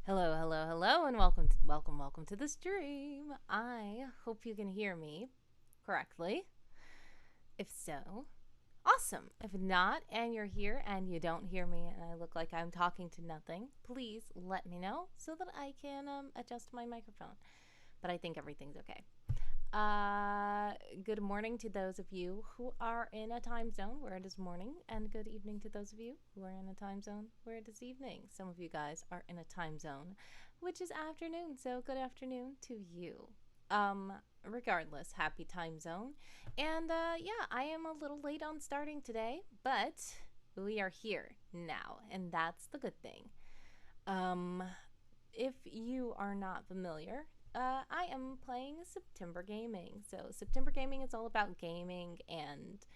Hello, hello, hello, and welcome to the stream. I hope you can hear me correctly. If so, awesome. If not, and you're here and you don't hear me and I look like I'm talking to nothing, please let me know so that I can adjust my microphone. But I think everything's okay. Good morning to those of you who are in a time zone where it is morning, and good evening to those of you who are in a time zone where it is evening. Some of you guys are in a time zone which is afternoon, so good afternoon to you. Um, Regardless, happy time zone. And yeah, I am a little late on starting today, but we are here now, and that's the good thing. Um, if you are not familiar, I am playing September Gaming. So, September Gaming is all about gaming and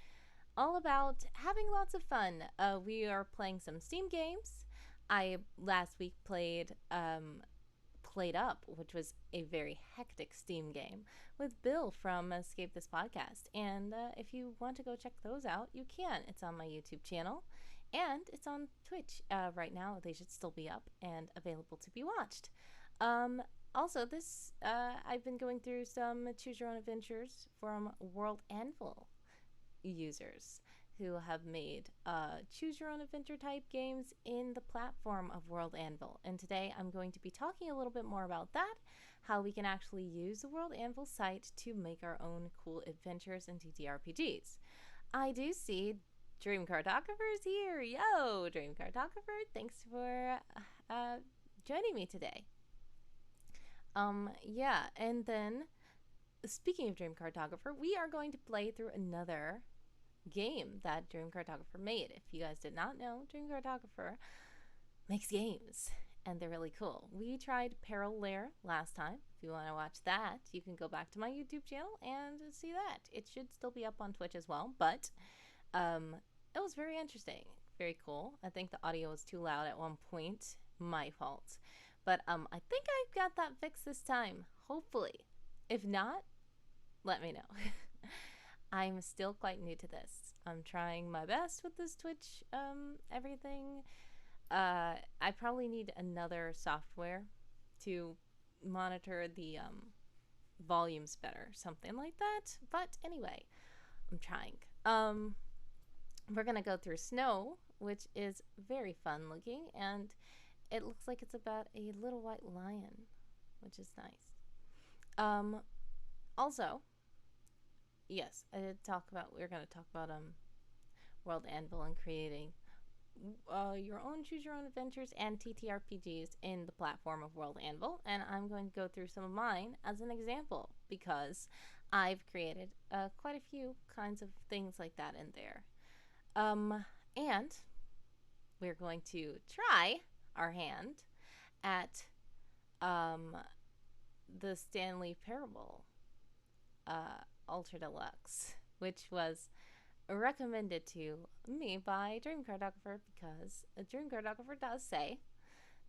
all about having lots of fun. We are playing some Steam games. I last week played Up, which was a very hectic Steam game with Bill from Escape This Podcast. And if you want to go check those out, you can. It's on my YouTube channel and it's on Twitch right now. They should still be up and available to be watched. Um, Also, this I've been going through some choose your own adventures from World Anvil users who have made choose your own adventure type games in the platform of World Anvil. And today I'm going to be talking a little bit more about that, how we can actually use the World Anvil site to make our own cool adventures and TTRPGs. I do see DreamCartographer is here. Yo, DreamCartographer, thanks for joining me today. Yeah, and then speaking of DreamCartographer, we are going to play through another game that DreamCartographer made. If you guys did not know, DreamCartographer makes games and they're really cool. We tried Peril Lair last time. If you want to watch that, you can go back to my YouTube channel and see that. It should still be up on Twitch as well, but it was very interesting, very cool. I think the audio was too loud at one point. My fault. But I think I got that fixed this time, hopefully. If not, let me know. I'm still quite new to this. I'm trying my best with this Twitch everything. I probably need another software to monitor the volumes better, something like that. But anyway, I'm trying. We're gonna go through Snow, which is very fun looking, and it looks like it's about a little white lion, which is nice. Also, yes, I did talk about. We're gonna talk about World Anvil and creating your own choose your own adventures and TTRPGs in the platform of World Anvil, and I'm going to go through some of mine as an example because I've created quite a few kinds of things like that in there. And we're going to try our hand at the Stanley Parable Ultra Deluxe, which was recommended to me by DreamCartographer because a DreamCartographer does say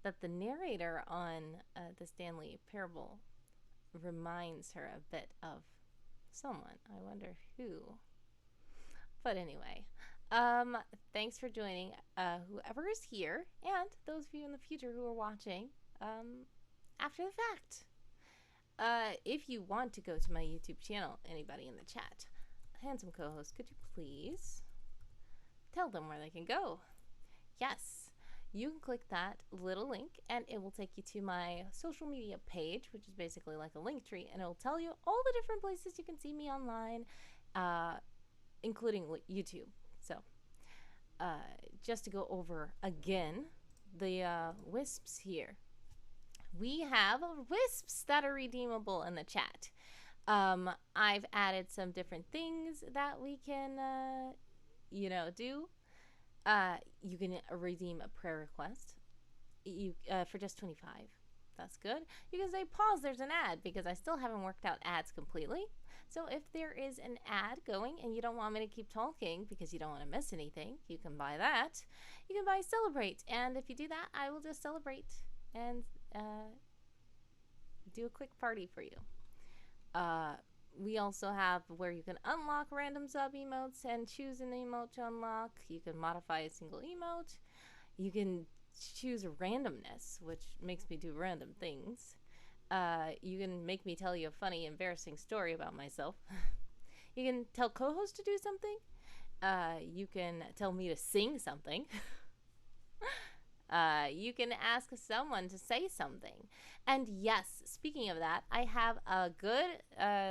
that the narrator on the Stanley Parable reminds her a bit of someone. I wonder who. But anyway, thanks for joining whoever is here and those of you in the future who are watching after the fact. If you want to go to my YouTube channel, anybody in the chat, handsome co-host, could you please tell them where they can go? Yes, you can click that little link and it will take you to my social media page, which is basically like a link tree, and it will tell you all the different places you can see me online, including YouTube. So, just to go over again, the wisps here. We have wisps that are redeemable in the chat. I've added some different things that we can, do. You can redeem a prayer request. For just 25. That's good. You can say pause. There's an ad because I still haven't worked out ads completely. So if there is an ad going and you don't want me to keep talking because you don't want to miss anything, you can buy that. You can buy Celebrate, and if you do that, I will just celebrate and do a quick party for you. We also have where you can unlock random sub emotes and choose an emote to unlock. You can modify a single emote. You can choose randomness, which makes me do random things. You can make me tell you a funny, embarrassing story about myself. You can tell co-host to do something. You can tell me to sing something. You can ask someone to say something. And yes, speaking of that, I have a good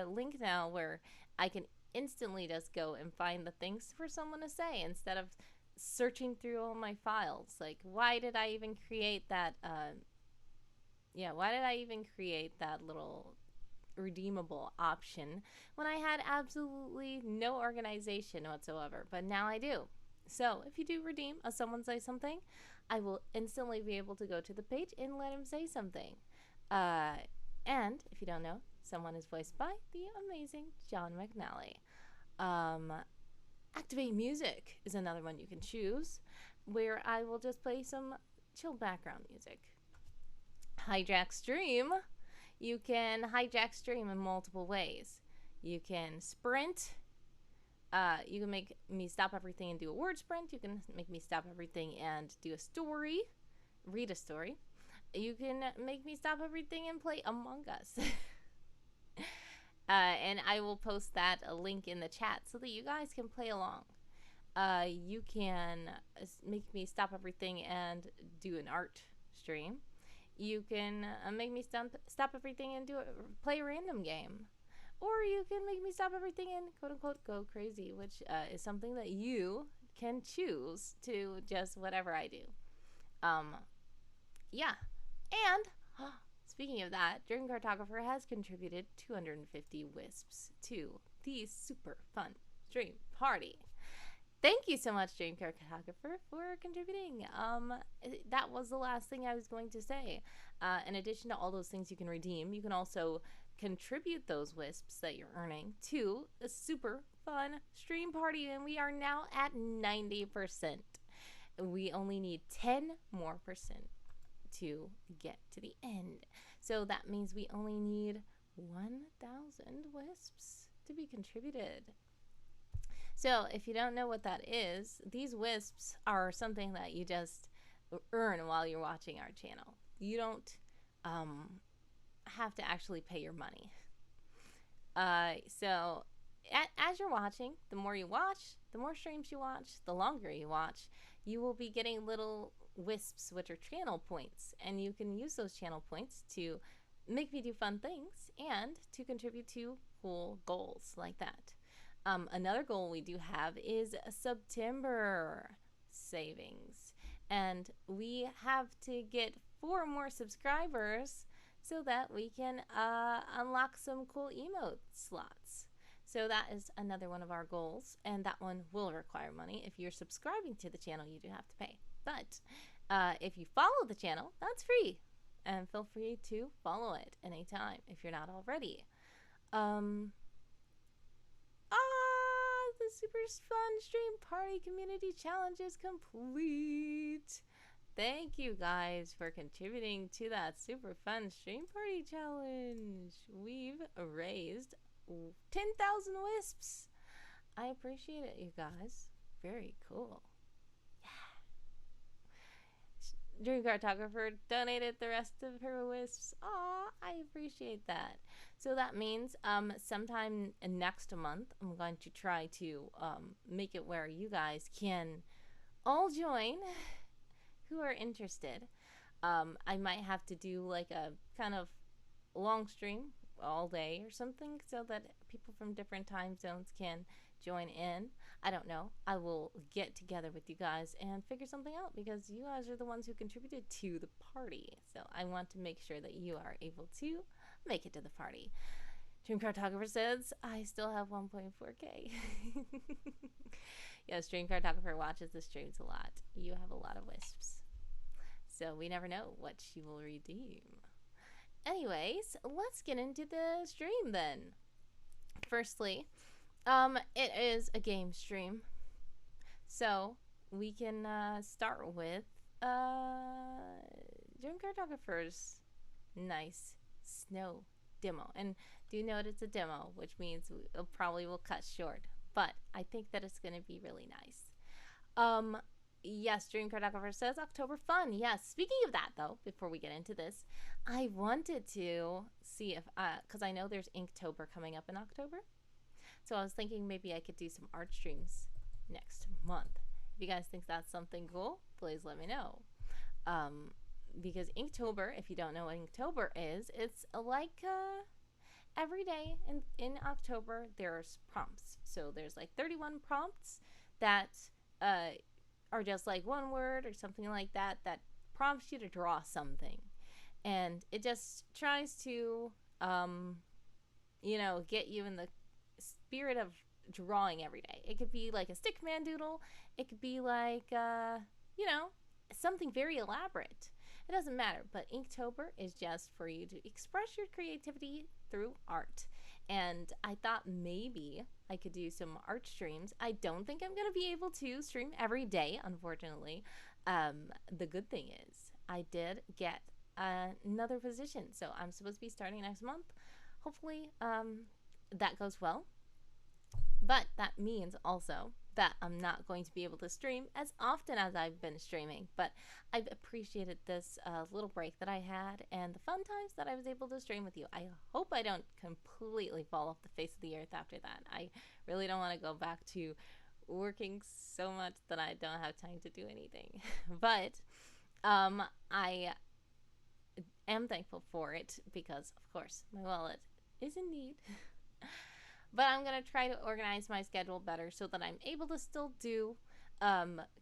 link now where I can instantly just go and find the things for someone to say instead of searching through all my files. Like, why did I even create that? Why did I even create that little redeemable option when I had absolutely no organization whatsoever? But now I do. So if you do redeem a someone say something, I will instantly be able to go to the page and let him say something. And if you don't know, someone is voiced by the amazing John McNally. Activate music is another one you can choose, where I will just play some chill background music. Hijack stream. You can hijack stream in multiple ways. You can sprint. You can make me stop everything and do a word sprint. You can make me stop everything and do a story, read a story. You can make me stop everything and play Among Us. And I will post that a link in the chat so that you guys can play along. You can make me stop everything and do an art stream. You can make me stop everything and play a random game. Or you can make me stop everything and quote-unquote go crazy, which is something that you can choose to just whatever I do. Yeah. And speaking of that, DreamCartographer has contributed 250 wisps to the super fun stream party. Thank you so much, DreamCartographer, for contributing. That was the last thing I was going to say. In addition to all those things you can redeem, you can also contribute those wisps that you're earning to a super fun stream party, and we are now at 90%. We only need 10 more percent to get to the end. So that means we only need 1,000 wisps to be contributed. So if you don't know what that is, these wisps are something that you just earn while you're watching our channel. You don't have to actually pay your money. So as you're watching, the more you watch, the more streams you watch, the longer you watch, you will be getting little wisps, which are channel points, and you can use those channel points to make me do fun things and to contribute to cool goals like that. Another goal we do have is September savings, and we have to get 4 more subscribers so that we can unlock some cool emote slots. So that is another one of our goals, and that one will require money. If you're subscribing to the channel, you do have to pay. But if you follow the channel, that's free. And feel free to follow it anytime if you're not already. The super fun stream party community challenge is complete. Thank you guys for contributing to that super fun stream party challenge. We've raised 10,000 wisps. I appreciate it, you guys. Very cool. DreamCartographer donated the rest of her wisps. Aw, I appreciate that. So that means sometime next month, I'm going to try to make it where you guys can all join who are interested. I might have to do like a kind of long stream all day or something so that people from different time zones can join in. I don't know. I will get together with you guys and figure something out because you guys are the ones who contributed to the party. So I want to make sure that you are able to make it to the party. DreamCartographer says, I still have 1.4K. Yes, DreamCartographer watches the streams a lot. You have a lot of wisps. So we never know what she will redeem. Anyways, let's get into the stream then. Firstly, it is a game stream. So we can start with DreamCartographer's nice snow demo. And do note it's a demo, which means it probably will cut short. But I think that it's going to be really nice. Yes, DreamCartographer says October fun. Yes. Speaking of that, though, before we get into this, I wanted to see if, because I know there's Inktober coming up in October. So I was thinking maybe I could do some art streams next month. If you guys think that's something cool, please let me know. Because Inktober, if you don't know what Inktober is, it's like every day in October there's prompts. So there's like 31 prompts that are just like one word or something like that that prompts you to draw something. And it just tries to, get you in the spirit of drawing every day. It could be like a stickman doodle. It could be like, something very elaborate. It doesn't matter, but Inktober is just for you to express your creativity through art. And I thought maybe I could do some art streams. I don't think I'm going to be able to stream every day, unfortunately. The good thing is I did get another position, so I'm supposed to be starting next month. Hopefully that goes well. But that means also that I'm not going to be able to stream as often as I've been streaming. But I've appreciated this little break that I had and the fun times that I was able to stream with you. I hope I don't completely fall off the face of the earth after that. I really don't want to go back to working so much that I don't have time to do anything. But I am thankful for it because, of course, my wallet is in need. But I'm going to try to organize my schedule better so that I'm able to still do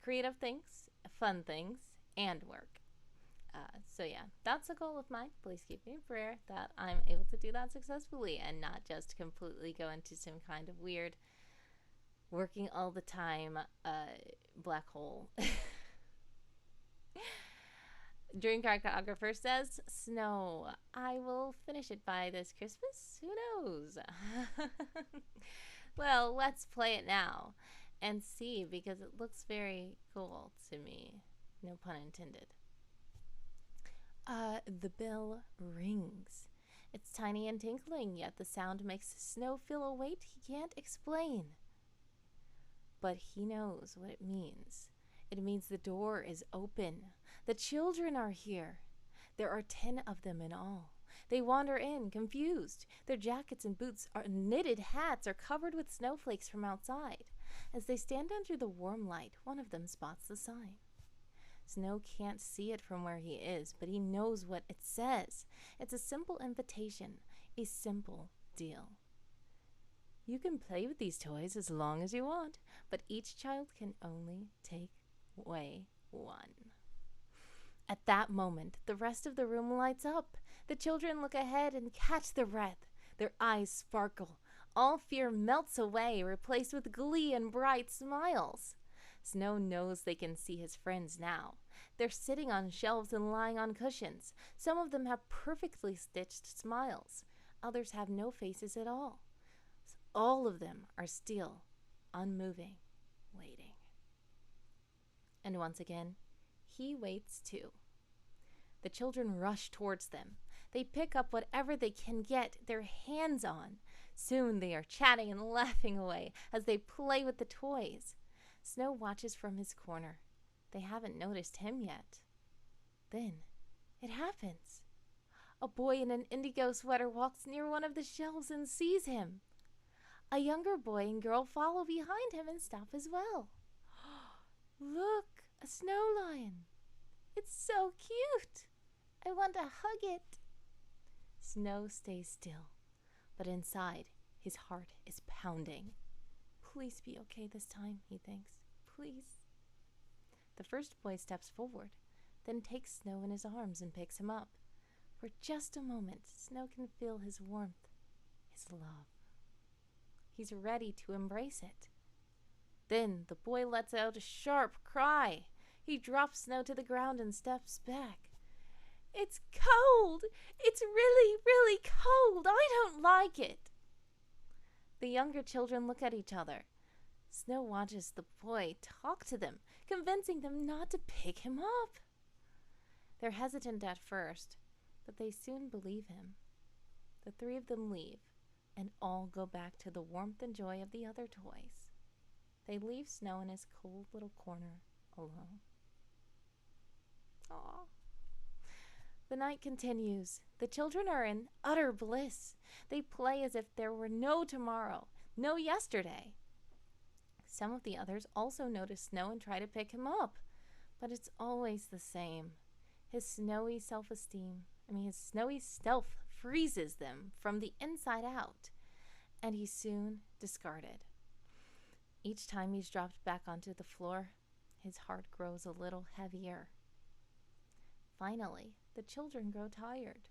creative things, fun things, and work. So yeah, that's a goal of mine. Please keep me in prayer that I'm able to do that successfully and not just completely go into some kind of weird working all the time black hole. DreamCartographer says, snow. I will finish it by this Christmas. Who knows? Well, let's play it now and see because it looks very cool to me. No pun intended. The bell rings. It's tiny and tinkling, yet the sound makes Snow feel a weight he can't explain. But he knows what it means. It means the door is open. The children are here. There are 10 of them in all. They wander in, confused. Their jackets and boots and knitted hats are covered with snowflakes from outside. As they stand under the warm light, one of them spots the sign. Snow can't see it from where he is, but he knows what it says. It's a simple invitation, a simple deal. You can play with these toys as long as you want, but each child can only take away one. At that moment, the rest of the room lights up. The children look ahead and catch their breath. Their eyes sparkle. All fear melts away, replaced with glee and bright smiles. Snow knows they can see his friends now. They're sitting on shelves and lying on cushions. Some of them have perfectly stitched smiles. Others have no faces at all. All of them are still, unmoving, waiting. And once again, he waits too. The children rush towards them. They pick up whatever they can get their hands on. Soon they are chatting and laughing away as they play with the toys. Snow watches from his corner. They haven't noticed him yet. Then it happens. A boy in an indigo sweater walks near one of the shelves and sees him. A younger boy and girl follow behind him and stop as well. Look, a snow lion. It's so cute. I want to hug it. Snow stays still, but inside his heart is pounding. Please be okay this time, he thinks. Please. The first boy steps forward, then takes Snow in his arms and picks him up. For just a moment, Snow can feel his warmth, his love. He's ready to embrace it. Then the boy lets out a sharp cry. He drops Snow to the ground and steps back. It's cold! It's really, really cold! I don't like it! The younger children look at each other. Snow watches the boy talk to them, convincing them not to pick him up. They're hesitant at first, but they soon believe him. The three of them leave, and all go back to the warmth and joy of the other toys. They leave Snow in his cold little corner alone. Aww. The night continues. The children are in utter bliss. They play as if there were no tomorrow, no yesterday. Some of the others also notice Snow and try to pick him up, but it's always the same. His snowy stealth freezes them from the inside out, and he's soon discarded. Each time he's dropped back onto the floor, his heart grows a little heavier. Finally, the children grow tired.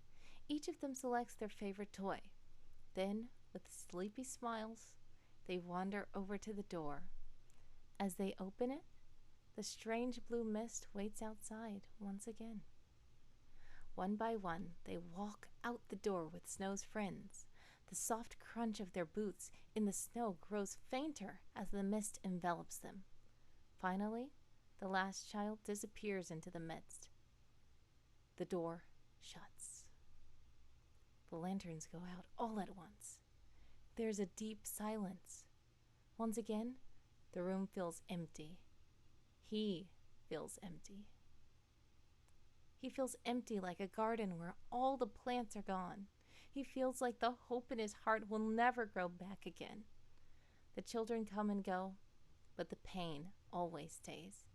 Each of them selects their favorite toy. Then, with sleepy smiles, they wander over to the door. As they open it, the strange blue mist waits outside once again. One by one, they walk out the door with Snow's friends. The soft crunch of their boots in the snow grows fainter as the mist envelops them. Finally, the last child disappears into the mist. The door shuts. The lanterns go out all at once. There's a deep silence. Once again, the room feels empty. He feels empty. He feels empty like a garden where all the plants are gone. He feels like the hope in his heart will never grow back again. The children come and go, but the pain always stays.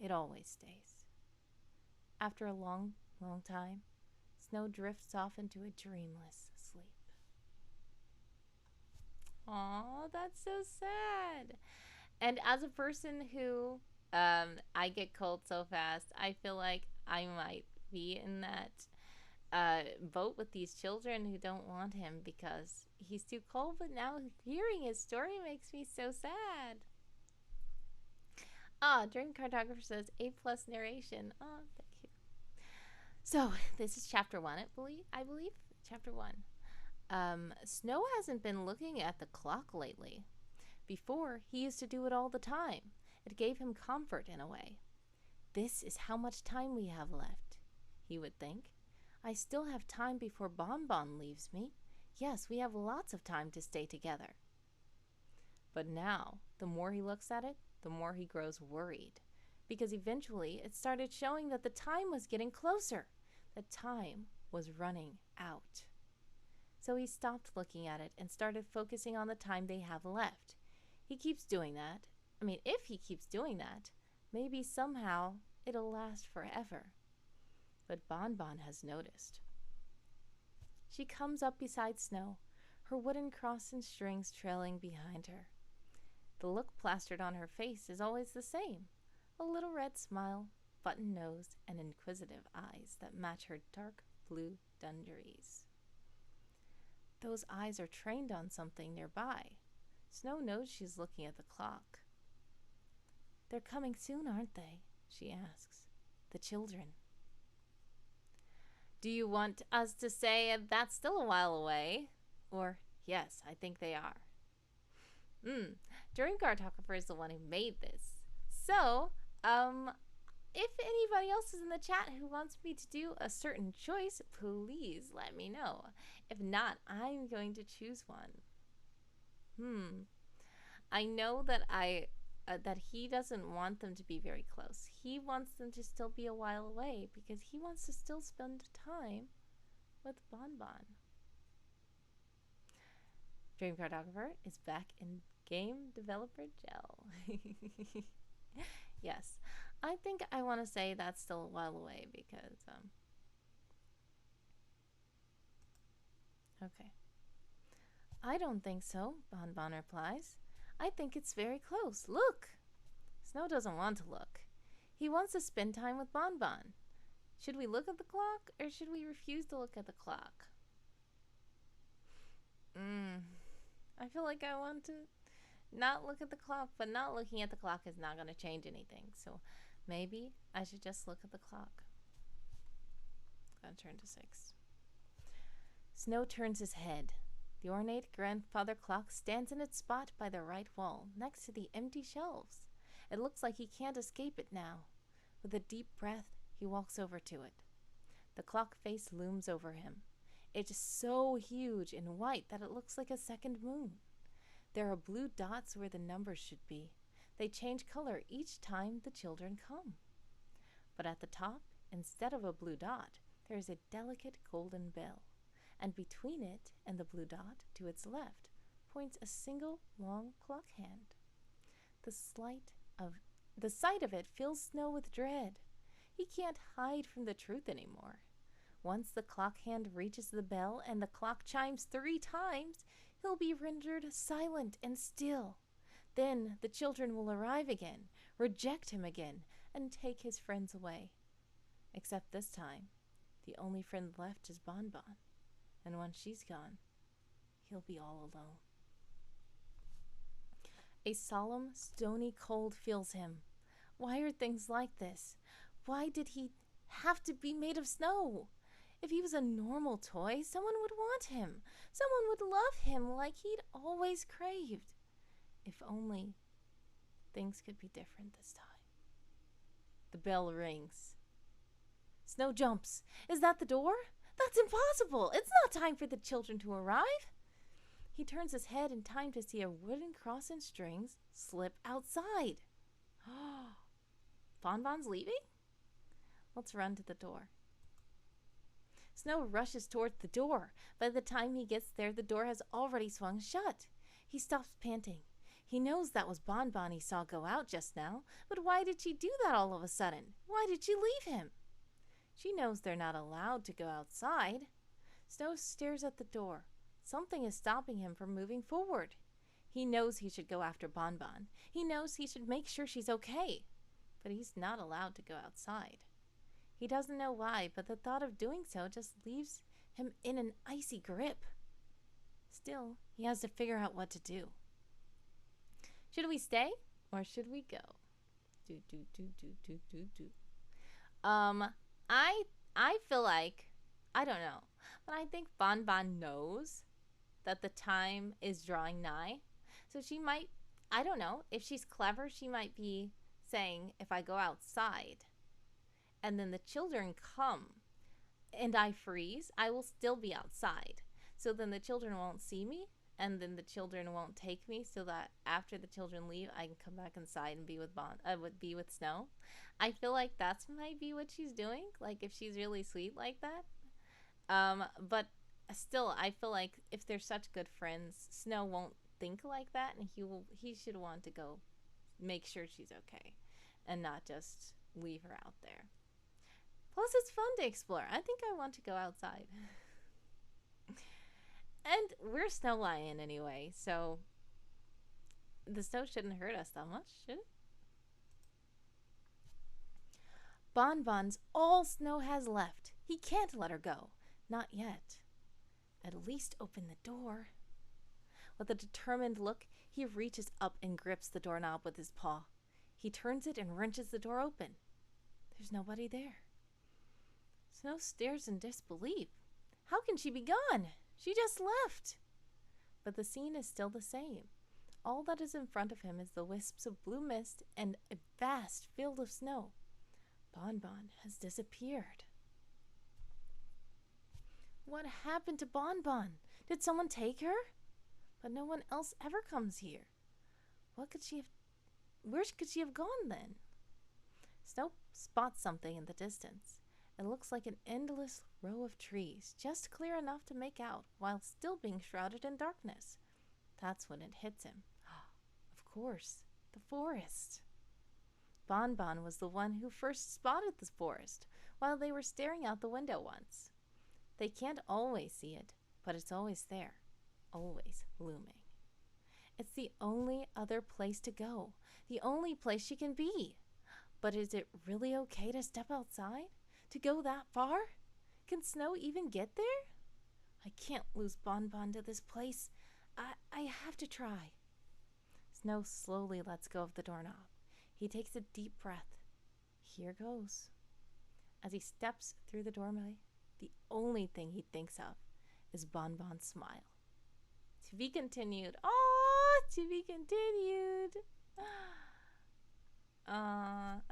It always stays. After a long time, Snow drifts off into a dreamless sleep. Aw, that's so sad. And as a person who I get cold so fast, I feel like I might be in that boat with these children who don't want him because he's too cold. But now hearing his story makes me so sad. DreamCartographer says A+ narration. Oh, thank you. So this is chapter 1, I believe. Chapter 1. Snow hasn't been looking at the clock lately. Before, he used to do it all the time. It gave him comfort in a way. This is how much time we have left, he would think. I still have time before Bonbon leaves me. Yes, we have lots of time to stay together. But now, the more he looks at it, the more he grows worried. Because eventually, it started showing that the time was getting closer. The time was running out. So he stopped looking at it and started focusing on the time they have left. He keeps doing that. If he keeps doing that, maybe somehow it'll last forever. But Bonbon has noticed. She comes up beside Snow, her wooden cross and strings trailing behind her. The look plastered on her face is always the same. A little red smile, button nose, and inquisitive eyes that match her dark blue dungarees. Those eyes are trained on something nearby. Snow knows she's looking at the clock. They're coming soon, aren't they? She asks. The children. Do you want us to say that's still a while away? Or, yes, I think they are. DreamCartographer is the one who made this. So, if anybody else is in the chat who wants me to do a certain choice, please let me know. If not, I'm going to choose one. I know that that he doesn't want them to be very close. He wants them to still be a while away because he wants to still spend time with Bonbon. DreamCartographer is back in Game Developer Gel. Yes, I think I want to say that's still a while away because, okay. I don't think so, Bonbon replies. I think it's very close. Look! Snow doesn't want to look. He wants to spend time with Bonbon. Should we look at the clock or should we refuse to look at the clock? I feel like I want to not look at the clock, but not looking at the clock is not going to change anything. So maybe I should just look at the clock. Gotta turn to 6. Snow turns his head. The ornate grandfather clock stands in its spot by the right wall, next to the empty shelves. It looks like he can't escape it now. With a deep breath, he walks over to it. The clock face looms over him. It's so huge and white that it looks like a second moon. There are blue dots where the numbers should be. They change color each time the children come. But at the top, instead of a blue dot, there is a delicate golden bell, and between it and the blue dot, to its left, points a single long clock hand. The sight of it fills Snow with dread. He can't hide from the truth anymore. Once the clock hand reaches the bell and the clock chimes 3 times, he'll be rendered silent and still. Then the children will arrive again, reject him again, and take his friends away. Except this time, the only friend left is Bonbon, and when she's gone, he'll be all alone. A solemn, stony cold fills him. Why are things like this? Why did he have to be made of snow? If he was a normal toy, someone would want him. Someone would love him like he'd always craved. If only things could be different this time. The bell rings. Snow jumps. Is that the door? That's impossible. It's not time for the children to arrive. He turns his head in time to see a wooden cross and strings slip outside. Bonbon's leaving? Let's run to the door. Snow rushes toward the door. By the time he gets there, the door has already swung shut. He stops panting. He knows that was Bonbon he saw go out just now, but why did she do that all of a sudden? Why did she leave him? She knows they're not allowed to go outside. Snow stares at the door. Something is stopping him from moving forward. He knows he should go after Bonbon. He knows he should make sure she's okay. But he's not allowed to go outside. He doesn't know why, but the thought of doing so just leaves him in an icy grip. Still, he has to figure out what to do. Should we stay or should we go? I feel like, I don't know, but I think Bonbon knows that the time is drawing nigh. So she might, I don't know, if she's clever, she might be saying, if I go outside and then the children come and I freeze, I will still be outside. So then the children won't see me, and then the children won't take me, so that after the children leave, I can come back inside and be with Snow. I feel like that's might be what she's doing, like if she's really sweet like that. But still, I feel like if they're such good friends, Snow won't think like that, and he should want to go make sure she's okay and not just leave her out there. Plus, it's fun to explore. I think I want to go outside. And we're Snow Lion anyway, so the snow shouldn't hurt us that much, should it? Bonbon's all Snow has left. He can't let her go. Not yet. At least open the door. With a determined look, he reaches up and grips the doorknob with his paw. He turns it and wrenches the door open. There's nobody there. Snow stares in disbelief. How can she be gone? She just left. But the scene is still the same. All that is in front of him is the wisps of blue mist and a vast field of snow. Bonbon has disappeared. What happened to Bonbon? Did someone take her? But no one else ever comes here. Where could she have gone then? Snow spots something in the distance. It looks like an endless row of trees, just clear enough to make out while still being shrouded in darkness. That's when it hits him. Of course, the forest. Bonbon was the one who first spotted the forest while they were staring out the window once. They can't always see it, but it's always there, always looming. It's the only other place to go, the only place she can be. But is it really okay to step outside? To go that far? Can Snow even get there? I can't lose Bonbon to this place. I have to try. Snow slowly lets go of the doorknob. He takes a deep breath. Here goes. As he steps through the doorway, the only thing he thinks of is Bonbon's smile. To be continued. Oh, to be continued.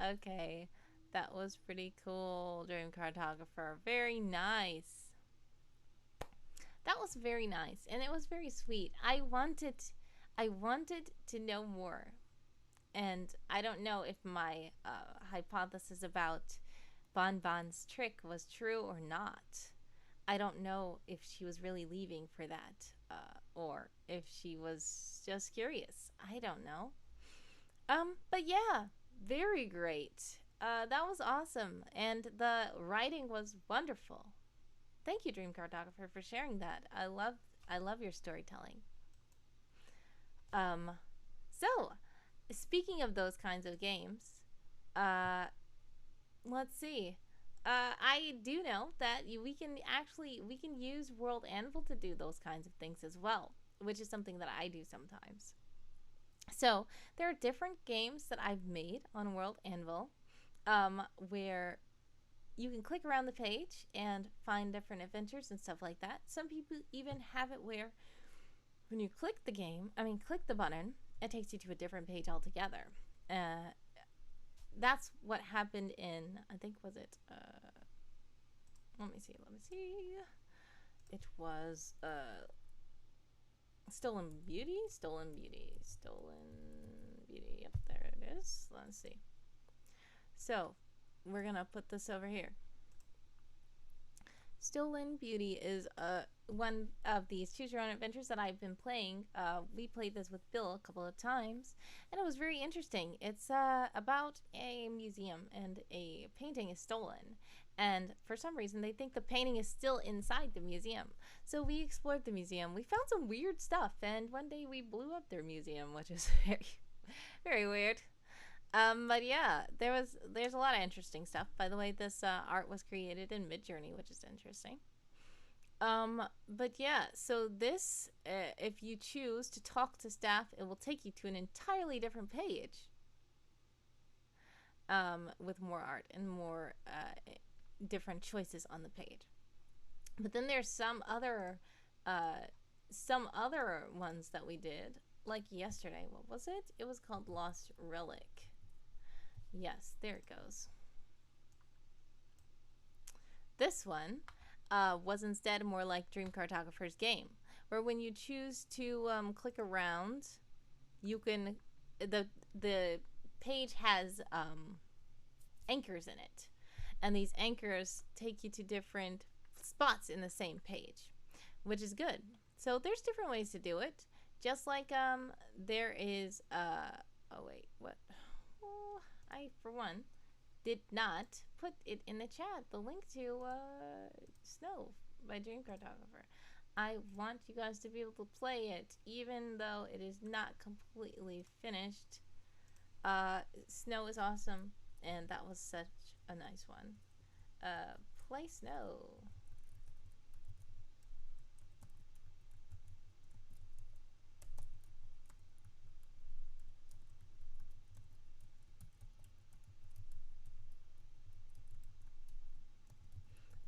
Okay. That was pretty cool, DreamCartographer. Very nice. That was very nice, and it was very sweet. I wanted to know more. And I don't know if my hypothesis about Bon Bon's trick was true or not. I don't know if she was really leaving for that, or if she was just curious. I don't know. But yeah, very great. That was awesome, and the writing was wonderful. Thank you, DreamCartographer, for sharing that. I love your storytelling. Um, so speaking of those kinds of games, uh, let's see. I do know that we can use World Anvil to do those kinds of things as well, which is something that I do sometimes. So there are different games that I've made on World Anvil, where you can click around the page and find different adventures and stuff like that. Some people even have it where when you click the button, it takes you to a different page altogether. Uh, that's what happened in, I think, was it, let me see. It was, Stolen Beauty? Yep, there it is. Let's see. So, we're gonna put this over here. Stolen Beauty is one of these choose your own adventures that I've been playing. We played this with Bill a couple of times, and it was very interesting. It's about a museum, and a painting is stolen. And for some reason, they think the painting is still inside the museum. So we explored the museum. We found some weird stuff, and one day we blew up their museum, which is very, very weird. But yeah, there's a lot of interesting stuff. By the way, this art was created in Midjourney, which is interesting. But yeah, so this, if you choose to talk to staff, it will take you to an entirely different page, with more art and more different choices on the page. But then there's some other ones that we did, like yesterday. What was it? It was called Lost Relic. Yes, there it goes. This one was instead more like DreamCartographer's game, where when you choose to click around, you can the page has anchors in it, and these anchors take you to different spots in the same page, which is good. So there's different ways to do it, just like there is oh wait, what? Oh, I, for one, did not put it in the chat, the link to Snow by DreamCartographer. I want you guys to be able to play it, even though it is not completely finished. Snow is awesome, and that was such a nice one. Play Snow.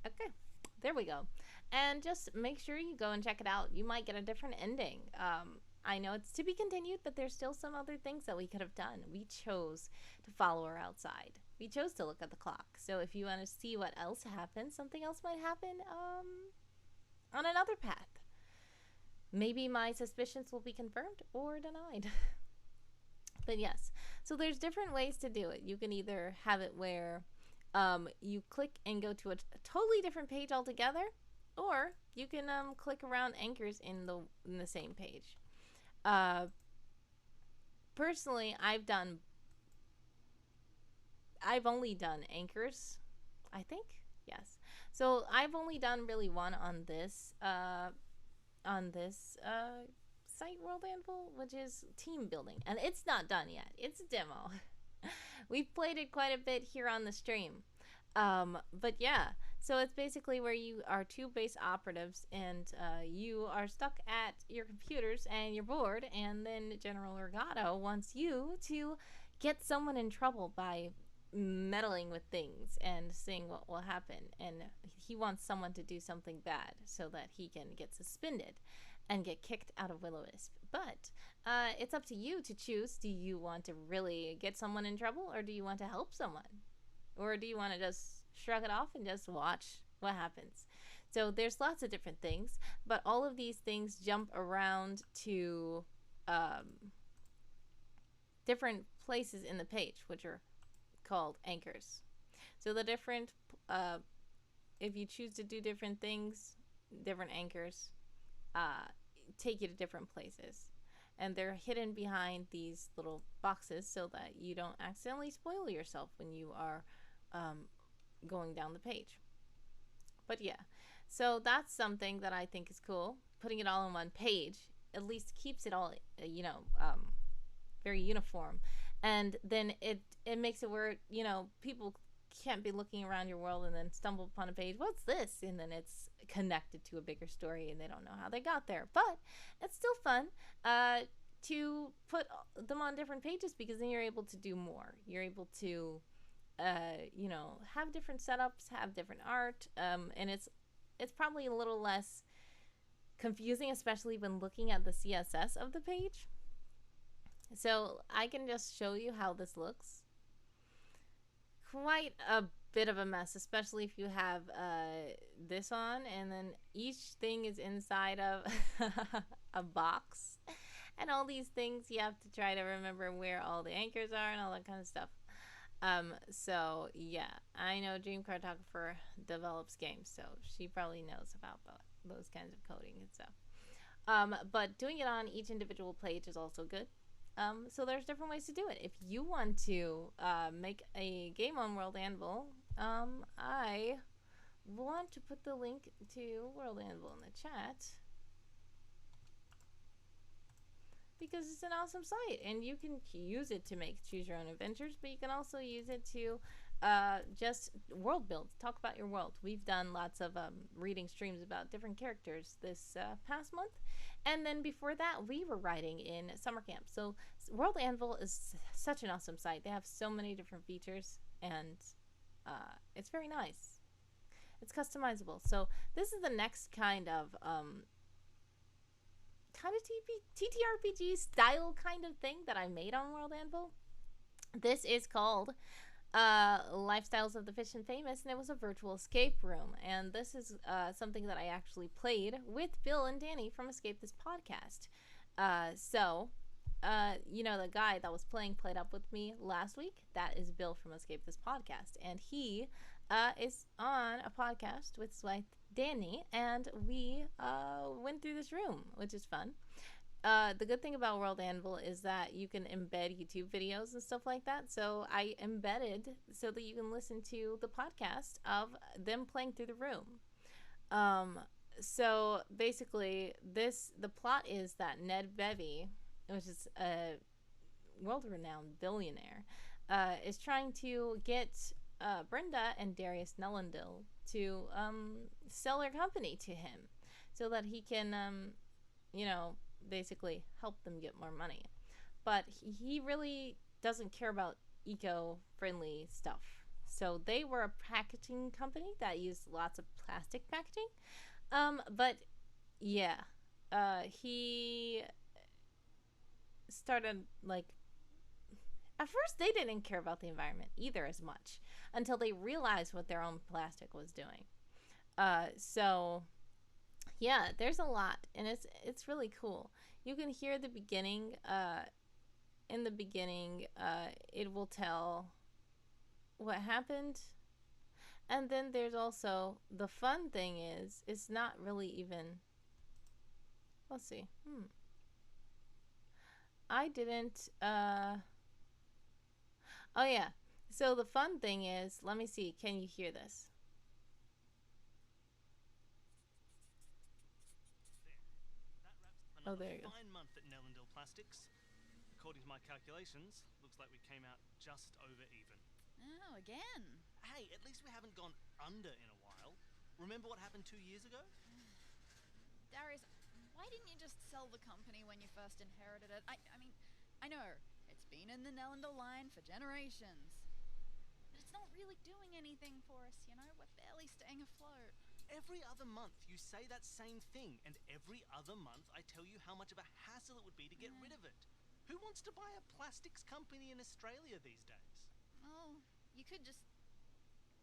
Okay, there we go. And just make sure you go and check it out. You might get a different ending. I know it's to be continued, but there's still some other things that we could have done. We chose to follow her outside. We chose to look at the clock. So if you want to see what else happened, something else might happen on another path. Maybe my suspicions will be confirmed or denied. But yes, so there's different ways to do it. You can either have it where you click and go to a totally different page altogether, or you can click around anchors in the same page. Personally, I've only done anchors, I think. Yes. So I've only done really one on this site, World Anvil, which is team building, and it's not done yet. It's a demo. We've played it quite a bit here on the stream. But yeah, so it's basically where you are two base operatives, and you are stuck at your computers and you're bored, and then General Orgato wants you to get someone in trouble by meddling with things and seeing what will happen. And he wants someone to do something bad so that he can get suspended and get kicked out of Will-O-Wisp. But it's up to you to choose. Do you want to really get someone in trouble, or do you want to help someone? Or do you want to just shrug it off and just watch what happens? So there's lots of different things, but all of these things jump around to different places in the page, which are called anchors. So the different, if you choose to do different things, different anchors take you to different places. And they're hidden behind these little boxes so that you don't accidentally spoil yourself when you are going down the page. But yeah, so that's something that I think is cool. Putting it all on one page at least keeps it all, very uniform. And then it makes it where, people can't be looking around your world and then stumble upon a page. What's this? And then it's connected to a bigger story and they don't know how they got there. But it's still fun to put them on different pages because then you're able to do more. You're able to, have different setups, have different art, and it's probably a little less confusing, especially when looking at the CSS of the page. So I can just show you how this looks. Quite a bit of a mess, especially if you have this on, and then each thing is inside of a box, and all these things you have to try to remember where all the anchors are and all that kind of stuff. So yeah, I know DreamCartographer develops games, so she probably knows about those kinds of coding and stuff. But doing it on each individual page is also good. So there's different ways to do it. If you want to make a game on World Anvil, I want to put the link to World Anvil in the chat because it's an awesome site and you can use it to choose your own adventures, but you can also use it to just world build, talk about your world. We've done lots of reading streams about different characters this past month, and then before that we were writing in summer camp. So World Anvil is such an awesome site. They have so many different features and it's very nice. It's customizable. So this is the next kind of TTRPG style kind of thing that I made on World Anvil. This is called Lifestyles of the Fish and Famous, and it was a virtual escape room. And this is something that I actually played with Bill and Danny from Escape This Podcast. The guy that was played up with me last week, that is Bill from Escape This Podcast. And he is on a podcast with his wife, Danny, and we went through this room, which is fun. The good thing about World Anvil is that you can embed YouTube videos and stuff like that. So I embedded so that you can listen to the podcast of them playing through the room. So basically, the plot is that Ned Bevy, which is a world-renowned billionaire, is trying to get Brenda and Darius Nellendil to sell their company to him so that he can, basically help them get more money. But he really doesn't care about eco-friendly stuff. So they were a packaging company that used lots of plastic packaging. But yeah, he started at first they didn't care about the environment either as much until they realized what their own plastic was doing. So yeah, there's a lot, and it's really cool. You can hear the beginning. In the beginning, it will tell what happened, and then there's also the fun thing is it's not really even. Let's see. I didn't. Oh yeah. So the fun thing is, let me see. Can you hear this? Oh, there you go. Fine month at Nellendil Plastics. According to my calculations, looks like we came out just over even. Oh, again? Hey, at least we haven't gone under in a while. Remember what happened 2 years ago? Darius, why didn't you just sell the company when you first inherited it? I mean, I know, it's been in the Nellendil line for generations. But it's not really doing anything for us, you know? We're barely staying afloat. Every other month you say that same thing, and every other month I tell you how much of a hassle it would be to get rid of it. Who wants to buy a plastics company in Australia these days? Well, you could just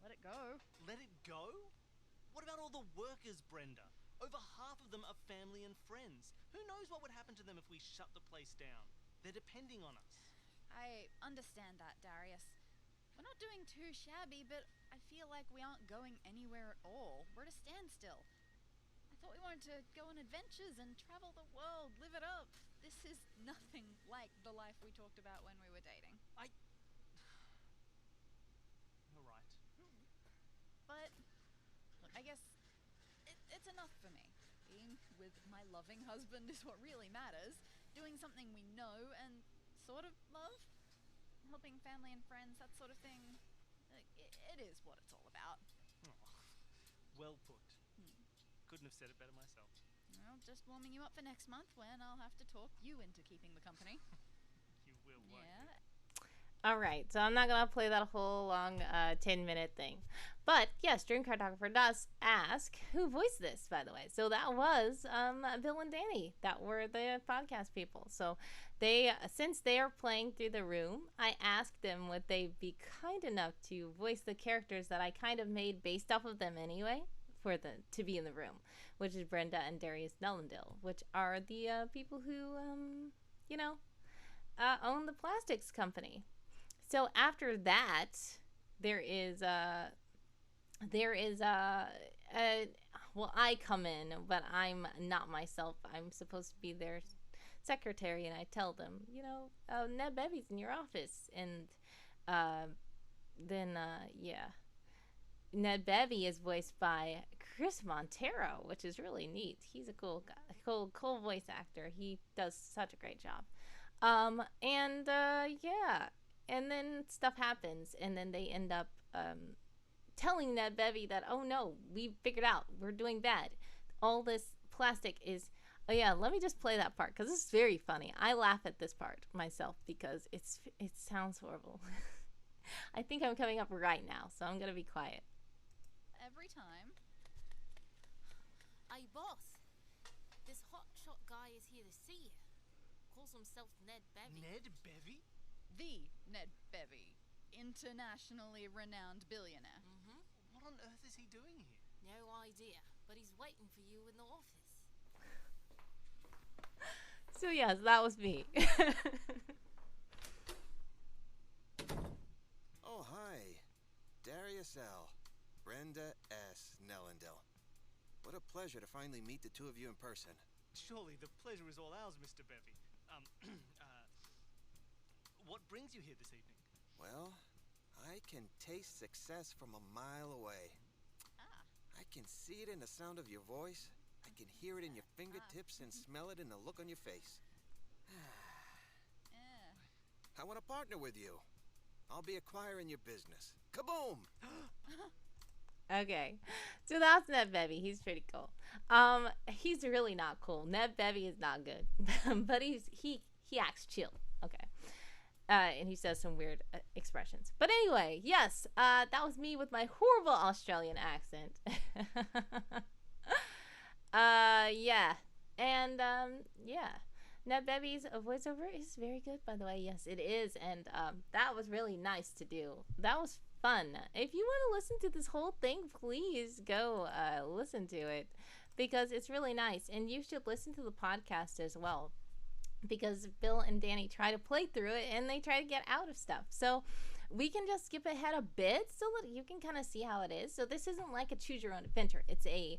let it go. Let it go? What about all the workers, Brenda? Over half of them are family and friends. Who knows what would happen to them if we shut the place down? They're depending on us. I understand that, Darius. We're not doing too shabby, but I feel like we aren't going anywhere at all. We're at a standstill. I thought we wanted to go on adventures and travel the world, live it up. This is nothing like the life we talked about when we were dating. You're right. But, look, I guess it's enough for me. Being with my loving husband is what really matters. Doing something we know and sort of love. Helping family and friends, that sort of thing. It is what it's all about. Oh, well put. Couldn't have said it better myself. Well, just warming you up for next month when I'll have to talk you into keeping the company. You will, won't Yeah. you? All right, so I'm not going to play that whole long 10-minute thing. But yes, DreamCartographer does ask who voiced this, by the way. So that was Bill and Danny that were the podcast people. So they, since they are playing through the room, I asked them would they be kind enough to voice the characters that I kind of made based off of them anyway for the to be in the room, which is Brenda and Darius Nellendale, which are the people who, own the plastics company. So after that, there is well, I come in, but I'm not myself. I'm supposed to be their secretary, and I tell them, Ned Bevy's in your office, and then Ned Bevy is voiced by Chris Montero, which is really neat. He's a cool guy, cool voice actor. He does such a great job. And then stuff happens, and then they end up telling Ned Bevy that, oh no, we figured out we're doing bad. All this plastic is. Oh yeah, let me just play that part because this is very funny. I laugh at this part myself because it sounds horrible. I think I'm coming up right now, so I'm gonna be quiet. Every time. Hey, boss. This hotshot guy is here to see you. Calls himself Ned Bevy. Ned Bevy? The Ned Bevy. Internationally renowned billionaire. Mm-hmm. What on earth is he doing here? No idea, but he's waiting for you in the office. So yes, that was me. Oh, hi. Darius L. Brenda S. Nellendale. What a pleasure to finally meet the two of you in person. Surely the pleasure is all ours, Mr. Bevy. What brings you here this evening? Well, I can taste success from a mile away. Ah. I can see it in the sound of your voice. I can hear it in your fingertips and smell it in the look on your face. I want to partner with you. I'll be acquiring your business. Kaboom! Okay, so that's Ned Bevy. He's pretty cool. He's really not cool. Ned Bevy is not good, but he acts chill. Okay, and he says some weird expressions. But anyway, yes, that was me with my horrible Australian accent. Yeah, and yeah. Ned Bevy's voiceover is very good, by the way. Yes, it is, and that was really nice to do. That was fun. If you want to listen to this whole thing, please go listen to it because it's really nice, and you should listen to the podcast as well because Bill and Danny try to play through it, and they try to get out of stuff. So we can just skip ahead a bit so that you can kind of see how it is. So this isn't like a choose your own adventure. It's a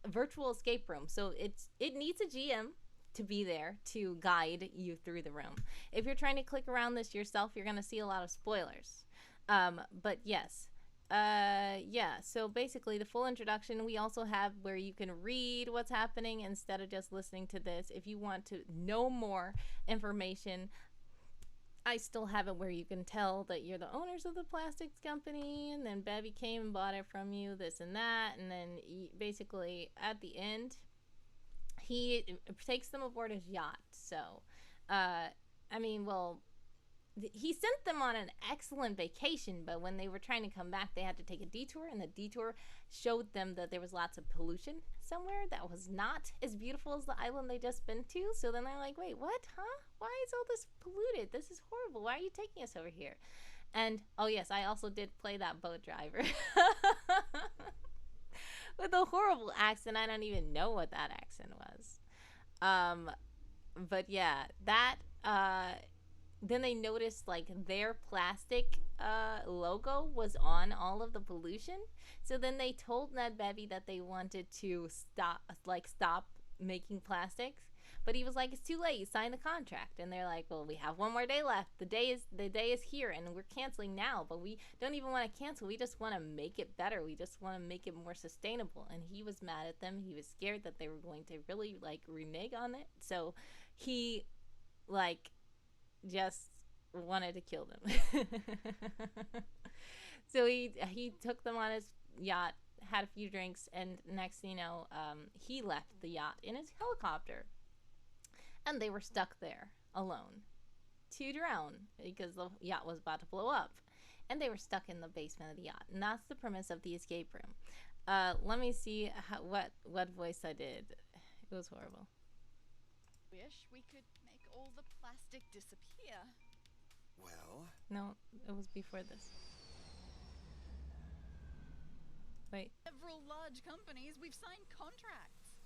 virtual escape room. So it needs a GM to be there to guide you through the room. If you're trying to click around this yourself, you're going to see a lot of spoilers. But yes, yeah, so basically the full introduction, we also have where you can read what's happening instead of just listening to this. If you want to know more information, I still have it where you can tell that you're the owners of the plastics company, and then Bevy came and bought it from you, this and that, and then basically at the end, he takes them aboard his yacht. So, he sent them on an excellent vacation, but when they were trying to come back, they had to take a detour, and the detour showed them that there was lots of pollution somewhere that was not as beautiful as the island they just been to. So then they're like, wait, what? Huh? Why is all this polluted? This is horrible. Why are you taking us over here? And, oh yes, I also did play that boat driver. With a horrible accent. I don't even know what that accent was. But yeah, that then they noticed like their plastic logo was on all of the pollution. So then they told Ned Bevy that they wanted to stop making plastics. But he was like, it's too late. You signed the contract. And they're like, well, we have one more day left. The day is here, and we're canceling now. But we don't even want to cancel. We just want to make it better. We just want to make it more sustainable. And he was mad at them. He was scared that they were going to really like renege on it. So he like just wanted to kill them. So he took them on his yacht, had a few drinks, and next thing you know, he left the yacht in his helicopter. And they were stuck there alone to drown because the yacht was about to blow up. And they were stuck in the basement of the yacht. And that's the premise of the escape room. Let me see what voice I did. It was horrible. Wish we could make all the plastic disappear. Well, No, it was before this. Wait. Several large companies, we've signed contracts.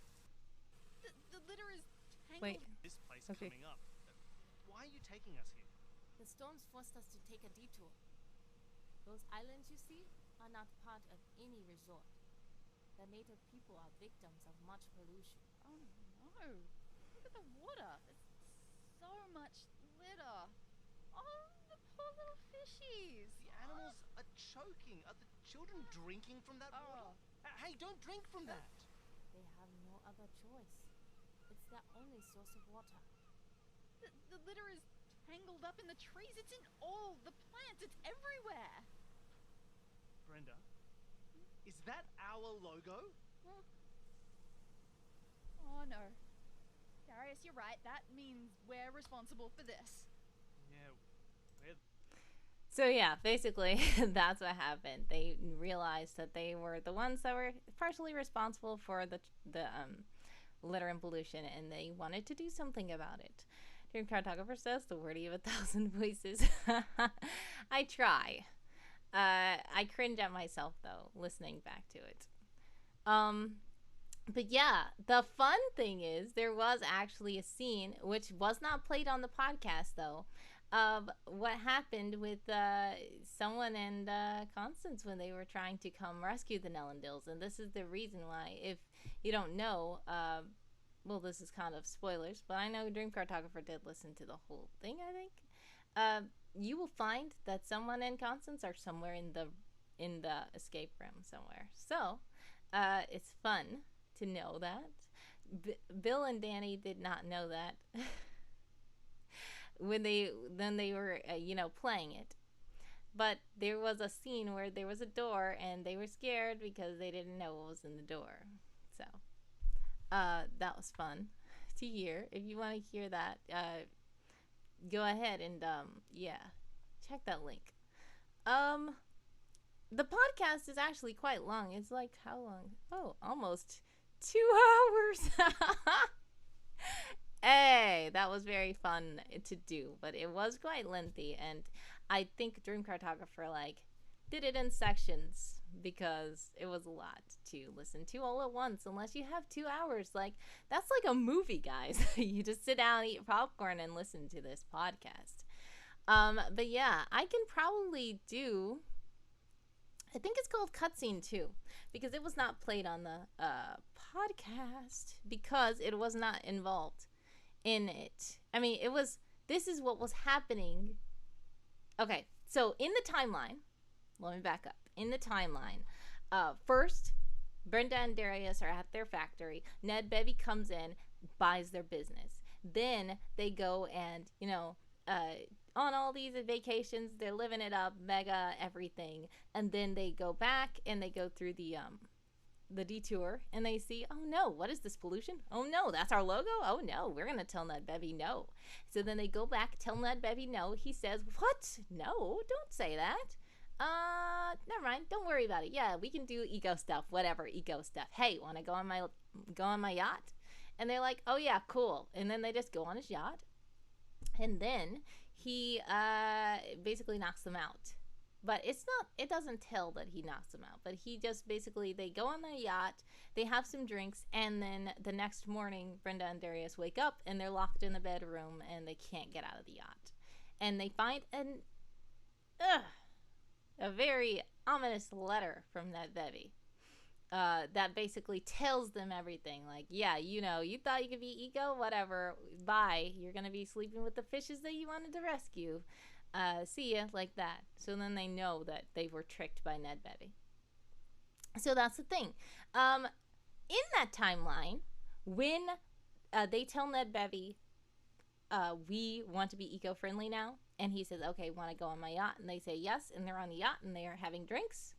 The litter is tangled. Wait. This place Okay. coming up. Why are you taking us here? The storms forced us to take a detour. Those islands you see are not part of any resort. The native people are victims of much pollution. Oh no. Look at the water. There's so much litter. Oh, the poor little fishies. The animals are choking. Are the children drinking from that water? Hey, don't drink from that. They have no other choice. It's their only source of water. The litter is tangled up in the trees. It's in all the plants. It's everywhere. Brenda, is that our logo? Oh no. Darius, you're right. That means we're responsible for this. Yeah, we're... So yeah, basically that's what happened. They realized that they were the ones that were partially responsible for the litter and pollution, and they wanted to do something about it. DreamCartographer says the wordy of 1,000 voices. I try. I cringe at myself though, listening back to it. But yeah, the fun thing is there was actually a scene, which was not played on the podcast though, of what happened with someone and Constance when they were trying to come rescue the Nellendils. And this is the reason why, if you don't know, well, this is kind of spoilers, but I know DreamCartographer did listen to the whole thing, I think. You will find that someone and Constance are somewhere in the escape room somewhere. So it's fun to know that. Bill and Danny did not know that when they were playing it. But there was a scene where there was a door and they were scared because they didn't know what was in the door. So that was fun to hear. If you want to hear that, go ahead and check that link. The podcast is actually quite long. It's like, how long? Oh, almost 2 hours. Hey, that was very fun to do, but it was quite lengthy, and I think DreamCartographer did it in sections because it was a lot to listen to all at once unless you have 2 hours. That's like a movie, guys. You just sit down, eat popcorn, and listen to this podcast. But yeah, I can probably do, I think it's called Cutscene 2, because it was not played on the podcast because it was not involved in it. I mean, this is what was happening. Okay, so in the timeline, let me back up. In the timeline, first, Brenda and Darius are at their factory. Ned Bevy comes in, buys their business. Then they go and, on all these vacations, they're living it up, mega everything. And then they go back and they go through the detour and they see, oh no, what is this pollution? Oh no, that's our logo? Oh no, we're going to tell Ned Bevy no. So then they go back, tell Ned Bevy no. He says, what? No, don't say that. Never mind. Don't worry about it. Yeah, we can do eco stuff, whatever eco stuff. Hey, want to go on my yacht? And they're like, oh yeah, cool. And then they just go on his yacht. And then he basically knocks them out. But it doesn't tell that he knocks them out. But he just basically, they go on the yacht, they have some drinks, and then the next morning, Brenda and Darius wake up, and they're locked in the bedroom, and they can't get out of the yacht. and they find a very ominous letter from Ned Bevy. That basically tells them everything. Like, yeah, you know, you thought you could be eco, whatever. Bye. You're gonna be sleeping with the fishes that you wanted to rescue. See ya, like that. So then they know that they were tricked by Ned Bevy. So that's the thing. In that timeline, when they tell Ned Bevy, we want to be eco-friendly now, and he says, okay, want to go on my yacht? And they say yes, and they're on the yacht, and they are having drinks.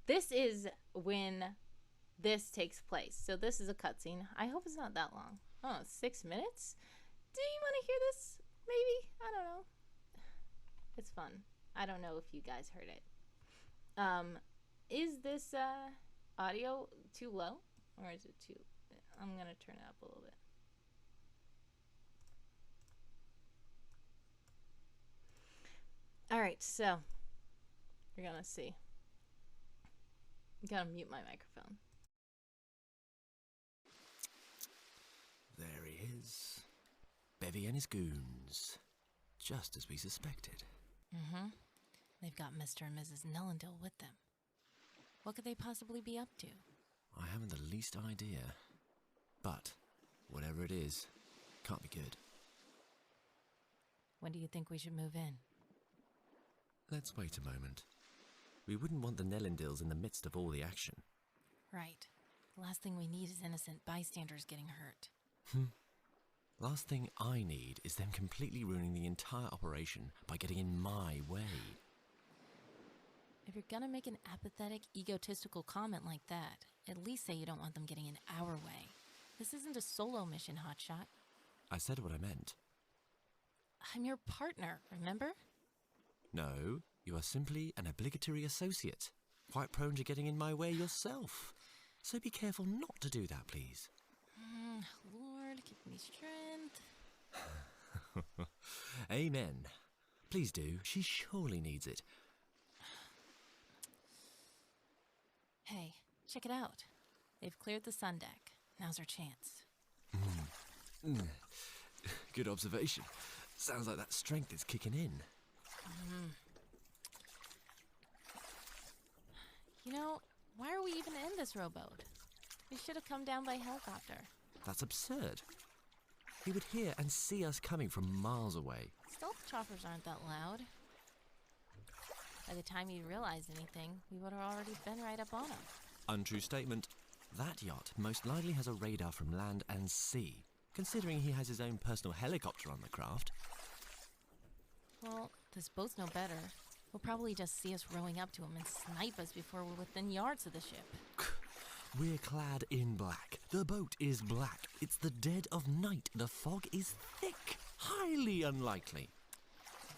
This is when this takes place. So this is a cutscene. I hope it's not that long. Oh, 6 minutes? Do you want to hear this? Maybe? I don't know. It's fun. I don't know if you guys heard it. Is this audio too low? Or is it too... I'm going to turn it up a little bit. All right, so you're going to see. Gotta mute my microphone. There he is. Bevy and his goons. Just as we suspected. Mm-hmm. They've got Mr. and Mrs. Nellendale with them. What could they possibly be up to? I haven't the least idea. But, whatever it is, can't be good. When do you think we should move in? Let's wait a moment. We wouldn't want the Nellendales in the midst of all the action. Right. The last thing we need is innocent bystanders getting hurt. Last thing I need is them completely ruining the entire operation by getting in my way. If you're gonna make an apathetic, egotistical comment like that, at least say you don't want them getting in our way. This isn't a solo mission, Hotshot. I said what I meant. I'm your partner, remember? No, you are simply an obligatory associate, quite prone to getting in my way yourself. So be careful not to do that, please. Lord, give me strength. Amen. Please do. She surely needs it. Hey, check it out. They've cleared the sun deck. Now's our chance. Good observation. Sounds like that strength is kicking in. You know, why are we even in this rowboat? We should have come down by helicopter. That's absurd. He would hear and see us coming from miles away. Stealth choppers aren't that loud. By the time he realized anything, we would have already been right up on him. Untrue statement. That yacht most likely has a radar from land and sea, considering he has his own personal helicopter on the craft. Well, this boat's no better. He'll probably just see us rowing up to him and snipe us before we're within yards of the ship. We're clad in black. The boat is black. It's the dead of night. The fog is thick. Highly unlikely.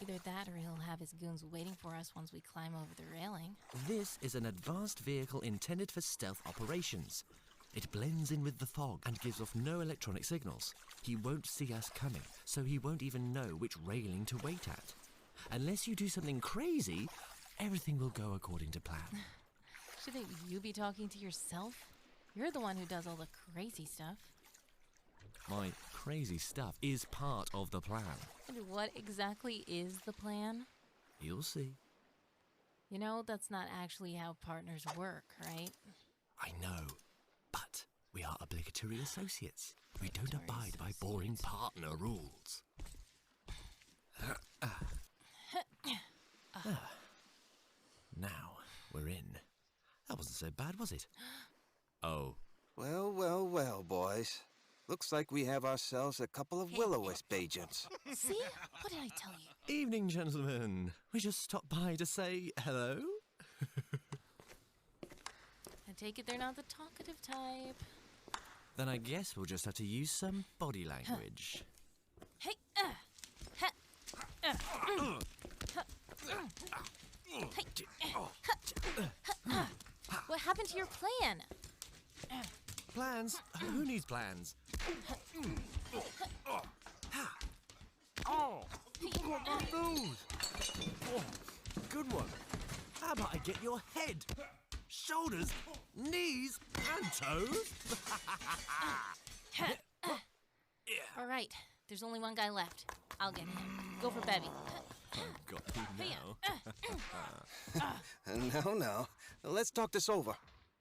Either that or he'll have his goons waiting for us once we climb over the railing. This is an advanced vehicle intended for stealth operations. It blends in with the fog and gives off no electronic signals. He won't see us coming, so he won't even know which railing to wait at. Unless you do something crazy, everything will go according to plan. Shouldn't you be talking to yourself? You're the one who does all the crazy stuff. My crazy stuff is part of the plan. And what exactly is the plan? You'll see. You know, that's not actually how partners work, right? I know, but we are obligatory associates. We don't abide by boring partner rules. Now we're in. That wasn't so bad, was it? Oh. Well, well, well, boys. Looks like we have ourselves a couple of will-o-wisp agents. See? What did I tell you? Evening, gentlemen. We just stopped by to say hello. I take it they're not the talkative type. Then I guess we'll just have to use some body language. Hey, what happened to your plan? Plans? Who needs plans? Oh, what about those? Oh, good one. How about I get your head, shoulders, knees, and toes? All right, there's only one guy left. I'll get him. Go for Bevy. I've got you now. No. Let's talk this over.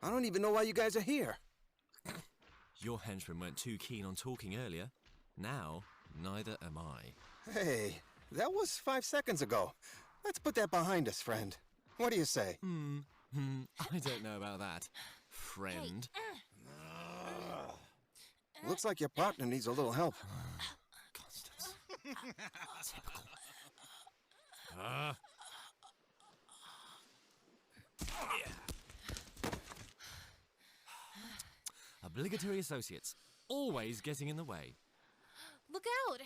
I don't even know why you guys are here. Your henchmen weren't too keen on talking earlier. Now, neither am I. Hey, that was 5 seconds ago. Let's put that behind us, friend. What do you say? I don't know about that, friend. Looks like your partner needs a little help. Constance. Typical. Obligatory associates, always getting in the way. Look out!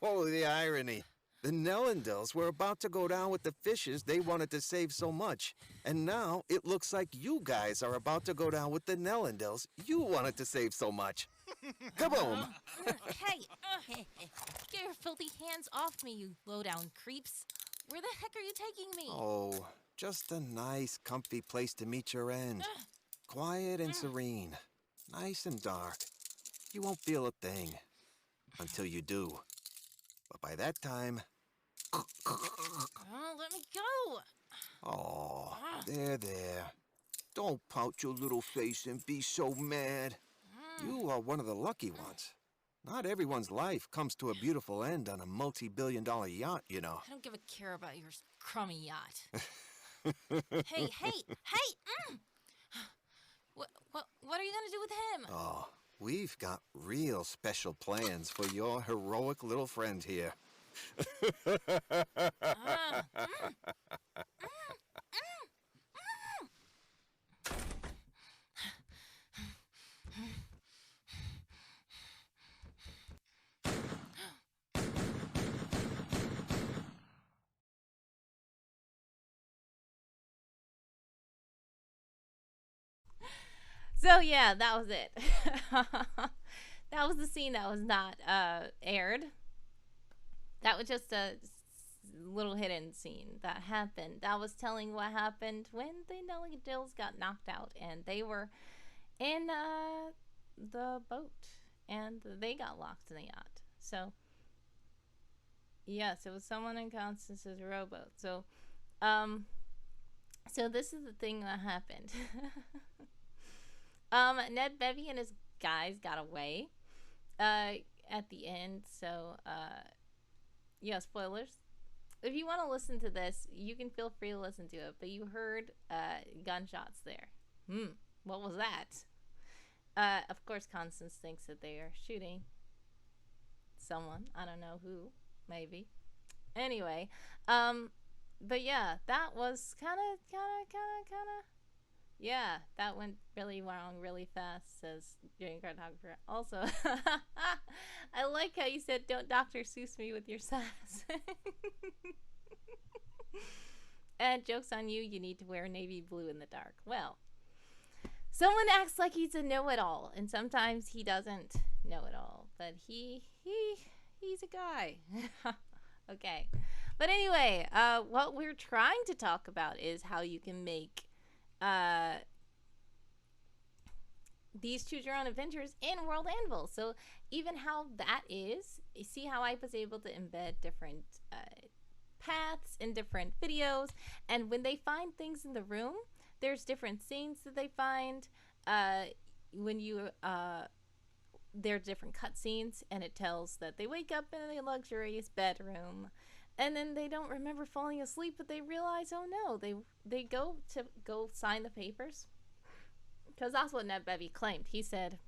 Oh, the irony. The Nellendils were about to go down with the fishes they wanted to save so much. And now it looks like you guys are about to go down with the Nellendils you wanted to save so much. Kaboom! Hey! Get your filthy hands off me, you low-down creeps. Where the heck are you taking me? Oh, just a nice, comfy place to meet your end. Quiet and serene. Nice and dark. You won't feel a thing. Until you do. But by that time... Oh, let me go! Oh, there. Don't pout your little face and be so mad. You are one of the lucky ones. Not everyone's life comes to a beautiful end on a multi-billion-dollar yacht, you know. I don't give a care about your crummy yacht. Hey! What are you gonna do with him? Oh, we've got real special plans for your heroic little friend here. So yeah, that was it. That was the scene that was not aired. That was just a little hidden scene that happened. That was telling what happened when the Nellendils got knocked out and they were in the boat and they got locked in the yacht. So yes, it was someone in Constance's rowboat. So so this is the thing that happened. Ned Bevy and his guys got away at the end. So yeah, spoilers. If you want to listen to this, you can feel free to listen to it. But you heard gunshots there. What was that? Of course, Constance thinks that they are shooting someone. I don't know who. Maybe. Anyway, but yeah, that was kind of. Yeah, that went really wrong really fast, says DreamCartographer. Also, I like how you said, don't Dr. Seuss me with your sass. And joke's on you, you need to wear navy blue in the dark. Well, someone acts like he's a know-it-all, and sometimes he doesn't know it all, but he's a guy. Okay. But anyway, what we're trying to talk about is how you can make these choose your own adventures in World Anvil. So even how that is, you see how I was able to embed different paths in different videos, and when they find things in the room, there's different scenes that they find. When you there are different cutscenes, and it tells that they wake up in a luxurious bedroom. And then they don't remember falling asleep, but they realize, oh no, they go sign the papers. Because that's what Ned Bevy claimed. He said,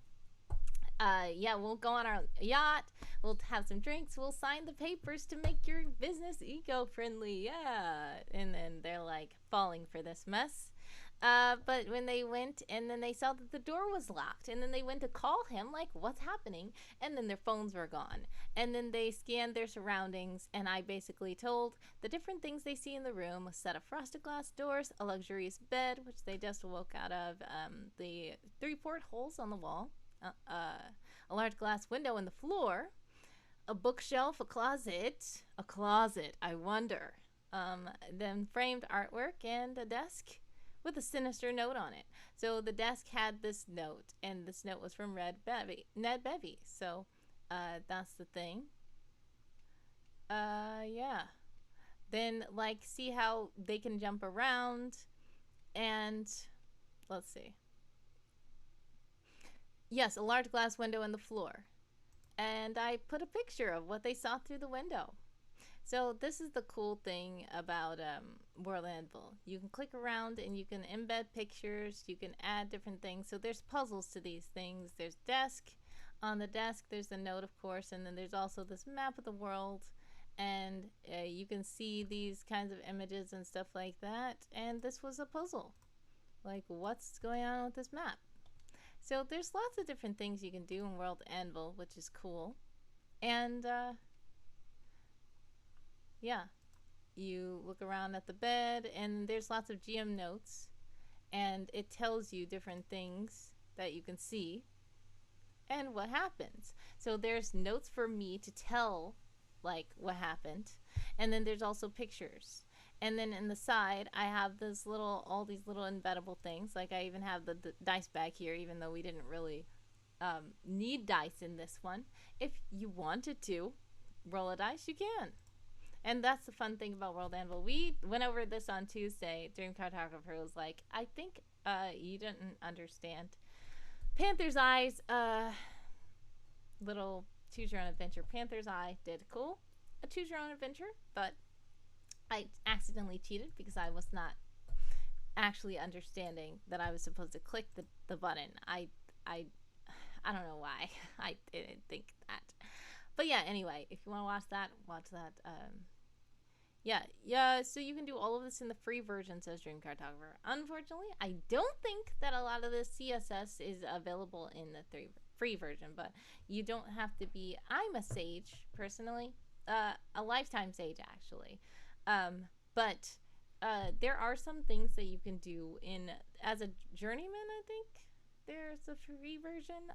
yeah, we'll go on our yacht, we'll have some drinks, we'll sign the papers to make your business eco-friendly, yeah. And then they're like falling for this mess. But when they went and then they saw that the door was locked, and then they went to call him like, what's happening? And then their phones were gone. And then they scanned their surroundings, and I basically told the different things they see in the room: a set of frosted glass doors, a luxurious bed, which they just woke out of, the 3 portholes on the wall, a large glass window in the floor, a bookshelf, a closet, I wonder, then framed artwork, and a desk with a sinister note on it. So the desk had this note, and this note was from Ned Bevy. So that's the thing. Yeah. Then, like, see how they can jump around. And let's see. Yes, a large glass window in the floor. And I put a picture of what they saw through the window. So this is the cool thing about World Anvil. You can click around and you can embed pictures. You can add different things. So there's puzzles to these things. There's desk. On the desk, there's the note, of course. And then there's also this map of the world. And you can see these kinds of images and stuff like that. And this was a puzzle. Like, what's going on with this map? So there's lots of different things you can do in World Anvil, which is cool. And yeah, you look around at the bed and there's lots of GM notes, and it tells you different things that you can see and what happens. So there's notes for me to tell like what happened, and then there's also pictures. And then in the side, I have this all these little embeddable things. Like I even have the dice bag here, even though we didn't really need dice in this one. If you wanted to roll a dice, you can. And that's the fun thing about World Anvil. We went over this on Tuesday. DreamCartographer was like, I think you didn't understand Panther's Eye's little choose your own adventure. Panther's Eye did a choose your own adventure, but I accidentally cheated because I was not actually understanding that I was supposed to click the button. I don't know why I didn't think that. But yeah, anyway, if you want to watch that, watch that. Yeah, so you can do all of this in the free version, says DreamCartographer. Unfortunately, I don't think that a lot of the CSS is available in the free version, but you don't have to be, I'm a sage, personally. A lifetime sage, actually. But there are some things that you can do as a journeyman, I think. There's a free version.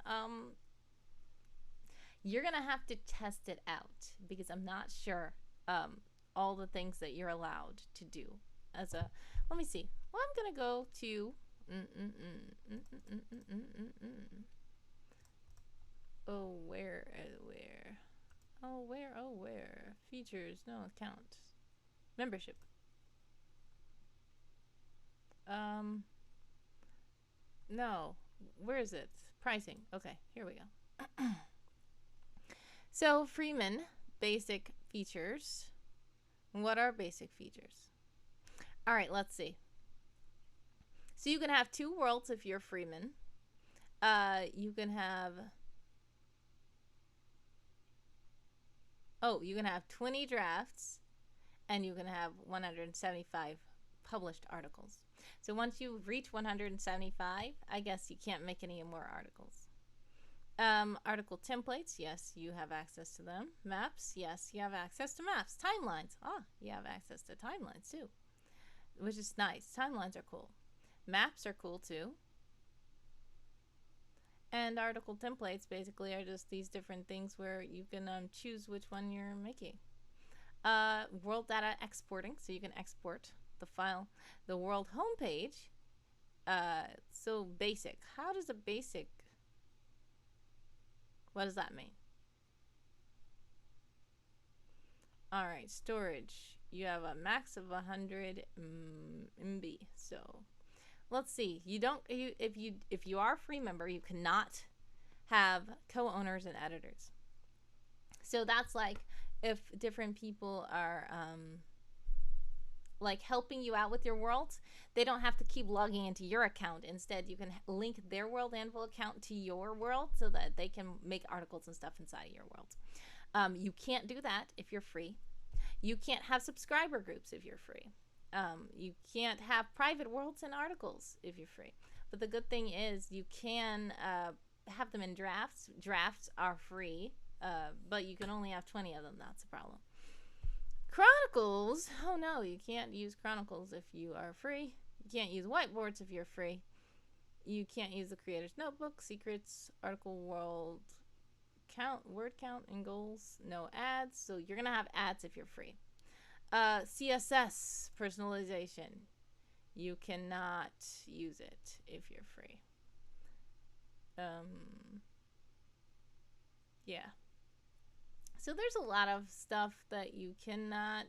You're going to have to test it out because I'm not sure all the things that you're allowed to do let me see. Well, I'm going to go to where features, no account, membership. No, where is it? Pricing. Okay, here we go. So Freeman, basic features. What are basic features? All right, let's see. So you can have 2 worlds if you're Freeman. You can have 20 drafts, and you can have 175 published articles. So once you reach 175, I guess you can't make any more articles. Article templates, yes, you have access to them. Maps, yes, you have access to maps. Timelines, you have access to timelines too, which is nice. Timelines are cool. Maps are cool too. And article templates basically are just these different things where you can choose which one you're making. World data exporting, so you can export the file. The world homepage, so basic. How does a basic, what does that mean? All right, storage. You have a max of 100 MB. So let's see. If you are a free member, you cannot have co-owners and editors. So that's like if different people are like helping you out with your world, they don't have to keep logging into your account. Instead, you can link their World Anvil account to your world so that they can make articles and stuff inside of your world. You can't do that if you're free. You can't have subscriber groups if you're free. You can't have private worlds and articles if you're free. But the good thing is you can have them in drafts. Drafts are free, but you can only have 20 of them. That's a problem. Chronicles, oh no, you can't use Chronicles if you are free. You can't use whiteboards if you're free. You can't use the Creator's Notebook, Secrets, Article World, Count, Word Count, and Goals. No ads, so you're going to have ads if you're free. CSS, personalization. You cannot use it if you're free. Yeah. So there's a lot of stuff that you cannot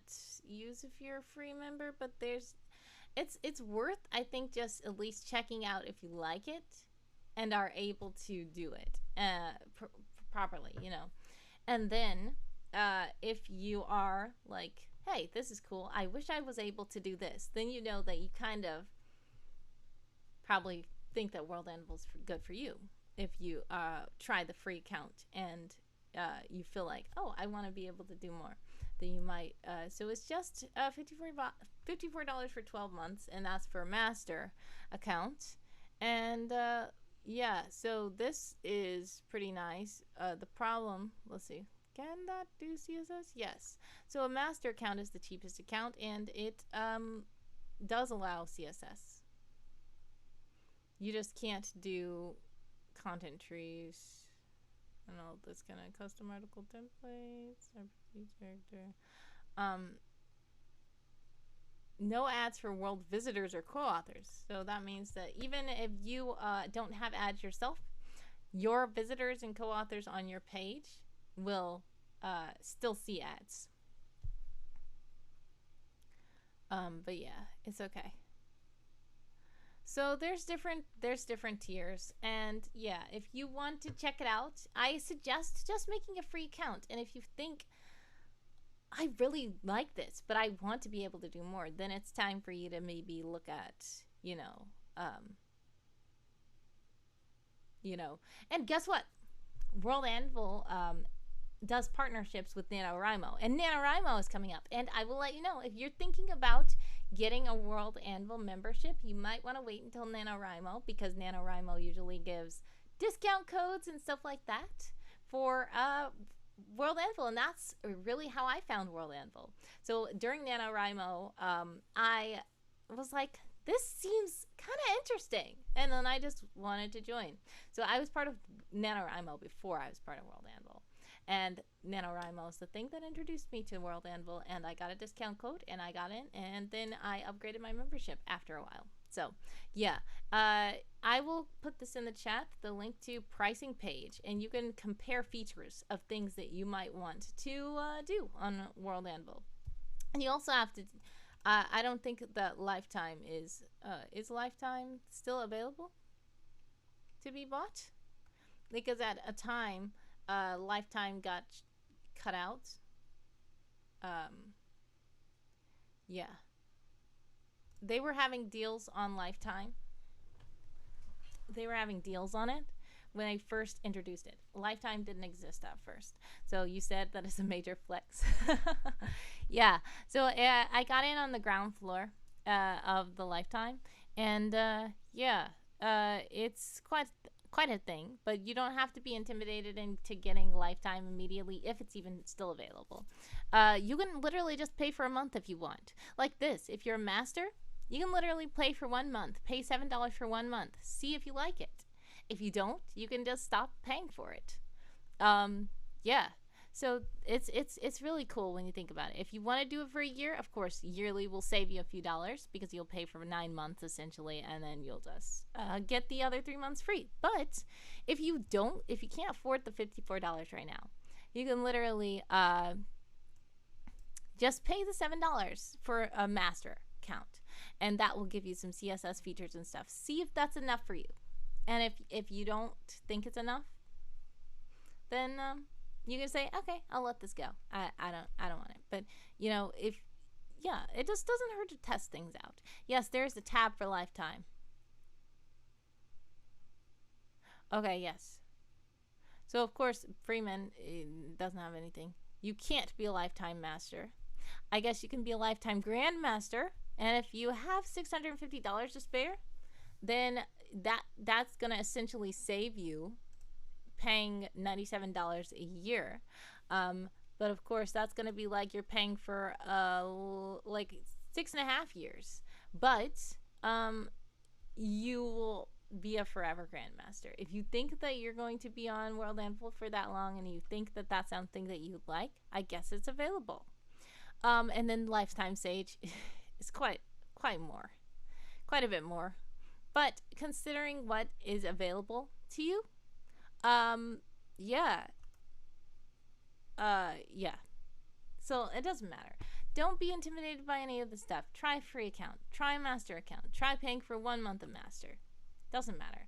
use if you're a free member, but it's worth, I think, just at least checking out if you like it and are able to do it properly, you know. And then if you are like, hey, this is cool, I wish I was able to do this, then you know that you kind of probably think that World Anvil's good for you if you try the free account and you feel like, oh, I want to be able to do more. Then you might. So it's just $54 for 12 months, and that's for a master account. And yeah, so this is pretty nice. The problem, let's see, can that do CSS? Yes. So a master account is the cheapest account, and it does allow CSS. You just can't do content trees and all this kind of custom article templates, character. No ads for world visitors or co-authors. So that means that even if you don't have ads yourself, your visitors and co-authors on your page will still see ads. But yeah, it's okay. So there's different tiers, and yeah, if you want to check it out, I suggest just making a free account. And if you think, I really like this, but I want to be able to do more, then it's time for you to maybe look at, you know, and guess what? World Anvil does partnerships with NaNoWriMo, and NaNoWriMo is coming up, and I will let you know, if you're thinking about getting a World Anvil membership, you might want to wait until NaNoWriMo, because NaNoWriMo usually gives discount codes and stuff like that for World Anvil, and that's really how I found World Anvil. So during NaNoWriMo, I was like, this seems kind of interesting, and then I just wanted to join. So I was part of NaNoWriMo before I was part of World Anvil. And NaNoWriMo is the thing that introduced me to World Anvil, and I got a discount code, and I got in, and then I upgraded my membership after a while. So, yeah, I will put this in the chat, the link to pricing page, and you can compare features of things that you might want to do on World Anvil. And you also have to, I don't think that Lifetime is Lifetime still available to be bought? Because at a time, Lifetime got cut out. Yeah. They were having deals on Lifetime. They were having deals on it when I first introduced it. Lifetime didn't exist at first. So you said that is a major flex. Yeah. So I got in on the ground floor of the Lifetime. And yeah, it's quite a thing, but you don't have to be intimidated into getting Lifetime immediately if it's even still available. You can literally just pay for a month if you want. Like this, if you're a master, you can literally pay for 1 month, pay $7 for 1 month, see if you like it. If you don't, you can just stop paying for it. Yeah. So it's really cool when you think about it. If you want to do it for a year, of course, yearly will save you a few dollars because you'll pay for 9 months essentially, and then you'll just get the other 3 months free. But if you can't afford the $54 right now, you can literally just pay the $7 for a master account, and that will give you some CSS features and stuff. See if that's enough for you, and if you don't think it's enough, then you can say, okay, I'll let this go. I don't want it. But you know, it just doesn't hurt to test things out. Yes, there's a tab for Lifetime. Okay, yes. So of course Freeman doesn't have anything. You can't be a Lifetime master. I guess you can be a Lifetime Grandmaster, and if you have $650 to spare, then that's gonna essentially save you paying $97 a year. But of course that's going to be like you're paying for like 6.5 years, but you will be a forever Grandmaster. If you think that you're going to be on World Anvil for that long and you think that that's something that you'd like, I guess it's available. And then Lifetime Sage is quite a bit more, but considering what is available to you, yeah, Yeah. So it doesn't matter. Don't be intimidated by any of the stuff. Try a free account. Try a master account. Try paying for 1 month of master. Doesn't matter.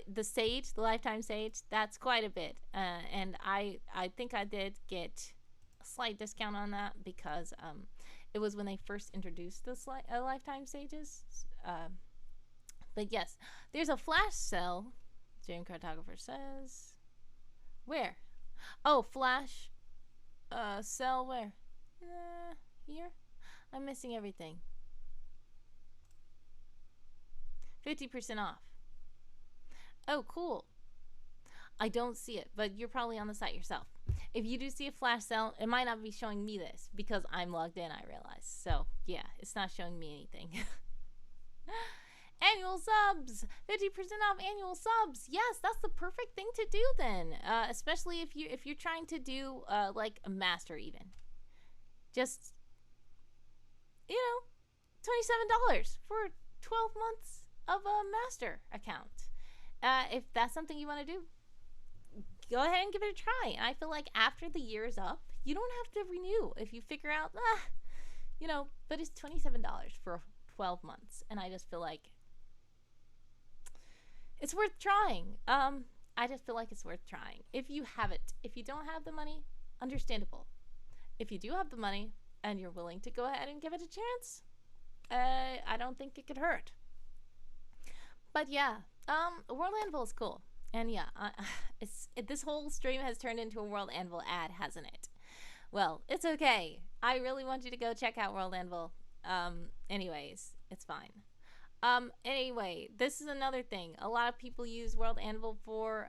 The Sage, the Lifetime Sage, that's quite a bit. And I think I did get a slight discount on that because it was when they first introduced the Lifetime Sages. But yes, there's a flash sale. DreamCartographer says. Where? Oh, flash sell where? Here? I'm missing everything. 50% off. Oh, cool. I don't see it, but you're probably on the site yourself. If you do see a flash sale, it might not be showing me this because I'm logged in, I realize. So, yeah, it's not showing me anything. Annual subs! 50% off annual subs! Yes, that's the perfect thing to do then. Especially if you're trying to do like a master even. Just, you know, $27 for 12 months of a master account. If that's something you want to do, go ahead and give it a try. And I feel like after the year is up, you don't have to renew. If you figure out, you know, but it's $27 for 12 months. And I just feel like it's worth trying. I just feel like it's worth trying. If you have it. If you don't have the money, understandable. If you do have the money and you're willing to go ahead and give it a chance, I don't think it could hurt. But yeah, World Anvil is cool. And yeah, this whole stream has turned into a World Anvil ad, hasn't it? Well, it's okay. I really want you to go check out World Anvil. Anyways, it's fine. Anyway, this is another thing. A lot of people use World Anvil for,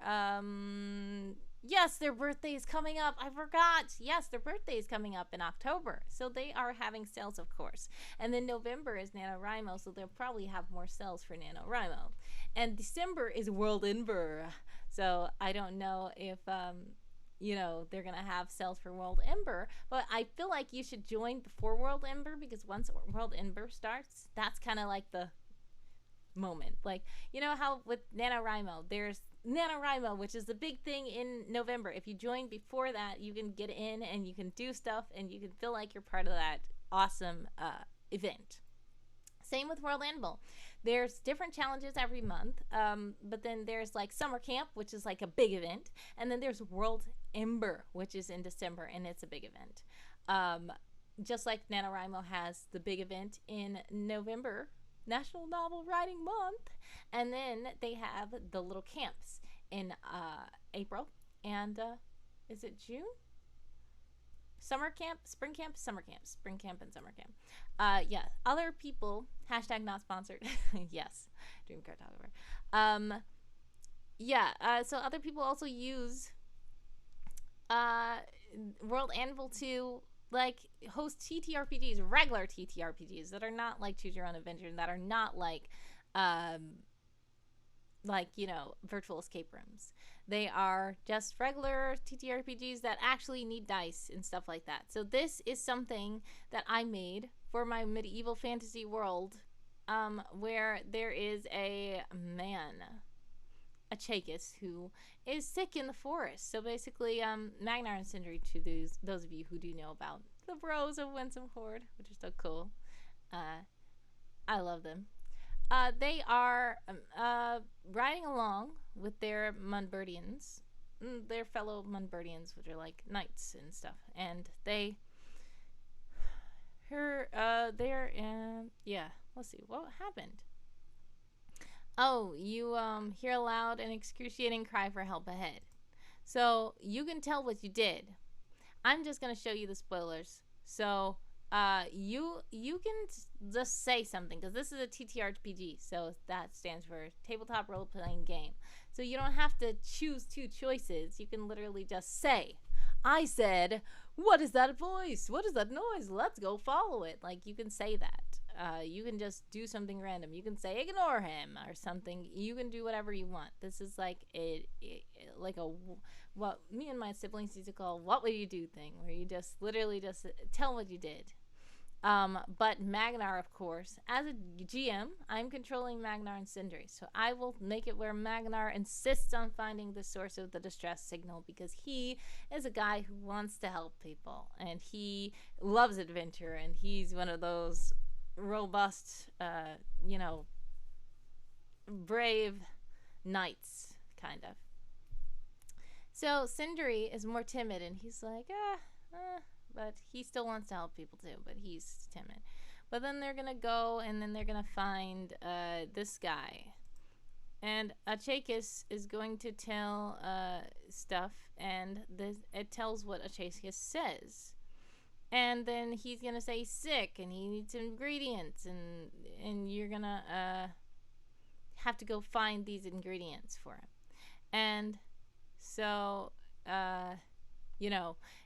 yes, their birthday is coming up. I forgot. Yes, their birthday is coming up in October. So they are having sales, of course. And then November is NaNoWriMo, so they'll probably have more sales for NaNoWriMo. And December is World Ember. So I don't know if, you know, they're going to have sales for World Ember. But I feel like you should join before World Ember because once World Ember starts, that's kind of like the moment. Like, you know how with NaNoWriMo, there's NaNoWriMo, which is the big thing in November. If you join before that, you can get in and you can do stuff and you can feel like you're part of that awesome event. Same with World Anvil. There's different challenges every month, but then there's like Summer Camp, which is like a big event, and then there's World Ember, which is in December, and it's a big event. Just like NaNoWriMo has the big event in November, National Novel Writing Month, and then they have the little camps in April, and is it June? Summer camp, spring camp, summer camp, spring camp, and summer camp. Yeah, other people, hashtag not sponsored. Yes, DreamCartographer. Yeah, so other people also use World Anvil to like host TTRPGs, regular TTRPGs that are not like Choose Your Own Adventure, that are not like you know, virtual escape rooms. They are just regular TTRPGs that actually need dice and stuff like that. So this is something that I made for my medieval fantasy world, where there is a man, a Chagus, who is sick in the forest. So basically, Magnar and Sindri, to those of you who do know about the Bros of Winsome Horde, which are so cool. I love them. They are riding along with their Munberdians, their fellow Munberdians, which are like knights and stuff. And yeah, let's see, what happened? Oh, you hear a loud and excruciating cry for help ahead. So you can tell what you did. I'm just gonna show you the spoilers. So you can just say something, because this is a TTRPG, so that stands for tabletop role-playing game. So you don't have to choose two choices. You can literally just say, I said, what is that voice? What is that noise? Let's go follow it. Like, you can say that. You can just do something random. You can say ignore him or something. You can do whatever you want. This is like what me and my siblings used to call what would you do thing, where you just literally just tell what you did. But Magnar, of course, as a GM, I'm controlling Magnar and Sindri. So I will make it where Magnar insists on finding the source of the distress signal because he is a guy who wants to help people and he loves adventure and he's one of those robust, brave knights, kind of. So Sindri is more timid and he's like, but he still wants to help people too, but he's timid. But then they're gonna go and then they're gonna find this guy. And Achakis is going to tell stuff, and it tells what Achakis says. And then he's gonna say he's sick and he needs ingredients, and you're gonna have to go find these ingredients for him. And so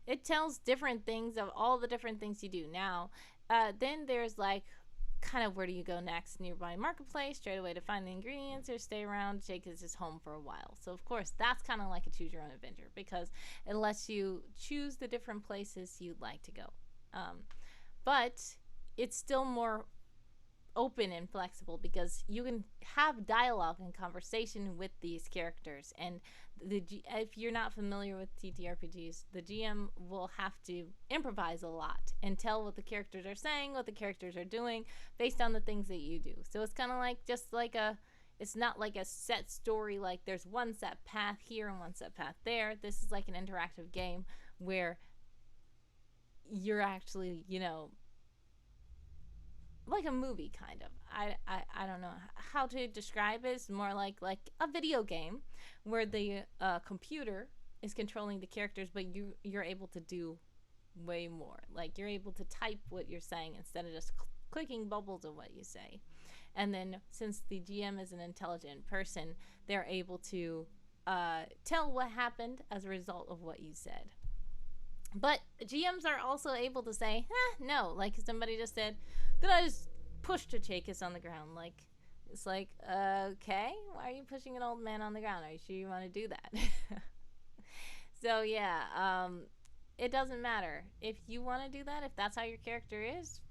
it tells different things of all the different things you do. Now, then there's like kind of where do you go next? Nearby marketplace, straight away to find the ingredients, or stay around Jacob's home for a while. So of course that's kind of like a choose your own adventure because it lets you choose the different places you'd like to go. But it's still more open and flexible because you can have dialogue and conversation with these characters, and if you're not familiar with TTRPGs, the GM will have to improvise a lot and tell what the characters are saying, what the characters are doing based on the things that you do. So it's kind of like it's not like a set story, like there's one set path here and one set path there. This is like an interactive game where you're actually, like a movie, kind of. I don't know how to describe it. It's more like a video game where the computer is controlling the characters, but you're able to do way more. Like you're able to type what you're saying instead of just clicking bubbles of what you say. And then since the GM is an intelligent person, they're able to tell what happened as a result of what you said. But GMs are also able to say, no, like somebody just said, then I just pushed Achakis on the ground. Like, it's like, okay, why are you pushing an old man on the ground? Are you sure you want to do that? So, yeah, it doesn't matter. If you want to do that, if that's how your character is,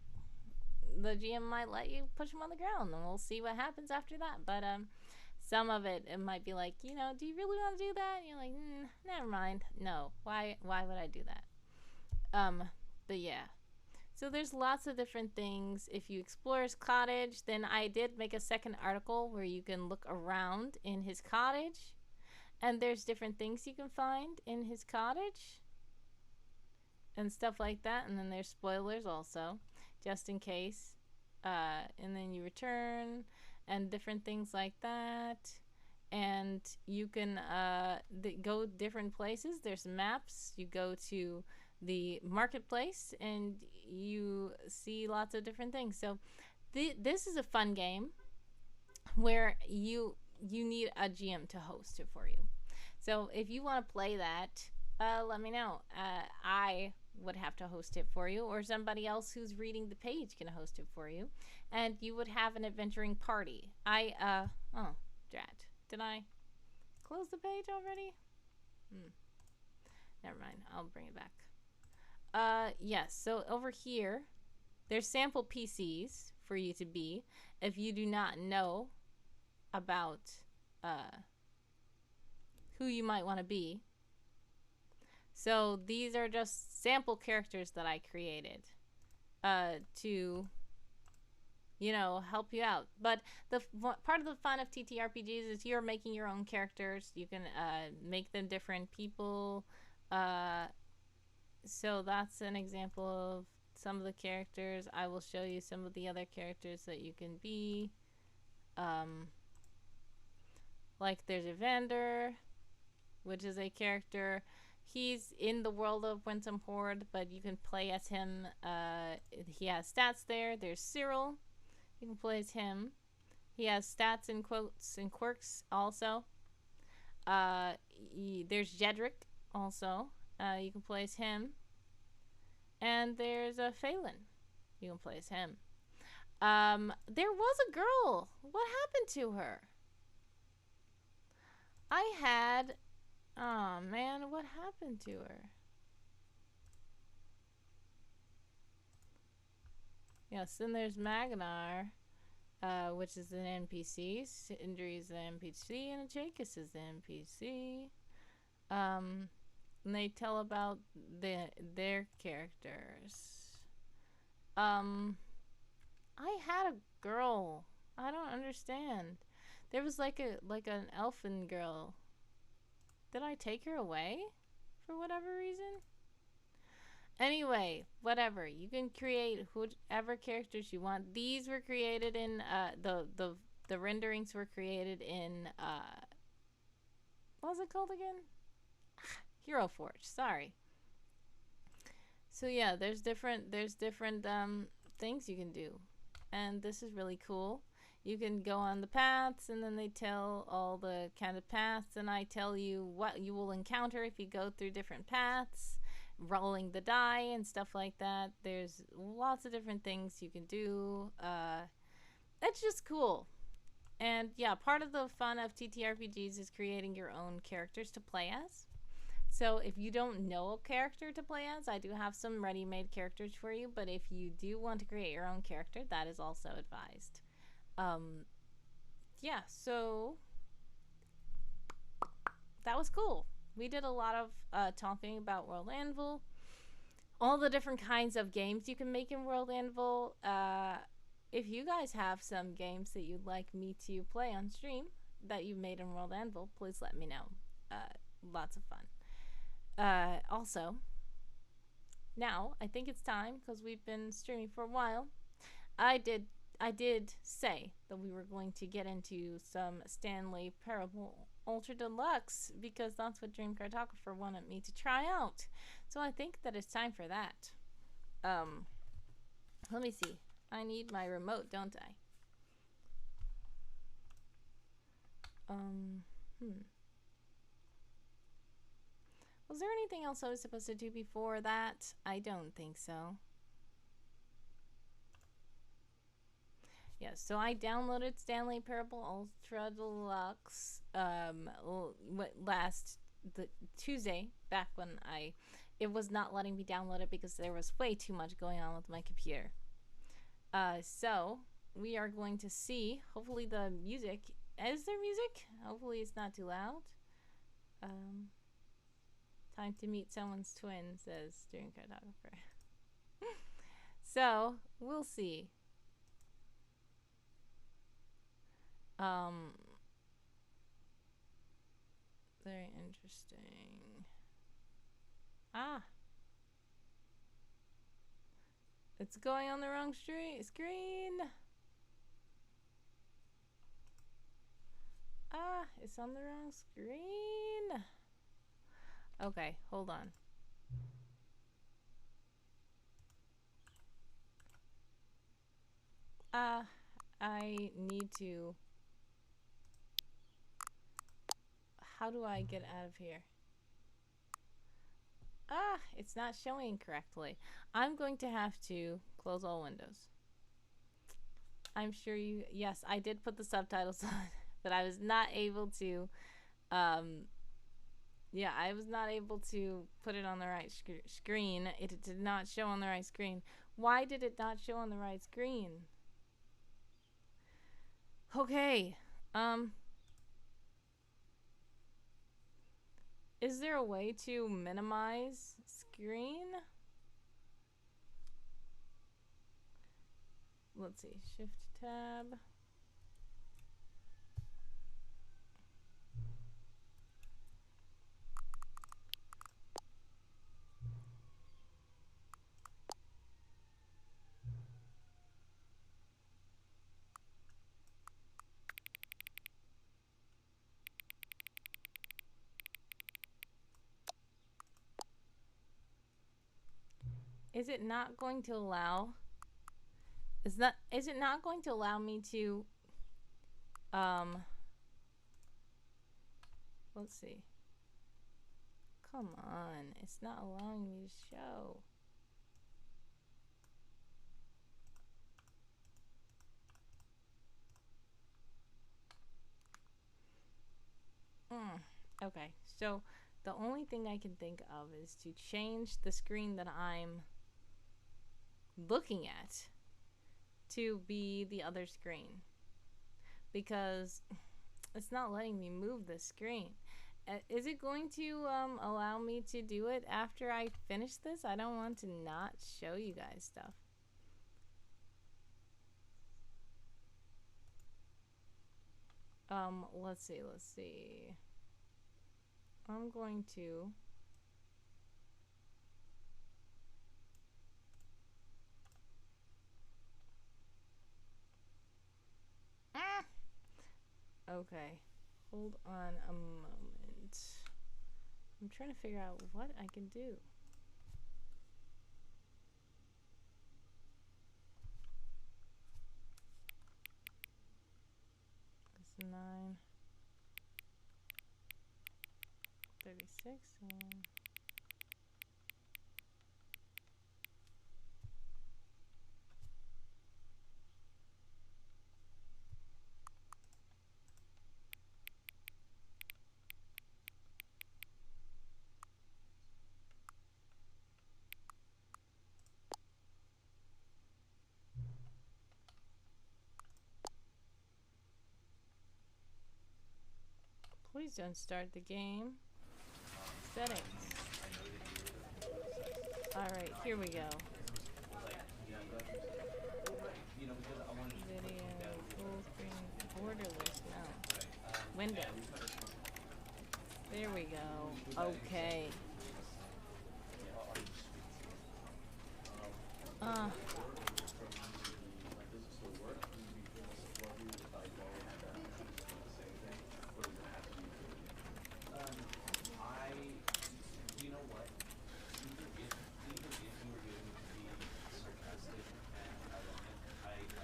the GM might let you push him on the ground, and we'll see what happens after that. But, some of it might be like, do you really want to do that? And you're like, never mind. No, why would I do that? But yeah. So there's lots of different things. If you explore his cottage, then I did make a second article where you can look around in his cottage. And there's different things you can find in his cottage. And stuff like that. And then there's spoilers also, just in case. And then you return and different things like that. And you can go different places. There's maps. You go to the marketplace and you see lots of different things. So this is a fun game where you need a GM to host it for you. So if you want to play that, let me know. I would have to host it for you, or somebody else who's reading the page can host it for you, and you would have an adventuring party. Drat. Did I close the page already? Never mind. I'll bring it back. Yes, so over here, there's sample PCs for you to be if you do not know about who you might want to be. So these are just sample characters that I created to, help you out. But the part of the fun of TTRPGs is you're making your own characters. You can make them different people. So that's an example of some of the characters. I will show you some of the other characters that you can be. Like there's Evander, which is a character. He's in the world of Winsome Horde, but you can play as him. He has stats there. There's Cyril. You can play as him. He has stats and quotes and quirks also. There's Jedrick also. You can play as him. And there's Phelan. You can play as him. There was a girl. What happened to her? I had... Oh, man. What happened to her? Yes, then there's Magnar, which is an NPC. Sindri is an NPC, and Jacus is an NPC. And they tell about their characters. I had a girl. I don't understand. There was like an elfin girl. Did I take her away for whatever reason? Anyway, whatever. You can create whatever characters you want. These were created in the renderings were created in what was it called again? Hero Forge. Sorry. So yeah, there's different things you can do, and this is really cool. You can go on the paths, and then they tell all the kind of paths, and I tell you what you will encounter if you go through different paths, rolling the die and stuff like that. There's lots of different things you can do. It's just cool. And yeah, part of the fun of TTRPGs is creating your own characters to play as. So if you don't know a character to play as, I do have some ready-made characters for you, but if you do want to create your own character, that is also advised. Yeah, so that was cool. We did a lot of talking about World Anvil, all the different kinds of games you can make in World Anvil. If you guys have some games that you'd like me to play on stream that you made in World Anvil, please let me know. Lots of fun. Also, now I think it's time, because we've been streaming for a while. I did say that we were going to get into some Stanley Parable Ultra Deluxe, because that's what DreamCartographer wanted me to try out. So I think that it's time for that. Let me see. I need my remote, don't I? Was there anything else I was supposed to do before that? I don't think so. Yes, so I downloaded Stanley Parable Ultra Deluxe the Tuesday, back when it was not letting me download it because there was way too much going on with my computer. So we are going to see, hopefully the music, is there music? Hopefully it's not too loud. Time to meet someone's twin, says DreamCartographer. So we'll see. Very interesting. It's going on the wrong screen. It's on the wrong screen. Okay, hold on. I need to... How do I get out of here? It's not showing correctly. I'm going to have to close all windows. I'm sure you... Yes, I did put the subtitles on, but I was not able to... Yeah, I was not able to put it on the right screen. It did not show on the right screen. Why did it not show on the right screen? Okay. Is there a way to minimize screen? Let's see. Shift tab. Is it not going to allow? Is it not going to allow me to let's see. Come on, it's not allowing me to show. Okay, so the only thing I can think of is to change the screen that I'm looking at to be the other screen because it's not letting me move the screen. Is it going to allow me to do it after I finish this? I don't want to not show you guys stuff. Let's see. I'm going to okay, hold on a moment. I'm trying to figure out what I can do. It's 9:36. Please don't start the game. Settings. Alright, here we go. Video, full screen, borderless, no. Window. There we go. Okay.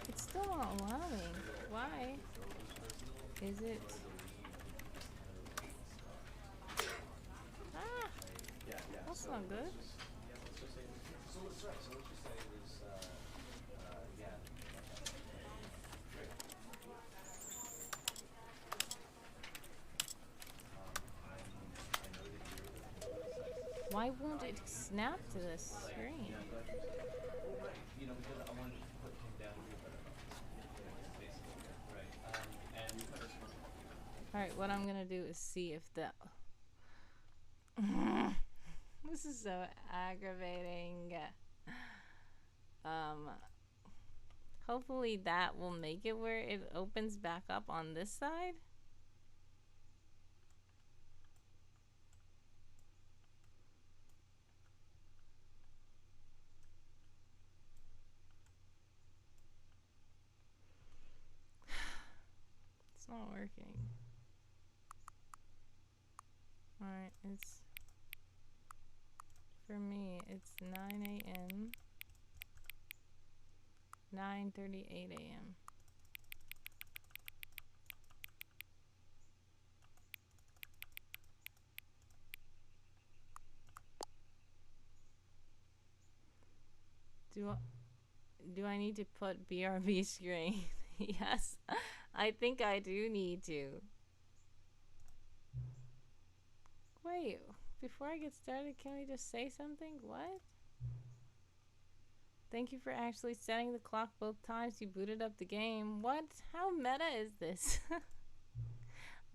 It's still not allowing. Why is it? Ah, that's not good. Why won't it snap to the screen? Alright, what I'm gonna do is see if the... This is so aggravating. Hopefully that will make it where it opens back up on this side. It's not working. Alright, it's... For me, it's 9 a.m. 9:38 a.m. Do I need to put BRB screen? Yes, I think I do need to. Wait, before I get started, can we just say something? What? Thank you for actually setting the clock both times you booted up the game. What? How meta is this?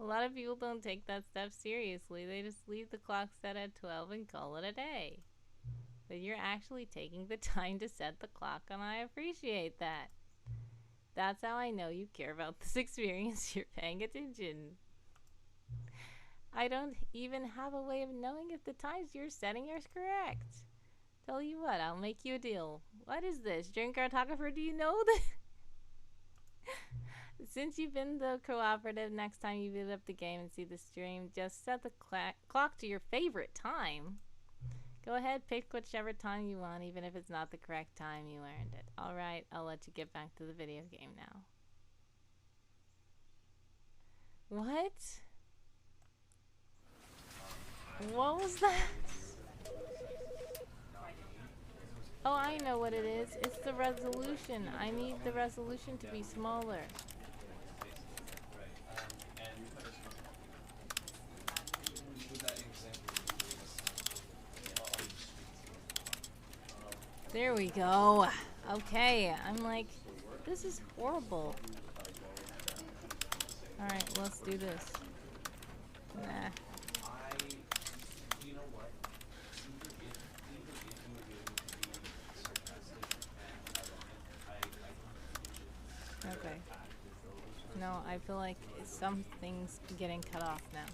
A lot of people don't take that step seriously. They just leave the clock set at 12 and call it a day. But you're actually taking the time to set the clock, and I appreciate that. That's how I know you care about this experience. You're paying attention. I don't even have a way of knowing if the times you're setting are correct. Tell you what, I'll make you a deal. What is this? DreamCartographer, do you know that? Since you've been the cooperative, next time you boot up the game and see the stream, just set the clock to your favorite time. Go ahead, pick whichever time you want, even if it's not the correct time, you earned it. Alright, I'll let you get back to the video game now. What? What was that? Oh, I know what it is. It's the resolution. I need the resolution to be smaller. There we go. Okay, I'm like, This is horrible. Alright, let's do this. Nah. Okay. No, I feel like something's getting cut off now.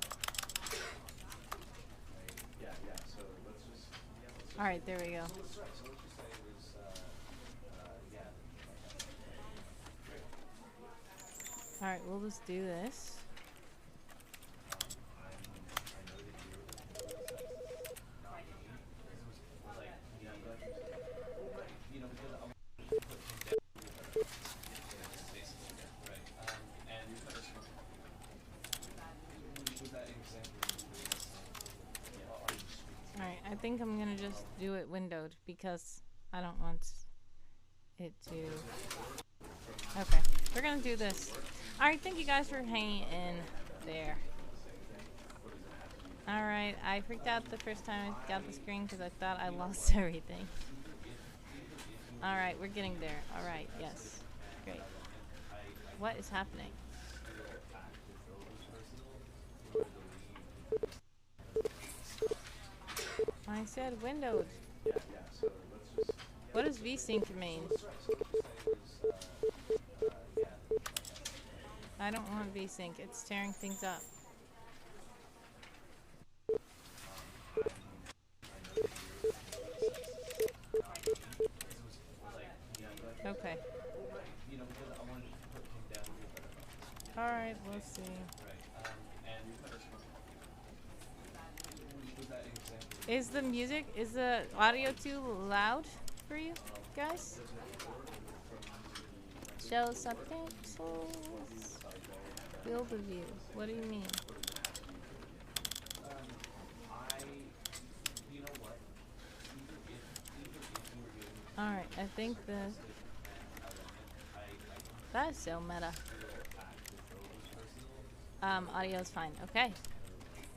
Alright, there we go. Alright, we'll just do this. Alright, I think I'm gonna just do it windowed because I don't want it to... Okay, we're gonna do this. Alright, thank you guys for hanging in there. Alright, I freaked out the first time I got the screen because I thought I lost everything. Alright, we're getting there. Alright, yes. Great. What is happening? I said windowed. What does VSync mean? I don't want VSync. It's tearing things up. Okay. Alright, we'll see. Is the music, is the audio too loud for you guys? Show subtitles. Field of view. What do you mean? Alright, I think that's so meta. Audio's fine. Okay.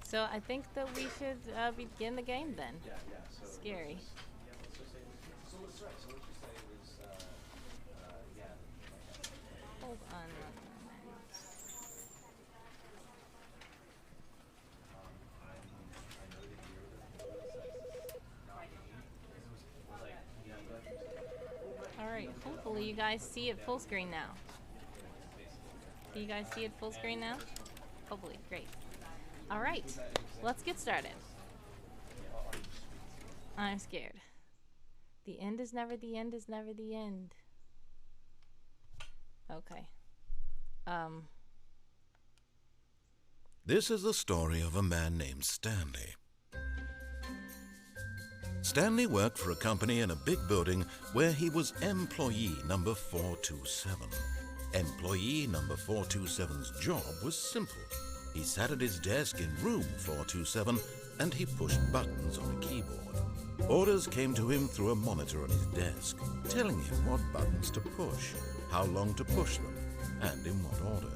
So I think that we should begin the game then. Scary. Hold on. Alright, hopefully you guys see it full screen now. Do you guys see it full screen now? Hopefully, great. Alright, let's get started. I'm scared. The end is never the end is never the end. Okay. This is the story of a man named Stanley. Stanley worked for a company in a big building where he was employee number 427. Employee number 427's job was simple. He sat at his desk in room 427 and he pushed buttons on a keyboard. Orders came to him through a monitor on his desk, telling him what buttons to push, how long to push them, and in what order.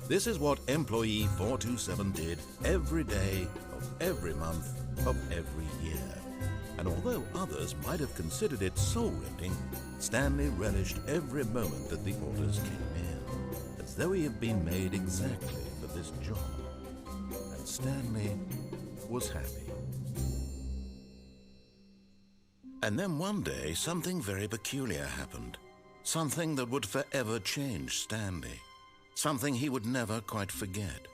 This is what employee 427 did every day of every month of every year. And although others might have considered it soul-rending, Stanley relished every moment that the orders came in, as though he had been made exactly for this job. And Stanley was happy. And then one day, something very peculiar happened. Something that would forever change Stanley. Something he would never quite forget.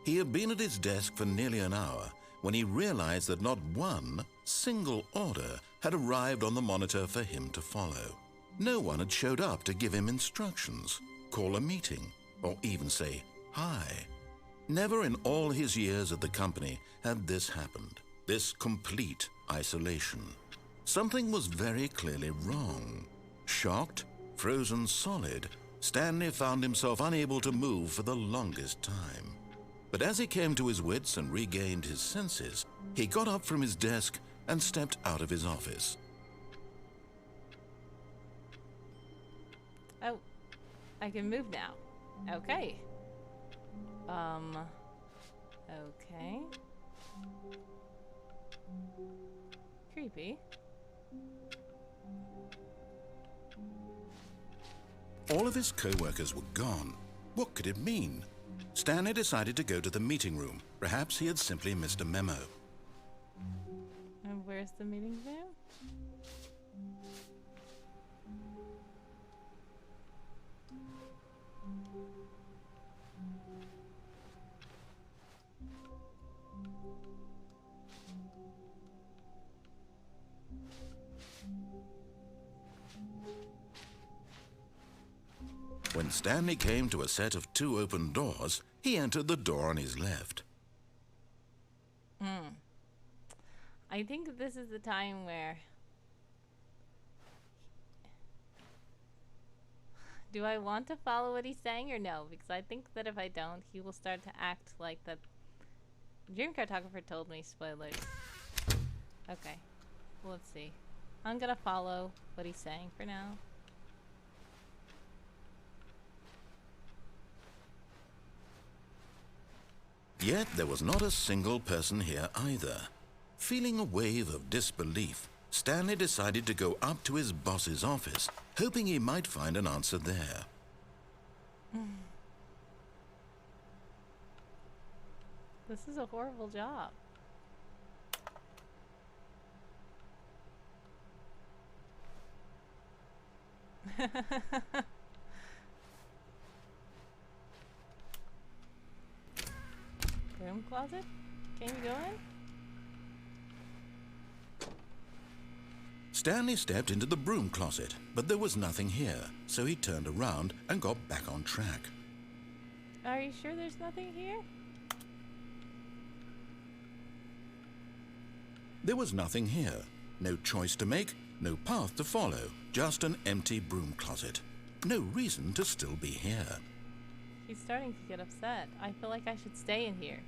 He had been at his desk for nearly an hour when he realized that not one single order had arrived on the monitor for him to follow. No one had showed up to give him instructions, call a meeting, or even say hi. Never in all his years at the company had this happened, this complete isolation. Something was very clearly wrong. Shocked, frozen solid, Stanley found himself unable to move for the longest time. But as he came to his wits and regained his senses, he got up from his desk and stepped out of his office. Oh, I can move now. Okay. Okay. Creepy. All of his co-workers were gone. What could it mean? Stanley decided to go to the meeting room. Perhaps he had simply missed a memo. And where's the meeting room? When Stanley came to a set of 2 open doors, he entered the door on his left. I think this is the time where... Do I want to follow what he's saying or no? Because I think that if I don't, he will start to act like the DreamCartographer told me. Spoilers. Okay. Well, let's see. I'm gonna follow what he's saying for now. Yet there was not a single person here either. Feeling a wave of disbelief, Stanley decided to go up to his boss's office, hoping he might find an answer there. This is a horrible job. Room closet? Can you go in? Stanley stepped into the broom closet, but there was nothing here, so he turned around and got back on track. Are you sure there's nothing here? There was nothing here. No choice to make, no path to follow, just an empty broom closet. No reason to still be here. He's starting to get upset. I feel like I should stay in here.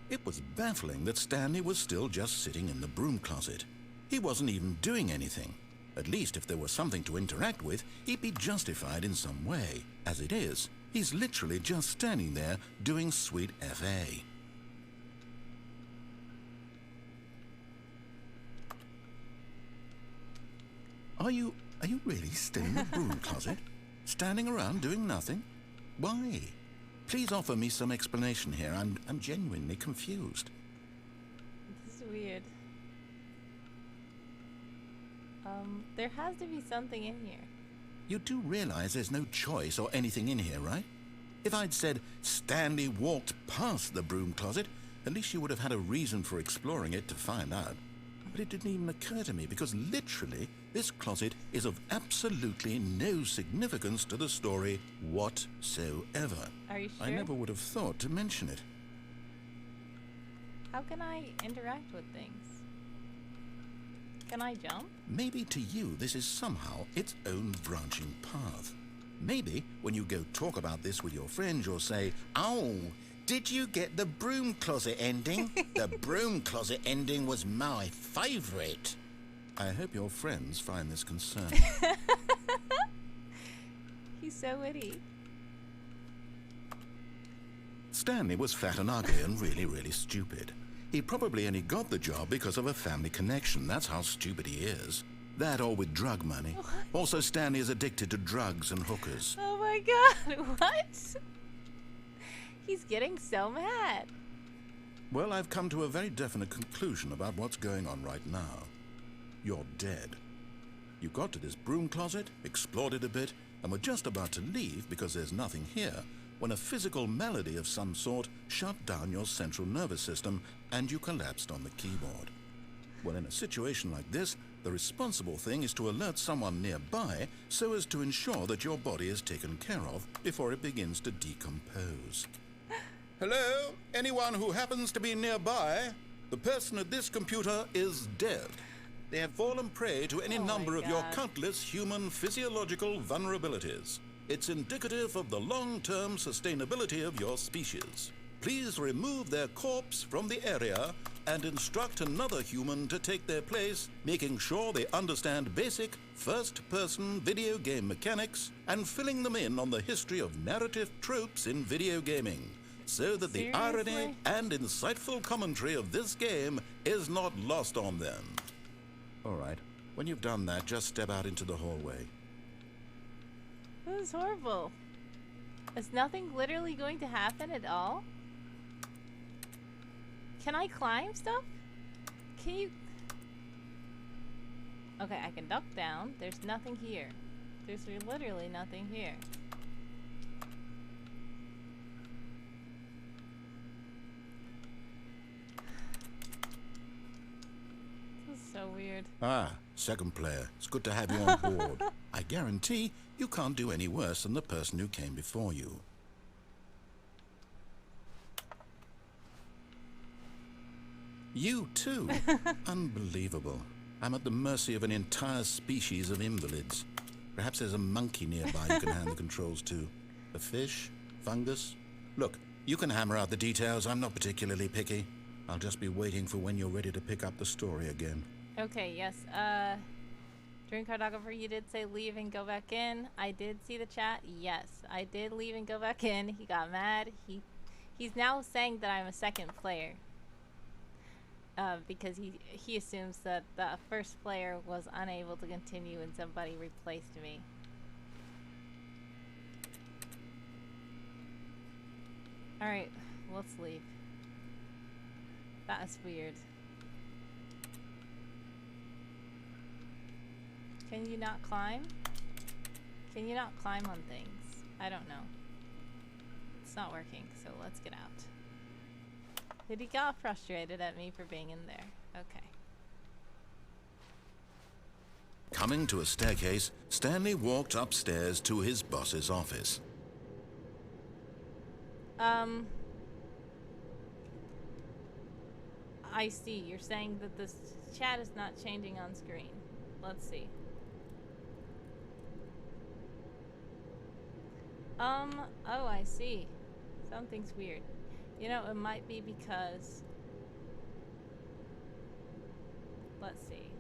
It was baffling that Stanley was still just sitting in the broom closet. He wasn't even doing anything. At least if there was something to interact with, he'd be justified in some way. As it is, he's literally just standing there doing sweet FA. Are you really still in the broom closet? Standing around doing nothing? Why? Please offer me some explanation here. I'm genuinely confused. This is weird. There has to be something in here. You do realize there's no choice or anything in here, right? If I'd said Stanley walked past the broom closet, at least you would have had a reason for exploring it to find out. But it didn't even occur to me because literally this closet is of absolutely no significance to the story whatsoever. Are you sure? I never would have thought to mention it. How can I interact with things? Can I jump? Maybe to you this is somehow its own branching path. Maybe when you go talk about this with your friends you'll say, "Oh, did you get the broom closet ending? The broom closet ending was my favourite." I hope your friends find this concerning. He's so witty. Stanley was fat and ugly and really stupid. He probably only got the job because of a family connection. That's how stupid he is. That or with drug money. What? Also, Stanley is addicted to drugs and hookers. Oh my god, what? He's getting so mad. Well, I've come to a very definite conclusion about what's going on right now. You're dead. You got to this broom closet, explored it a bit, and were just about to leave because there's nothing here when a physical malady of some sort shut down your central nervous system and you collapsed on the keyboard. Well, in a situation like this, the responsible thing is to alert someone nearby so as to ensure that your body is taken care of before it begins to decompose. Hello? Anyone who happens to be nearby? The person at this computer is dead. They have fallen prey to any number of your countless human physiological vulnerabilities. It's indicative of the long-term sustainability of your species. Please remove their corpse from the area and instruct another human to take their place, making sure they understand basic first-person video game mechanics and filling them in on the history of narrative tropes in video gaming, so that the irony and insightful commentary of this game is not lost on them. All right. When you've done that, just step out into the hallway. This is horrible. Is nothing literally going to happen at all? Can I climb stuff? Can you... Okay, I can duck down. There's nothing here. There's literally nothing here. This is so weird. Ah, second player. It's good to have you on board. I guarantee you can't do any worse than the person who came before you. You too? Unbelievable. I'm at the mercy of an entire species of invalids. Perhaps there's a monkey nearby you can hand the controls to. A fish? Fungus? Look, you can hammer out the details. I'm not particularly picky. I'll just be waiting for when you're ready to pick up the story again. Okay, yes. DreamCartographer, you did say leave and go back in. I did see the chat. Yes, I did leave and go back in. He got mad. He's now saying that I'm a second player. Because he assumes that the first player was unable to continue and somebody replaced me. Alright, let's leave. That is weird. Can you not climb? Can you not climb on things? I don't know. It's not working, so let's get out. He got frustrated at me for being in there. Okay. Coming to a staircase, Stanley walked upstairs to his boss's office. I see. You're saying that this chat is not changing on screen. Let's see. Oh, I see. Something's weird. You know, it might be because... Let's see.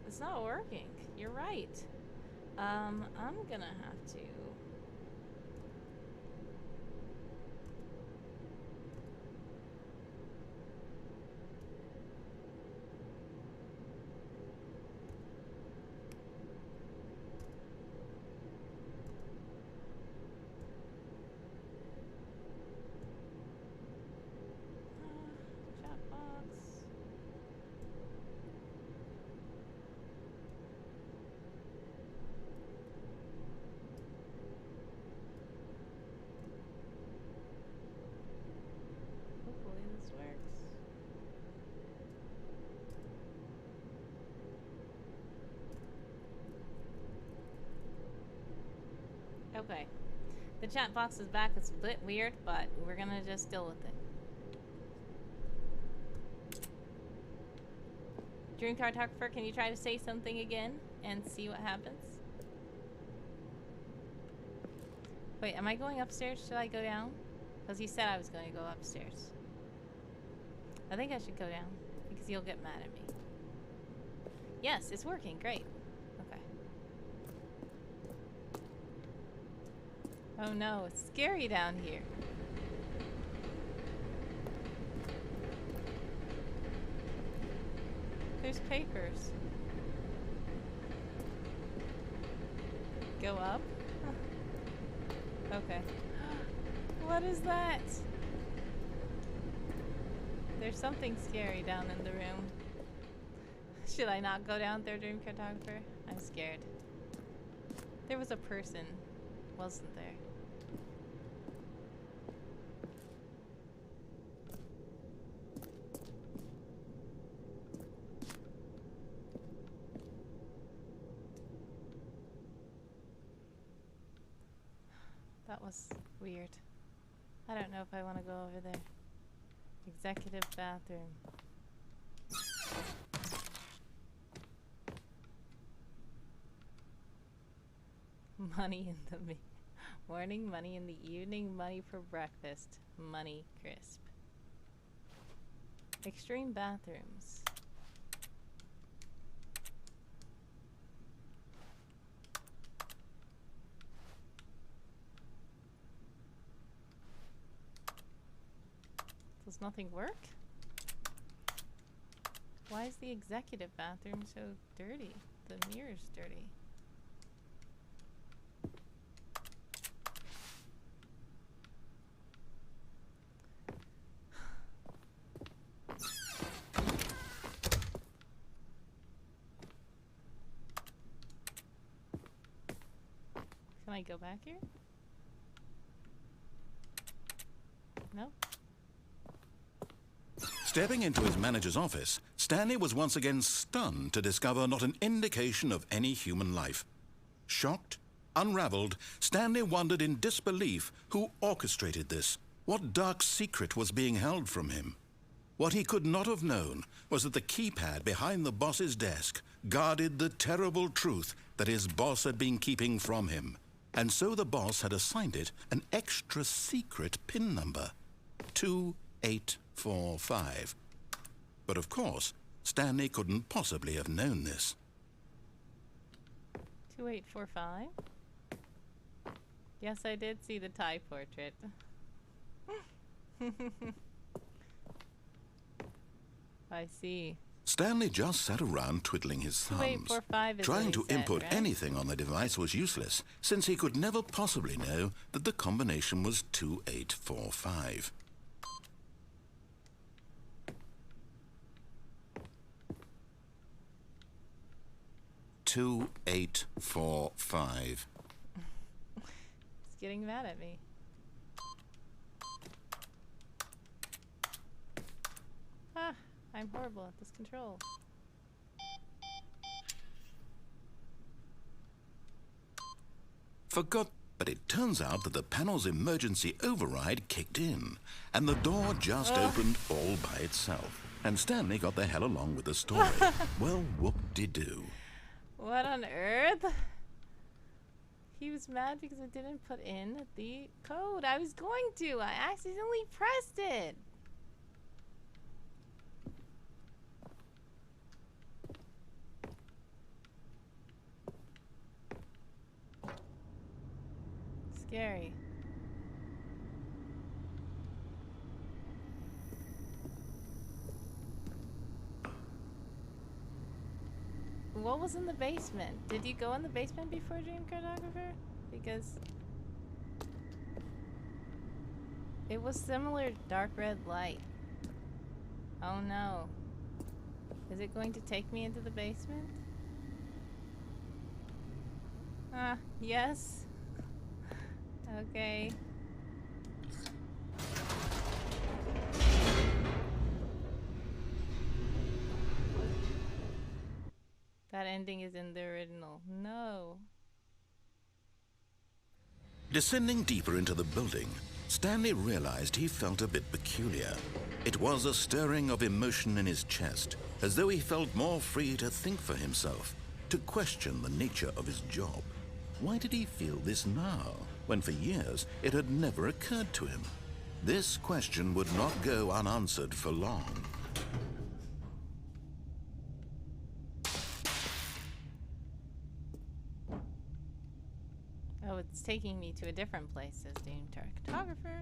It's not working. You're right. I'm gonna have to... chat box. Hopefully this works. Okay. The chat box is back. It's a bit weird, but we're gonna just deal with it. DreamCartographer, can you try to say something again and see what happens? Wait, am I going upstairs? Should I go down? Because he said I was going to go upstairs. I think I should go down because he'll get mad at me. Yes, it's working. Great. Okay. Oh no, it's scary down here. There's papers. Go up? Okay. What is that? There's something scary down in the room. Should I not go down there, DreamCartographer? I'm scared. There was a person, wasn't there? That was weird. I don't know if I want to go over there. Executive bathroom. Money in the Morning money in the evening, money for breakfast. Money crisp. Extreme bathrooms. Does nothing work? Why is the executive bathroom so dirty? The mirror's dirty. Can I go back here? No? Stepping into his manager's office, Stanley was once again stunned to discover not an indication of any human life. Shocked, unraveled, Stanley wondered in disbelief who orchestrated this. What dark secret was being held from him? What he could not have known was that the keypad behind the boss's desk guarded the terrible truth that his boss had been keeping from him. And so the boss had assigned it an extra secret PIN number. 2845. But of course, Stanley couldn't possibly have known this. 2845? Yes, I did see the Thai portrait. I see. Stanley just sat around twiddling his thumbs. 2845 is Trying what to he said, input right? anything on the device was useless, since he could never possibly know that the combination was 2845. "2845. He's getting mad at me. Ah, I'm horrible at this control. Forgot, but it turns out that the panel's emergency override kicked in, and the door just opened all by itself. And Stanley got the hell along with the story. Well, whoop-de-doo. What on earth? He was mad because I didn't put in the code. I was going to. I accidentally pressed it. Scary. What was in the basement? Did you go in the basement before DreamCartographer? Because it was similar dark red light. Oh no. Is it going to take me into the basement? Yes. Okay. That ending is in the original. No. Descending deeper into the building, Stanley realized he felt a bit peculiar. It was a stirring of emotion in his chest, as though he felt more free to think for himself, to question the nature of his job. Why did he feel this now, when for years it had never occurred to him? This question would not go unanswered for long. Oh, it's taking me to a different place, says DreamCartographer.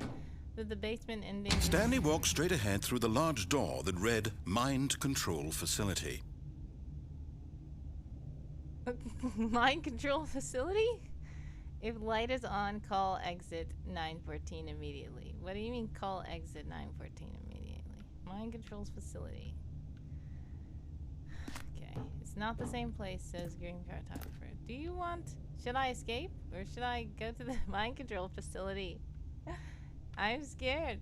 With the basement ending. Stanley walked straight ahead through the large door that read Mind Control Facility. Mind control facility? If light is on, call exit 914 immediately. What do you mean call exit 914 immediately? Mind controls facility. Okay. It's not the same place, says DreamCartographer. Do you want... Should I escape? Or should I go to the mind control facility? I'm scared.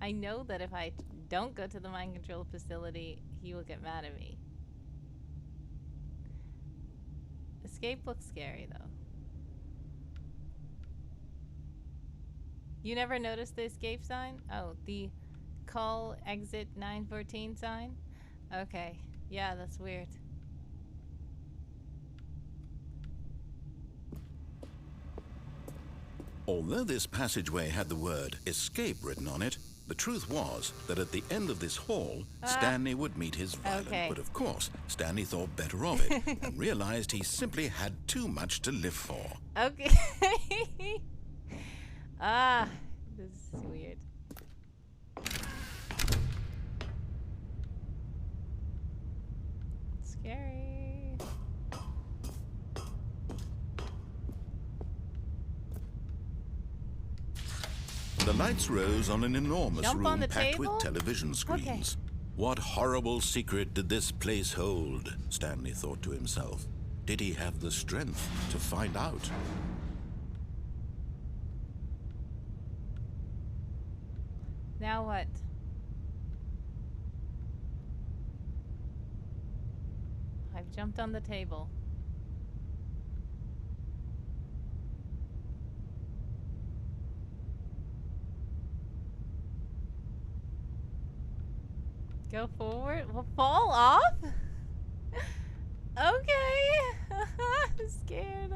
I know that if I don't go to the mind control facility, he will get mad at me. Escape looks scary, though. You never noticed the escape sign? Oh, the call exit 914 sign? Okay. Yeah, that's weird. Although this passageway had the word escape written on it, the truth was that at the end of this hall, Stanley would meet his violent. Okay. But of course, Stanley thought better of it and realized he simply had too much to live for. Okay. This is weird. Scary. The lights rose on an enormous Jump on room the packed table? with television screens. What horrible secret did this place hold? Stanley thought to himself. Did he have the strength to find out? Now what? I've jumped on the table. Go forward? We'll fall off? Okay. I'm scared.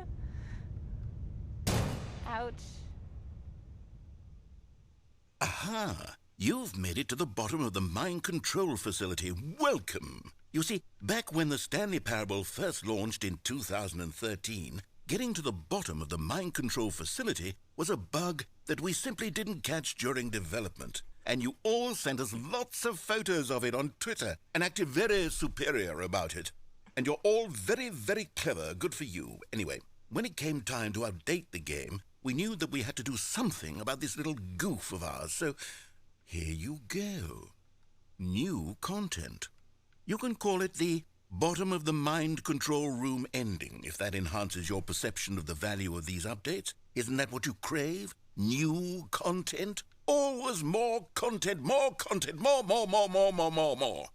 Ouch. Aha! You've made it to the bottom of the mind control facility. Welcome! You see, back when the Stanley Parable first launched in 2013, getting to the bottom of the mind control facility was a bug that we simply didn't catch during development. And you all sent us lots of photos of it on Twitter and acted very superior about it. And you're all very, very clever. Good for you. Anyway, when it came time to update the game, we knew that we had to do something about this little goof of ours. So here you go. New content. You can call it the bottom of the mind control room ending, if that enhances your perception of the value of these updates. Isn't that what you crave? New content? Always more content, more content, more.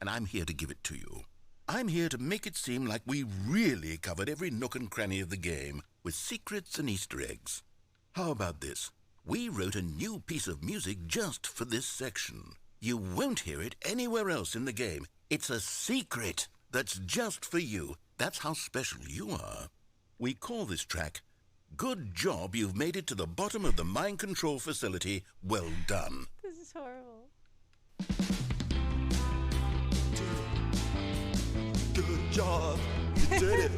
And I'm here to give it to you. I'm here to make it seem like we really covered every nook and cranny of the game with secrets and Easter eggs. How about this? We wrote a new piece of music just for this section. You won't hear it anywhere else in the game. It's a secret that's just for you. That's how special you are. We call this track, Good Job You've Made It to the Bottom of the Mind Control Facility. Well done. This is horrible. Good job, you did it.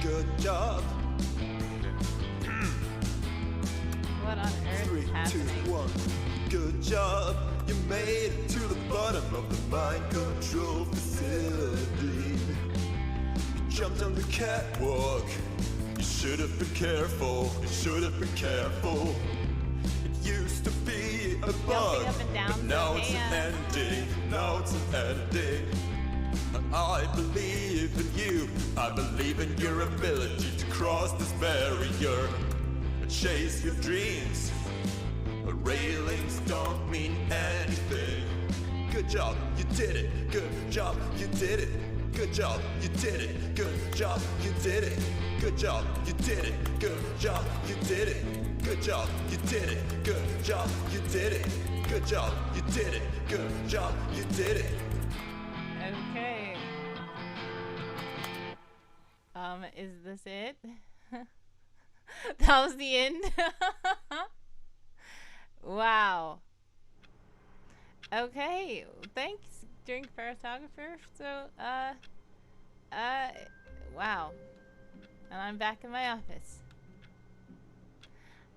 Good job. What on earth 3, is 2, happening? 1. Good job, you made it to the bottom of the mind control facility. You jumped on the catwalk. You should have been careful. You should have been careful. It used to be a bug, up and down but now the it's an ending. Now it's an ending. I believe in you. I believe in your ability to cross this barrier and chase your dreams. The railings don't mean anything. Good job, you did it. Good job, you did it. Good job, you did it. Good job, you did it. Good job, you did it. Good job, you did it. Good job, you did it. Good job, you did it. Good job, you did it. Good job, you did it. Okay. Is this it? That was the end? Wow. Okay, thanks, DreamCartographer. So, wow. And I'm back in my office.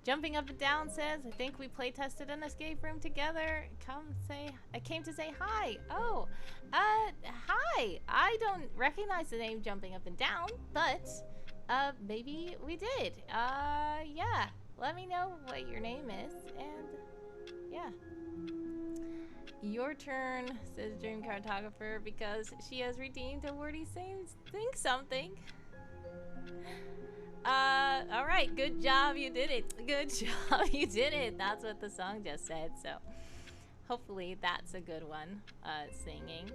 Jumping up and down says, I think we play tested an escape room together. I came to say hi. Oh, hi. I don't recognize the name Jumping Up and Down, but, maybe we did. Yeah. Let me know what your name is, and, yeah. Your turn, says DreamCartographer, because she has redeemed a wordy saying think something. Alright, good job, you did it. Good job, you did it. That's what the song just said, so hopefully that's a good one, singing.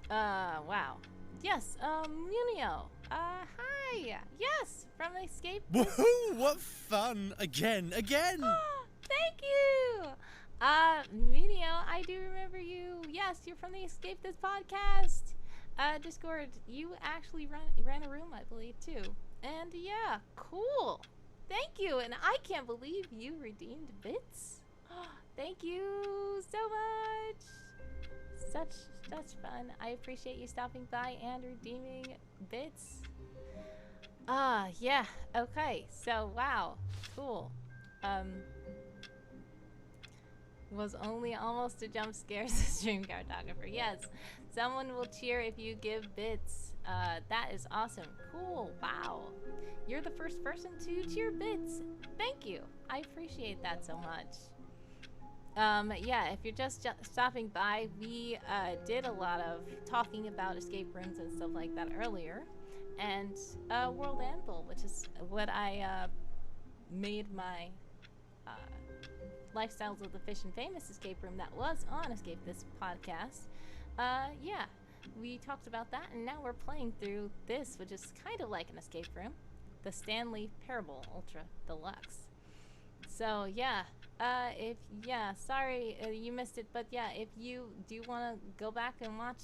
Wow. Yes, Munio. Hi. Yes, from the escape. Woohoo! What fun! Again! Thank you! Munio, I do remember you. Yes, you're from the Escape This podcast. Discord, you actually ran a room, I believe, too. And yeah, cool. Thank you. And I can't believe you redeemed bits. Thank you so much. Such fun. I appreciate you stopping by and redeeming bits. Yeah. Okay. So, wow. Cool. Was only almost a jump scare, says DreamCartographer. Yes. Someone will cheer if you give bits. That is awesome. Cool. Wow. You're the first person to cheer bits. Thank you. I appreciate that so much. Yeah, if you're just stopping by, we did a lot of talking about escape rooms and stuff like that earlier. And World Anvil, which is what I made my Lifestyles of the Fish and Famous escape room that was on Escape This podcast. Yeah, we talked about that, and now we're playing through this, which is kind of like an escape room, the Stanley Parable Ultra Deluxe. So yeah, sorry you missed it, but yeah, if you do want to go back and watch,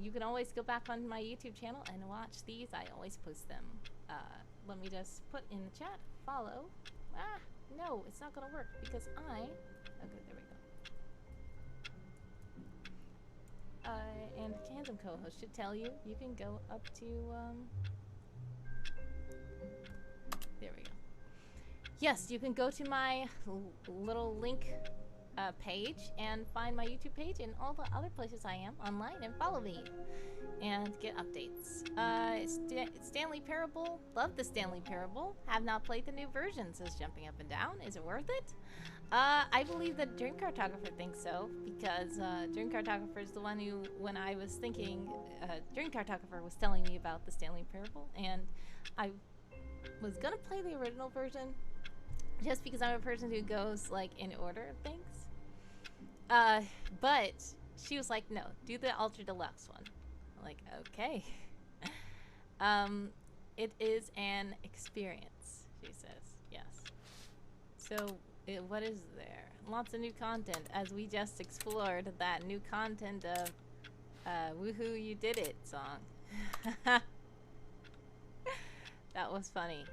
you can always go back on my YouTube channel and watch these. I always post them. Let me just put in the chat, follow. No, it's not gonna work because okay, there we go. And Tandem co-host should tell you, you can go up to, there we go. Yes, you can go to my little link page and find my YouTube page and all the other places I am online and follow me and get updates. Stanley Parable, love the Stanley Parable. Have not played the new version, says Jumping Up and Down. Is it worth it? I believe that DreamCartographer thinks so, because DreamCartographer is the one who, when I was thinking, DreamCartographer was telling me about the Stanley Parable, and I was gonna play the original version just because I'm a person who goes like in order of things. But she was like, no, do the Ultra Deluxe one. I'm like, okay. It is an experience, she says. Yes. So, what is there? Lots of new content, as we just explored that new content of Woohoo, You Did It song. That was funny.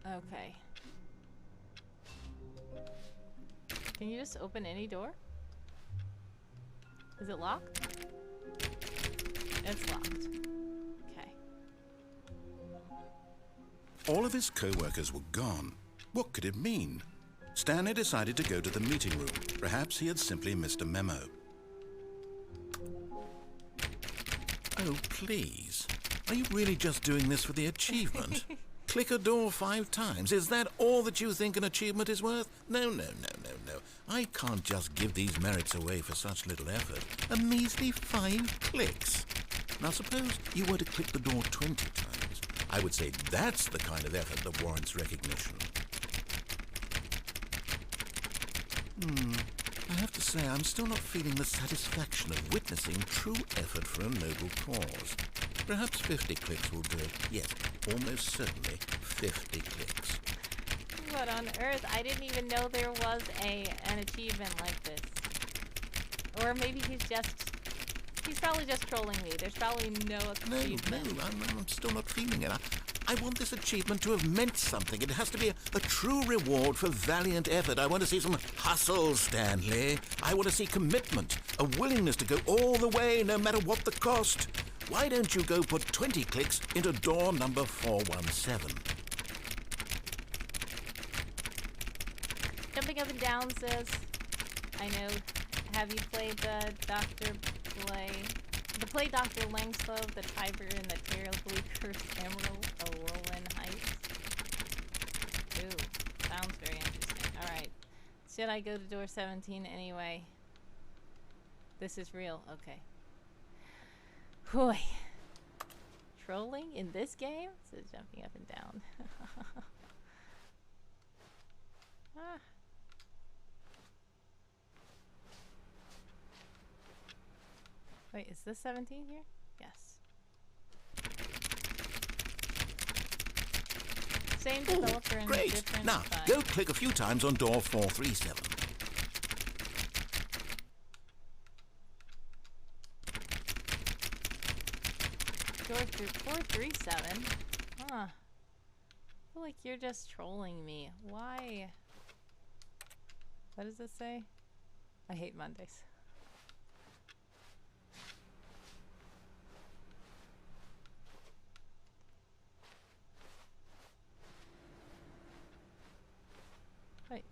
Okay. Can you just open any door? Is it locked? It's locked. Okay. All of his co-workers were gone. What could it mean? Stanley decided to go to the meeting room. Perhaps he had simply missed a memo. Oh, please. Are you really just doing this for the achievement? Click a door 5 times. Is that all that you think an achievement is worth? No. I can't just give these merits away for such little effort. A measly 5 clicks. Now suppose you were to click the door 20 times. I would say that's the kind of effort that warrants recognition. I have to say, I'm still not feeling the satisfaction of witnessing true effort for a noble cause. Perhaps 50 clicks will do it. Yes, almost certainly 50 clicks. What on earth? I didn't even know there was an achievement like this. Or maybe he's probably just trolling me. There's probably no achievement. No, I'm still not feeling it. I want this achievement to have meant something. It has to be a true reward for valiant effort. I want to see some hustle, Stanley. I want to see commitment, a willingness to go all the way, no matter what the cost. Why don't you go put 20 clicks into door number 417? Jumping Up and Down says, I know, have you played the Play Dr. Langslove, the Tiber, and the Terribly Cursed Emerald, a Whirlwind Heights? Ooh, sounds very interesting. Alright. Should I go to door 17 anyway? This is real. Okay. Hoi. Trolling in this game? Says Jumping Up and Down. Ah. Wait, is this 17 here? Yes. Same developer and Great. different Now, size. go click a few times on door 437. Door 437? Huh. I feel like you're just trolling me. Why? What does it say? I hate Mondays. Wait.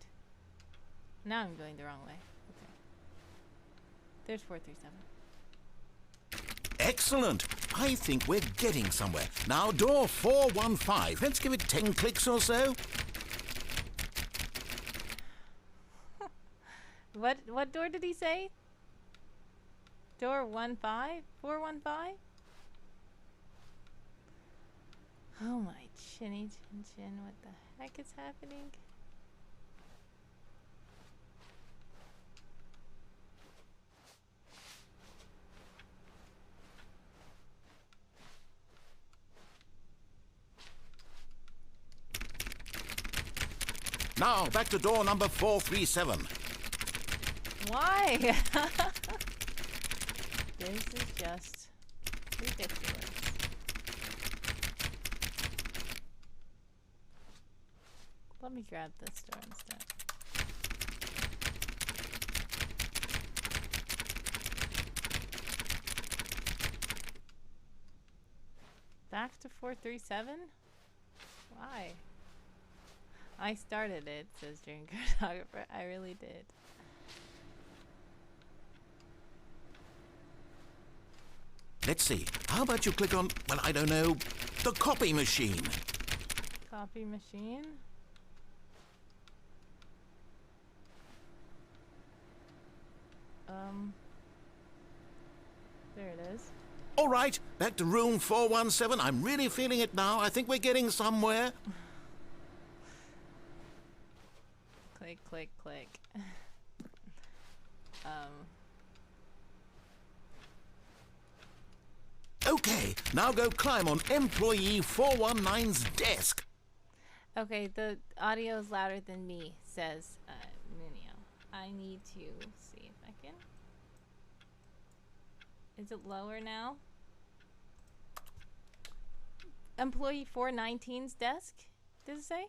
Now I'm going the wrong way. Okay. There's 437. Excellent. I think we're getting somewhere. Now, door 415. Let's give it 10 clicks or so. What door did he say? Door 15? 415? Oh my chinny chin chin, what the heck is happening? Now, back to door number 437. Why? This is just ridiculous. Let me grab this door instead. Back to 437? Why? I started it, says DreamCartographer. I really did. Let's see. How about you click on, well, I don't know, the copy machine. Copy machine? There it is. All right, back to room 417. I'm really feeling it now. I think we're getting somewhere. Click, click, click. Okay, now go climb on employee 419's desk. Okay, the audio is louder than me, says Munio. I need to see if I can. Is it lower now? Employee 419's desk? Does it say?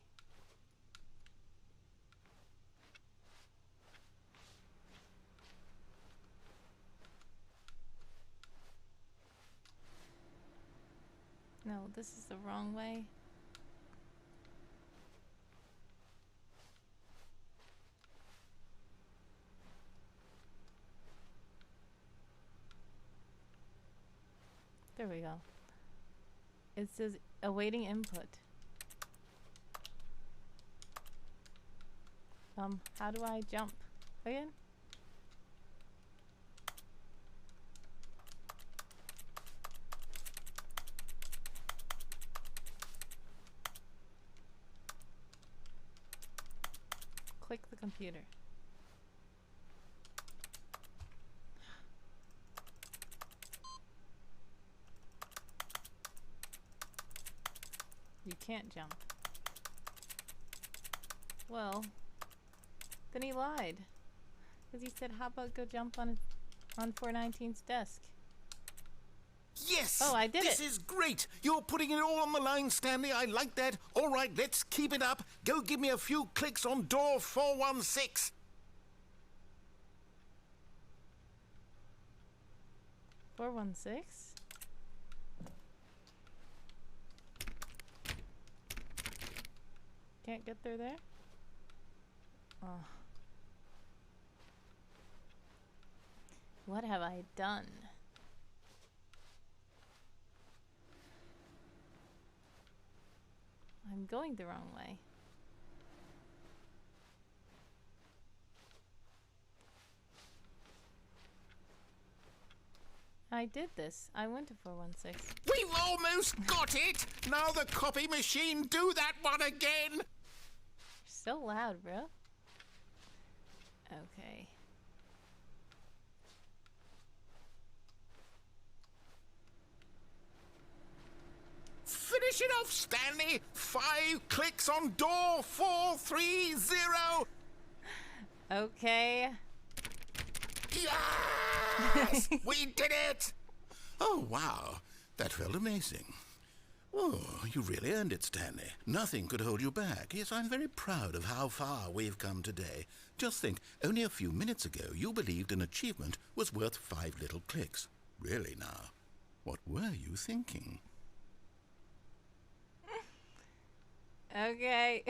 No, this is the wrong way. There we go. It says awaiting input. How do I jump again? Click the computer. You can't jump. Well, then he lied. Because he said, how about go jump on 419's desk? Yes! Oh, I did This it. is great! You're putting it all on the line, Stanley. I like that. All right, let's keep it up. Go give me a few clicks on door 416. 416? Can't get through there? Oh. What have I done? I'm going the wrong way. I did this. I went to 416. We've almost got it! Now the copy machine, do that one again! You're so loud, bro. Okay. Finish Finish it off, Stanley! 5 clicks on door 430! Okay. Yes! We did it! Oh, wow. That felt amazing. Oh, you really earned it, Stanley. Nothing could hold you back. Yes, I'm very proud of how far we've come today. Just think, only a few minutes ago, you believed an achievement was worth 5 little clicks. Really now, what were you thinking? Okay.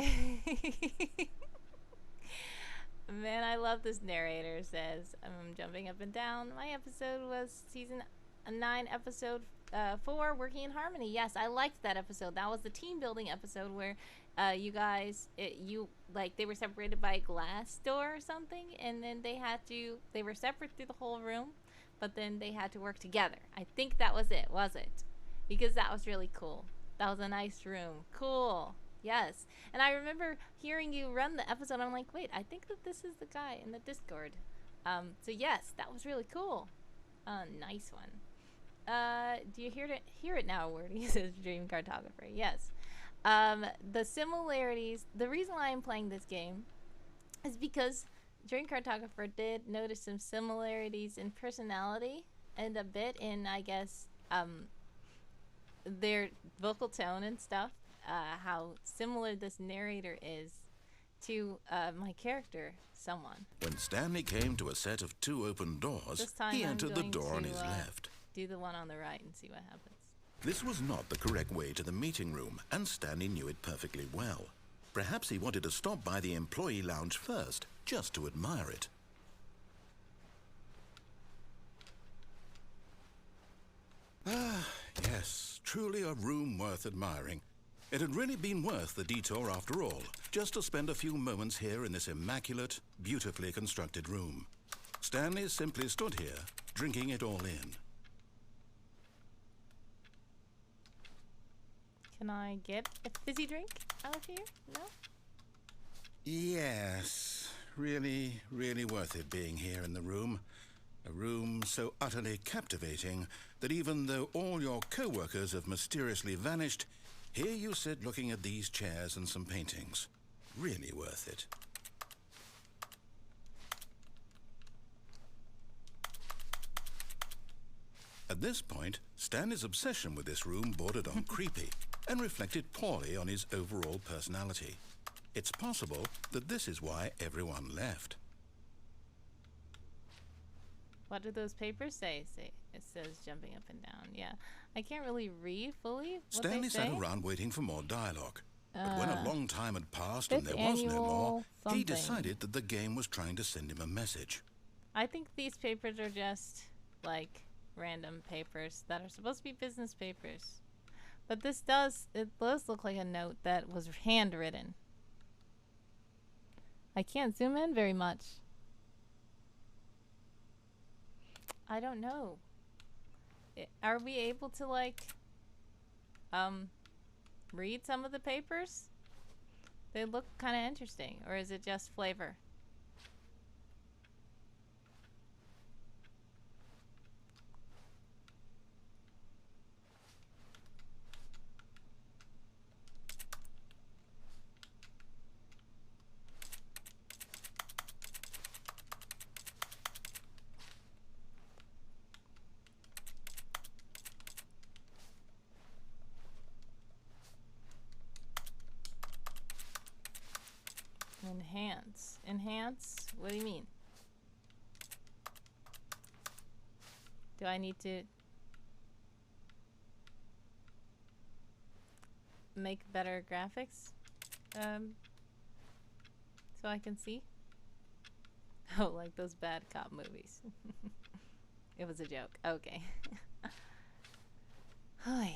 Man, I love this narrator. Says, I'm jumping up and down. My episode was season 9, episode 4, Working in Harmony. Yes, I liked that episode. That was the team building episode where you guys, they were separated by a glass door or something, and then they were separate through the whole room, but then they had to work together. I think that was it, was it? Because that was really cool. That was a nice room. Cool. Yes. And I remember hearing you run the episode. I'm like, wait, I think that this is the guy in the Discord. So yes, that was really cool. Nice one. Do you hear it now, Wordy? Says DreamCartographer. Yes. The similarities, the reason why I'm playing this game is because DreamCartographer did notice some similarities in personality and a bit in, I guess, their vocal tone and stuff. How similar this narrator is to my character, someone. When Stanley came to a set of 2 open doors, This time he I'm entered the going door on to, his left. Do the one on the right and see what happens. This was not the correct way to the meeting room, and Stanley knew it perfectly well. Perhaps he wanted to stop by the employee lounge first, just to admire it. Ah, yes, truly a room worth admiring. It had really been worth the detour after all, just to spend a few moments here in this immaculate, beautifully constructed room. Stanley simply stood here, drinking it all in. Can I get a fizzy drink out of here? No? Yes, really, really worth it being here in the room. A room so utterly captivating that even though all your co-workers have mysteriously vanished, here you sit looking at these chairs and some paintings. Really worth it. At this point, Stanley's obsession with this room bordered on creepy and reflected poorly on his overall personality. It's possible that this is why everyone left. What do those papers say? It says jumping up and down. Yeah. I can't really read fully what Stanley they say. sat around waiting for more dialogue. But when a long time had passed and fifth there was no more, annual he something. decided that the game was trying to send him a message. I think these papers are just like random papers that are supposed to be business papers. But it does look like a note that was handwritten. I can't zoom in very much. I don't know. Are we able to read some of the papers? They look kind of interesting, or is it just flavor? Enhance. Enhance? What do you mean? Do I need to make better graphics? So I can see? Oh, like those bad cop movies. It was a joke. Okay. Hi.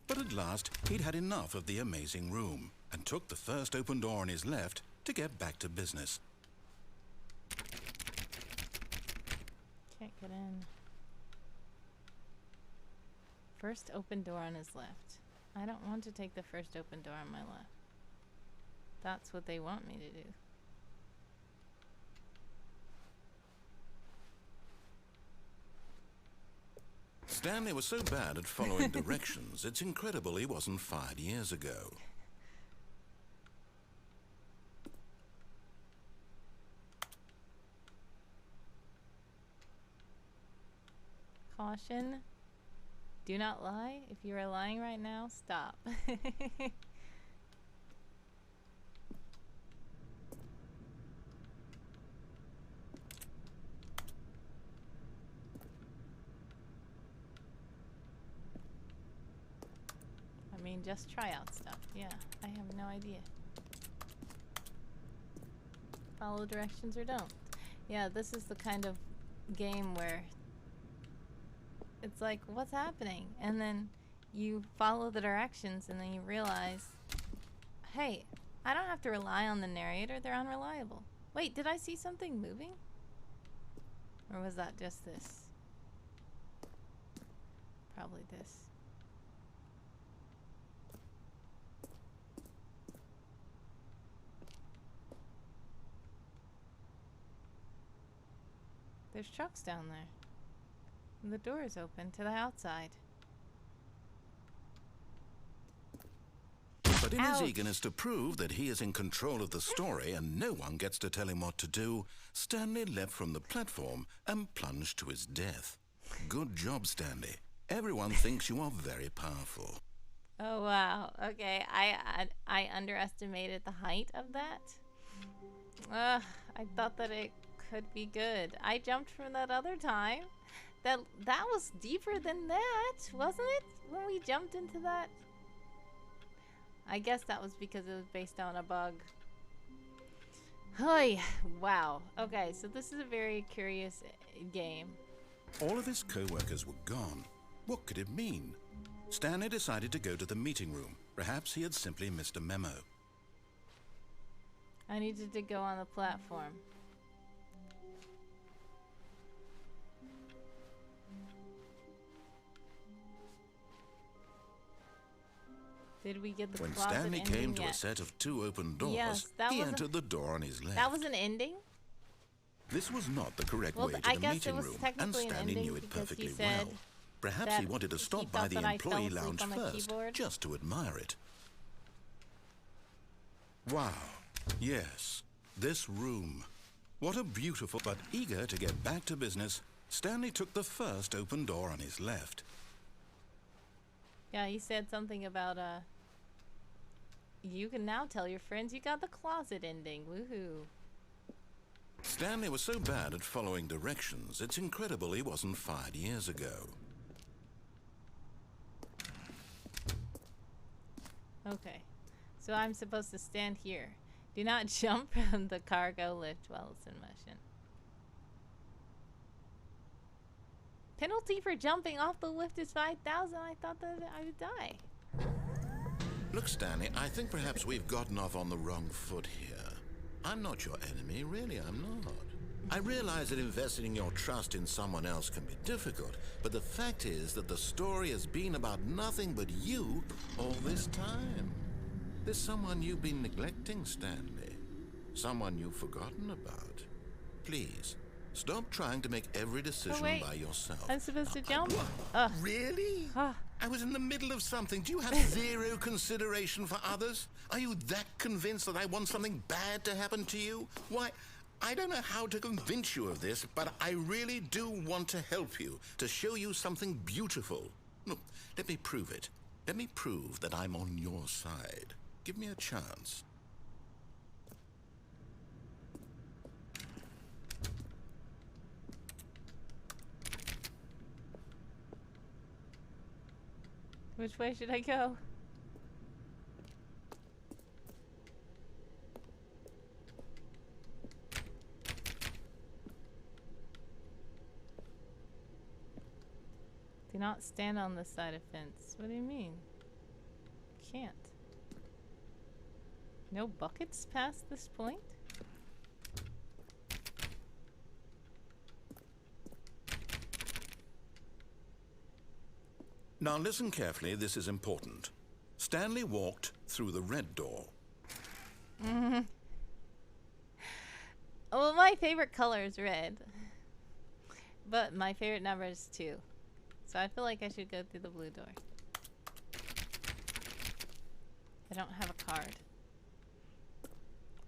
But at last, he'd had enough of the amazing room and took the first open door on his left to get back to business. Can't get in. First open door on his left. I don't want to take the first open door on my left. That's what they want me to do. Stanley was so bad at following directions, it's incredible he wasn't fired years ago. Caution. Do not lie. If you are lying right now, stop. I mean, just try out stuff. Yeah, I have no idea. Follow directions or don't. Yeah, this is the kind of game where it's like, what's happening? And then you follow the directions and then you realize, hey, I don't have to rely on the narrator, they're unreliable. Wait, did I see something moving? Or was that just this? Probably this. There's trucks down there. And the door is open to the outside. But in Ouch. his eagerness to prove that he is in control of the story and no one gets to tell him what to do, Stanley leapt from the platform and plunged to his death. Good job, Stanley. Everyone thinks you are very powerful. Oh wow. Okay, I underestimated the height of that. I thought that it could be good. I jumped from that other time. That was deeper than that, wasn't it? When we jumped into that. I guess that was because it was based on a bug. Hey, wow. Okay, so this is a very curious game. All of his co-workers were gone. What could it mean? Stanley decided to go to the meeting room. Perhaps he had simply missed a memo. I needed to go on the platform. Did we get the When closet Stanley ending came to yet? a set of 2 open doors, Yes, that he was entered the door on his left. That was an ending? This was not the correct Well, way I to the guess it meeting was room, and technically an Stanley ending knew it because he perfectly said well. Perhaps that he wanted to he stop by thought the that I fell employee asleep lounge on the first, keyboard. just to admire it. Wow, yes, this room. What a beautiful, but eager to get back to business, Stanley took the first open door on his left. Yeah, he said something about, you can now tell your friends you got the closet ending. Woohoo. Stanley was so bad at following directions, it's incredible he wasn't fired years ago. Okay, so I'm supposed to stand here. Do not jump from the cargo lift while it's in motion. Penalty for jumping off the lift is 5,000. I thought that I would die. Look, Stanley, I think perhaps we've gotten off on the wrong foot here. I'm not your enemy, really, I'm not. I realize that investing your trust in someone else can be difficult, but the fact is that the story has been about nothing but you all this time. There's someone you've been neglecting, Stanley. Someone you've forgotten about. Please, stop trying to make every decision wait. by yourself. I'm supposed to jump? Really? I was in the middle of something. Do you have zero consideration for others? Are you that convinced that I want something bad to happen to you? Why, I don't know how to convince you of this, but I really do want to help you, to show you something beautiful. Look, let me prove it. Let me prove that I'm on your side. Give me a chance. Which way should I go? Do not stand on this side of fence. What do you mean? Can't. No buckets past this point? Now listen carefully, this is important. Stanley walked through the red door. Well, my favorite color is red. But my favorite number is 2. So I feel like I should go through the blue door. I don't have a card.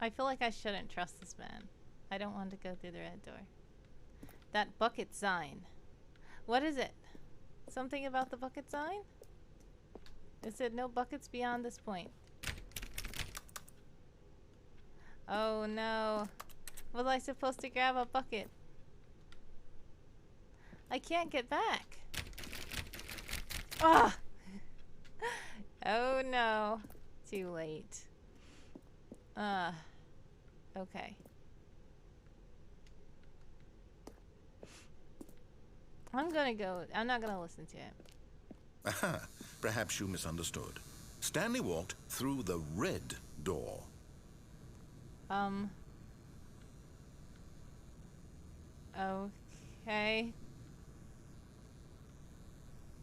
I feel like I shouldn't trust this man. I don't want to go through the red door. That bucket sign. What is it? Something about the bucket sign? It said no buckets beyond this point. Oh no. Was I supposed to grab a bucket? I can't get back. Ah! Oh no. Too late. Okay. I'm gonna go. I'm not gonna listen to him. Aha, perhaps you misunderstood. Stanley walked through the red door. Okay.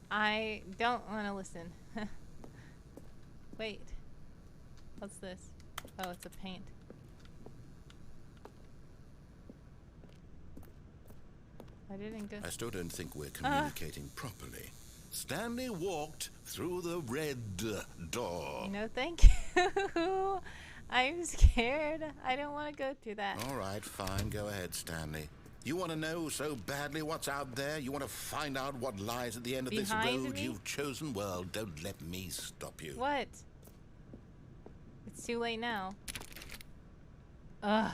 I don't want to listen. Wait. What's this? Oh, it's a paint. I didn't go. I still don't think we're communicating properly. Stanley walked through the red door. No, thank you. I'm scared. I don't want to go through that. All right, fine. Go ahead, Stanley. You want to know so badly what's out there? You want to find out what lies at the end of this road you've chosen? Well, don't let me stop you. What? It's too late now. Ugh.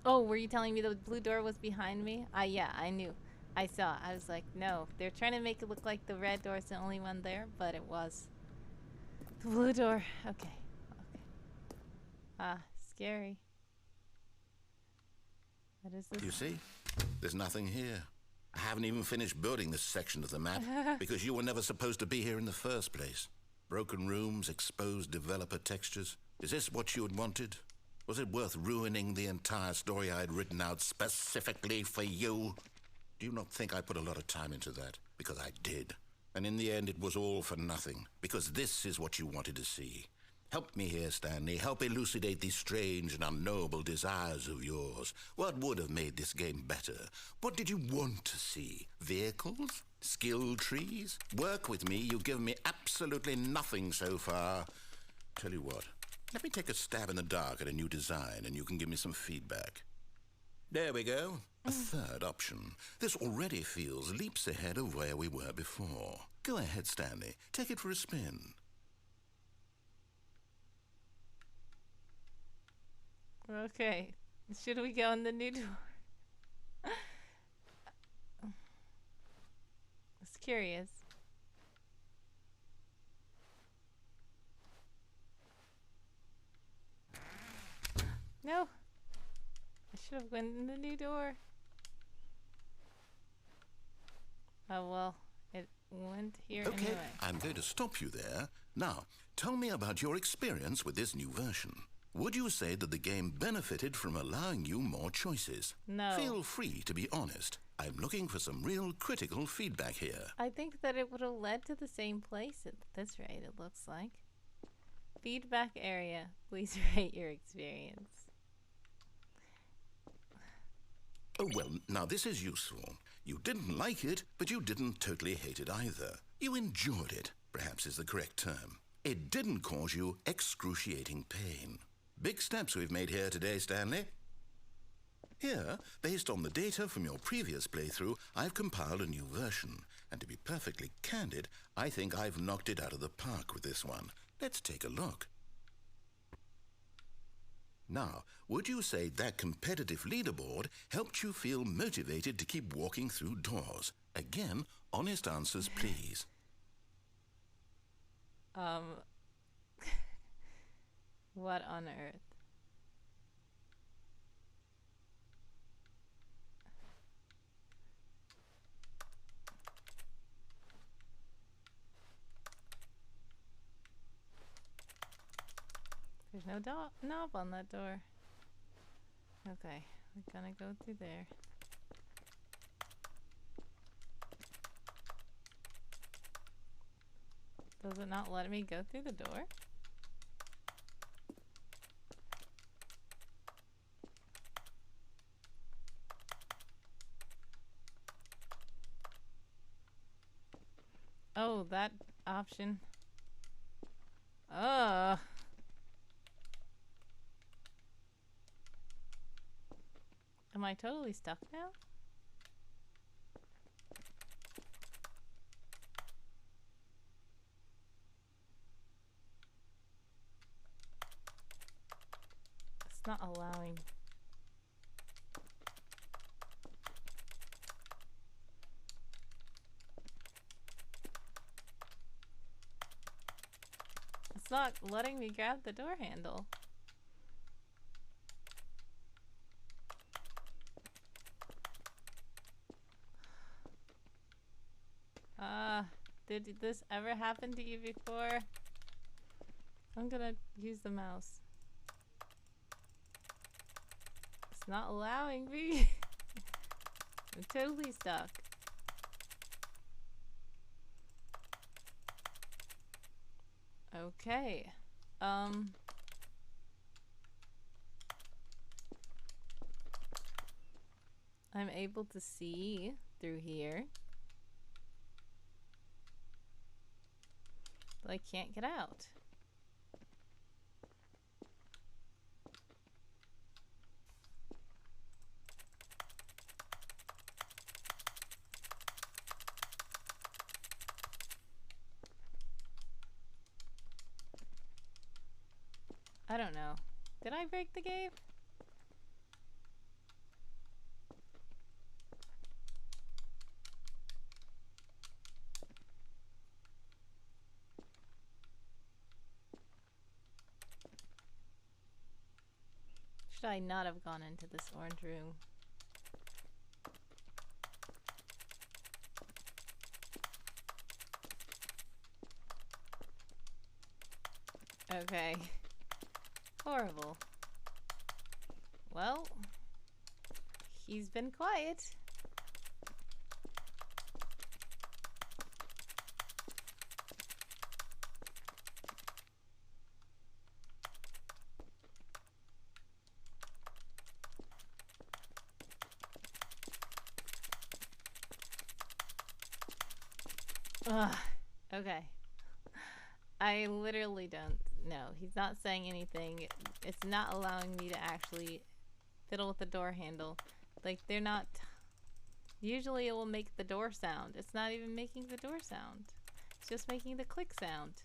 Oh, were you telling me the blue door was behind me? Yeah, I knew. I saw. I was like, no. They're trying to make it look like the red door is the only one there, but it was the blue door. Okay. Okay. Scary. What is this? You see? There's nothing here. I haven't even finished building this section of the map because you were never supposed to be here in the first place. Broken rooms, exposed developer textures. Is this what you had wanted? Was it worth ruining the entire story I had written out specifically for you? Do you not think I put a lot of time into that? Because I did. And in the end, it was all for nothing. Because this is what you wanted to see. Help me here, Stanley. Help elucidate these strange and unknowable desires of yours. What would have made this game better? What did you want to see? Vehicles? Skill trees? Work with me. You've given me absolutely nothing so far. Tell you what. Let me take a stab in the dark at a new design, and you can give me some feedback. There we go. A third option. This already feels leaps ahead of where we were before. Go ahead, Stanley. Take it for a spin. Okay. Should we go in the new door? I was curious. No. I should have went in the new door. Oh well, it went here Okay, anyway. I'm going to stop you there. Now, tell me about your experience with this new version. Would you say that the game benefited from allowing you more choices? No. Feel free to be honest. I'm looking for some real critical feedback here. I think that it would have led to the same place at this rate, it looks like. Feedback area. Please rate your experience. Oh, well, now this is useful. You didn't like it, but you didn't totally hate it either. You enjoyed it, perhaps is the correct term. It didn't cause you excruciating pain. Big steps we've made here today, Stanley. Here, based on the data from your previous playthrough, I've compiled a new version. And to be perfectly candid, I think I've knocked it out of the park with this one. Let's take a look. Now, would you say that competitive leaderboard helped you feel motivated to keep walking through doors? Again, honest answers, please. What on earth? There's no knob on that door. Okay, we're gonna go through there. Does it not let me go through the door? Oh, that option. Ugh. Am I totally stuck now? It's not allowing. It's not letting me grab the door handle. Did this ever happen to you before? I'm gonna use the mouse. It's not allowing me. I'm totally stuck. Okay. I'm able to see through here. But I can't get out. I don't know. Did I break the game? Should I not have gone into this orange room? Okay. Horrible. Well, he's been quiet. Ugh. Okay. I literally don't know. He's not saying anything. It's not allowing me to actually fiddle with the door handle. Like, they're not... Usually it will make the door sound. It's not even making the door sound. It's just making the click sound.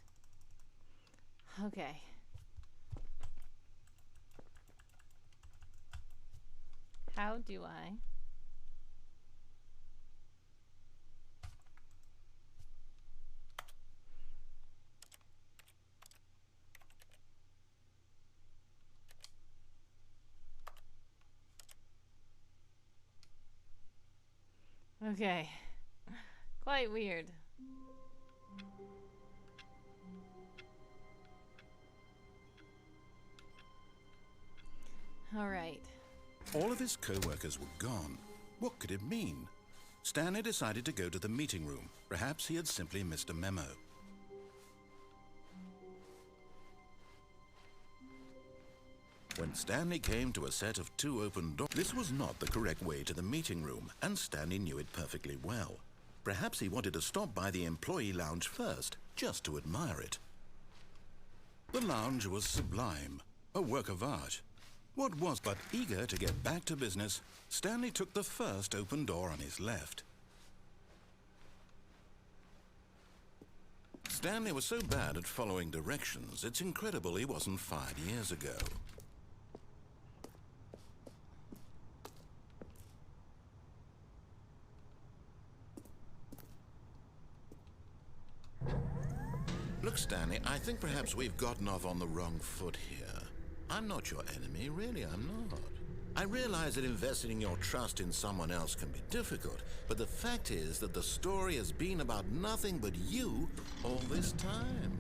Okay. How do I... Okay. Quite weird. Alright. All of his co-workers were gone. What could it mean? Stanley decided to go to the meeting room. Perhaps he had simply missed a memo. When Stanley came to a set of 2 open doors, this was not the correct way to the meeting room, and Stanley knew it perfectly well. Perhaps he wanted to stop by the employee lounge first, just to admire it. The lounge was sublime, a work of art. What was but eager to get back to business, Stanley took the first open door on his left. Stanley was so bad at following directions, it's incredible he wasn't fired years ago. Look, Stanley, I think perhaps we've gotten off on the wrong foot here. I'm not your enemy, really, I'm not. I realize that investing your trust in someone else can be difficult, but the fact is that the story has been about nothing but you all this time.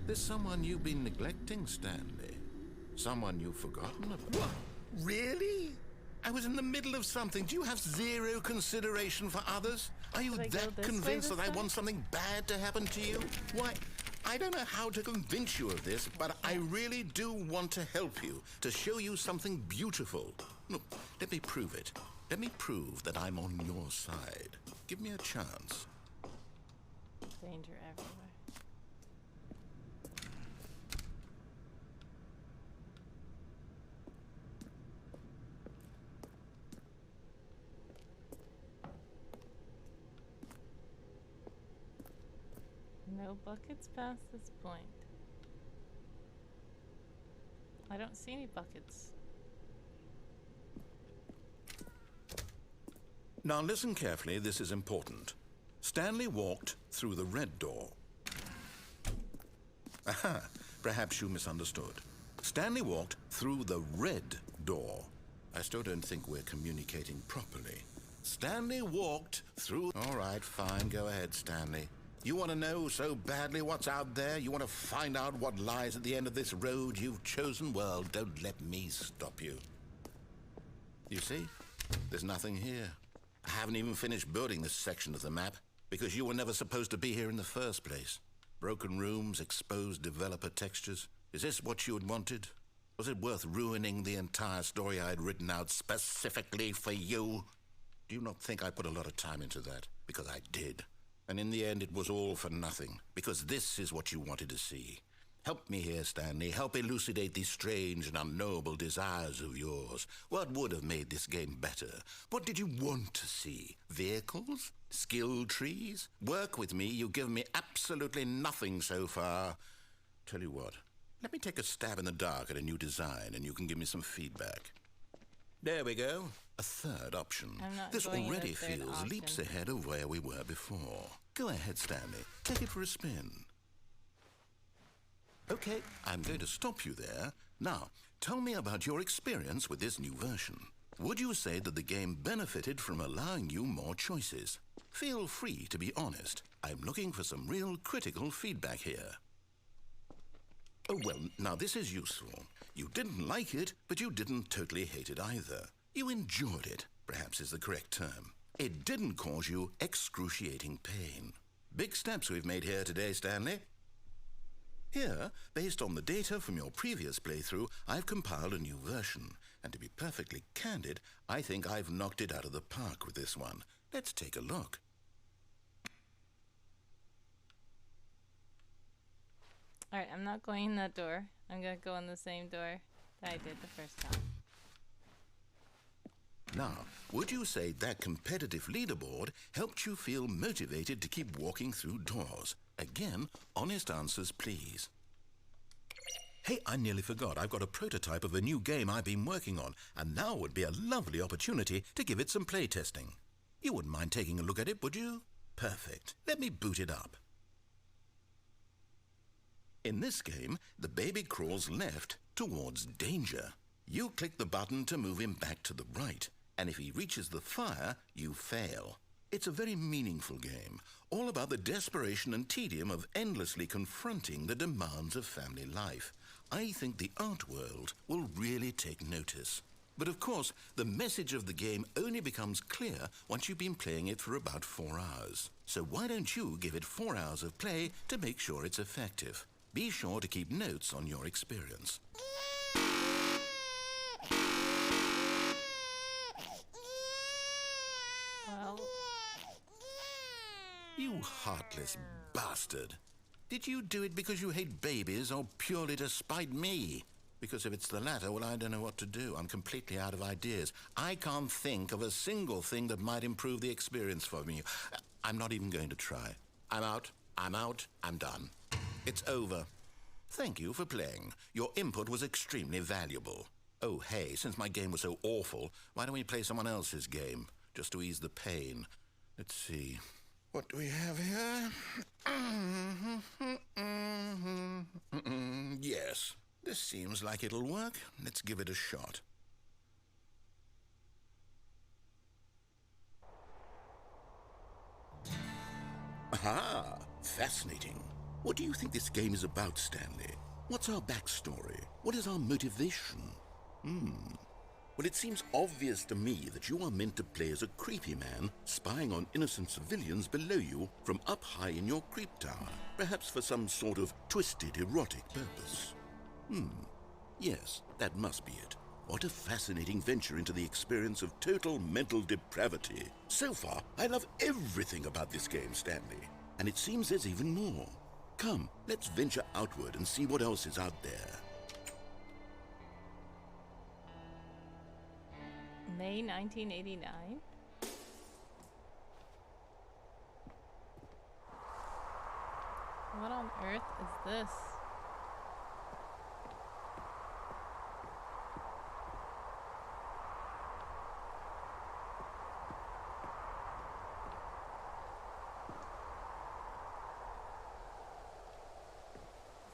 There's someone you've been neglecting, Stanley. Someone you've forgotten about. What? Really? I was in the middle of something. Do you have zero consideration for others? Are you that convinced that I want something bad to happen to you? Why, I don't know how to convince you of this, but I really do want to help you, to show you something beautiful. Look, let me prove it. Let me prove that I'm on your side. Give me a chance. danger everywhere. No buckets past this point. I don't see any buckets. Now listen carefully, this is important. Stanley walked through the red door. Aha, perhaps you misunderstood. Stanley walked through the red door. I still don't think we're communicating properly. Stanley walked through... All right, fine, go ahead, Stanley. You want to know so badly what's out there? You want to find out what lies at the end of this road you've chosen? Well, don't let me stop you. You see? There's nothing here. I haven't even finished building this section of the map because you were never supposed to be here in the first place. Broken rooms, exposed developer textures. Is this what you had wanted? Was it worth ruining the entire story I had written out specifically for you? Do you not think I put a lot of time into that? Because I did. And in the end, it was all for nothing, because this is what you wanted to see. Help me here, Stanley. Help elucidate these strange and unknowable desires of yours. What would have made this game better? What did you want to see? Vehicles? Skill trees? Work with me. You've given me absolutely nothing so far. Tell you what, let me take a stab in the dark at a new design, and you can give me some feedback. There we go. A third option. This already feels leaps ahead of where we were before. Go ahead, Stanley. Take it for a spin. Okay, I'm going to stop you there. Now, tell me about your experience with this new version. Would you say that the game benefited from allowing you more choices? Feel free to be honest. I'm looking for some real critical feedback here. Oh, well, now this is useful. You didn't like it, but you didn't totally hate it either. You enjoyed it, perhaps is the correct term. It didn't cause you excruciating pain. Big steps we've made here today, Stanley. Here, based on the data from your previous playthrough, I've compiled a new version. And to be perfectly candid, I think I've knocked it out of the park with this one. Let's take a look. Alright, I'm not going in that door. I'm gonna go in the same door that I did the first time. Now, would you say that competitive leaderboard helped you feel motivated to keep walking through doors? Again, honest answers, please. Hey, I nearly forgot. I've got a prototype of a new game I've been working on, and now would be a lovely opportunity to give it some playtesting. You wouldn't mind taking a look at it, would you? Perfect. Let me boot it up. In this game, the baby crawls left towards danger. You click the button to move him back to the right, and if he reaches the fire, you fail. It's a very meaningful game, all about the desperation and tedium of endlessly confronting the demands of family life. I think the art world will really take notice. But of course, the message of the game only becomes clear once you've been playing it for about 4 hours. So why don't you give it 4 hours of play to make sure it's effective? Be sure to keep notes on your experience. Well... You heartless bastard. Did you do it because you hate babies or purely to spite me? Because if it's the latter, well, I don't know what to do. I'm completely out of ideas. I can't think of a single thing that might improve the experience for me. I'm not even going to try. I'm out. I'm done. It's over. Thank you for playing. Your input was extremely valuable. Oh, hey, since my game was so awful, why don't we play someone else's game? Just to ease the pain. Let's see. What do we have here? Yes, this seems like it'll work. Let's give it a shot. Aha! Fascinating. What do you think this game is about, Stanley? What's our backstory? What is our motivation? Well, it seems obvious to me that you are meant to play as a creepy man spying on innocent civilians below you from up high in your creep tower, perhaps for some sort of twisted, erotic purpose. Yes, that must be it. What a fascinating venture into the experience of total mental depravity. So far, I love everything about this game, Stanley. And it seems there's even more. Come, let's venture outward and see what else is out there. May 1989? What on earth is this?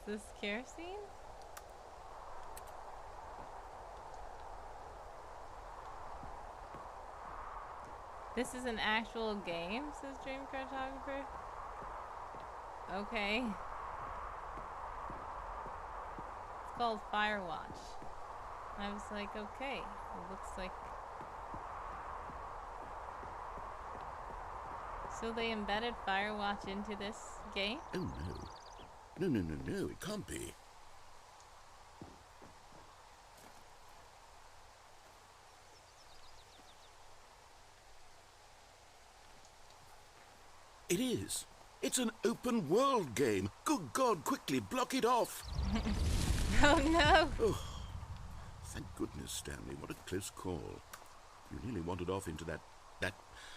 Is this kerosene? This is an actual game, says DreamCartographer. Okay. It's called Firewatch. I was like, okay. It looks like... So they embedded Firewatch into this game? Oh no. No, it can't be. It is. It's an open world game. Good God, quickly block it off. Oh no! Oh, thank goodness, Stanley. What a close call. You nearly wandered off into that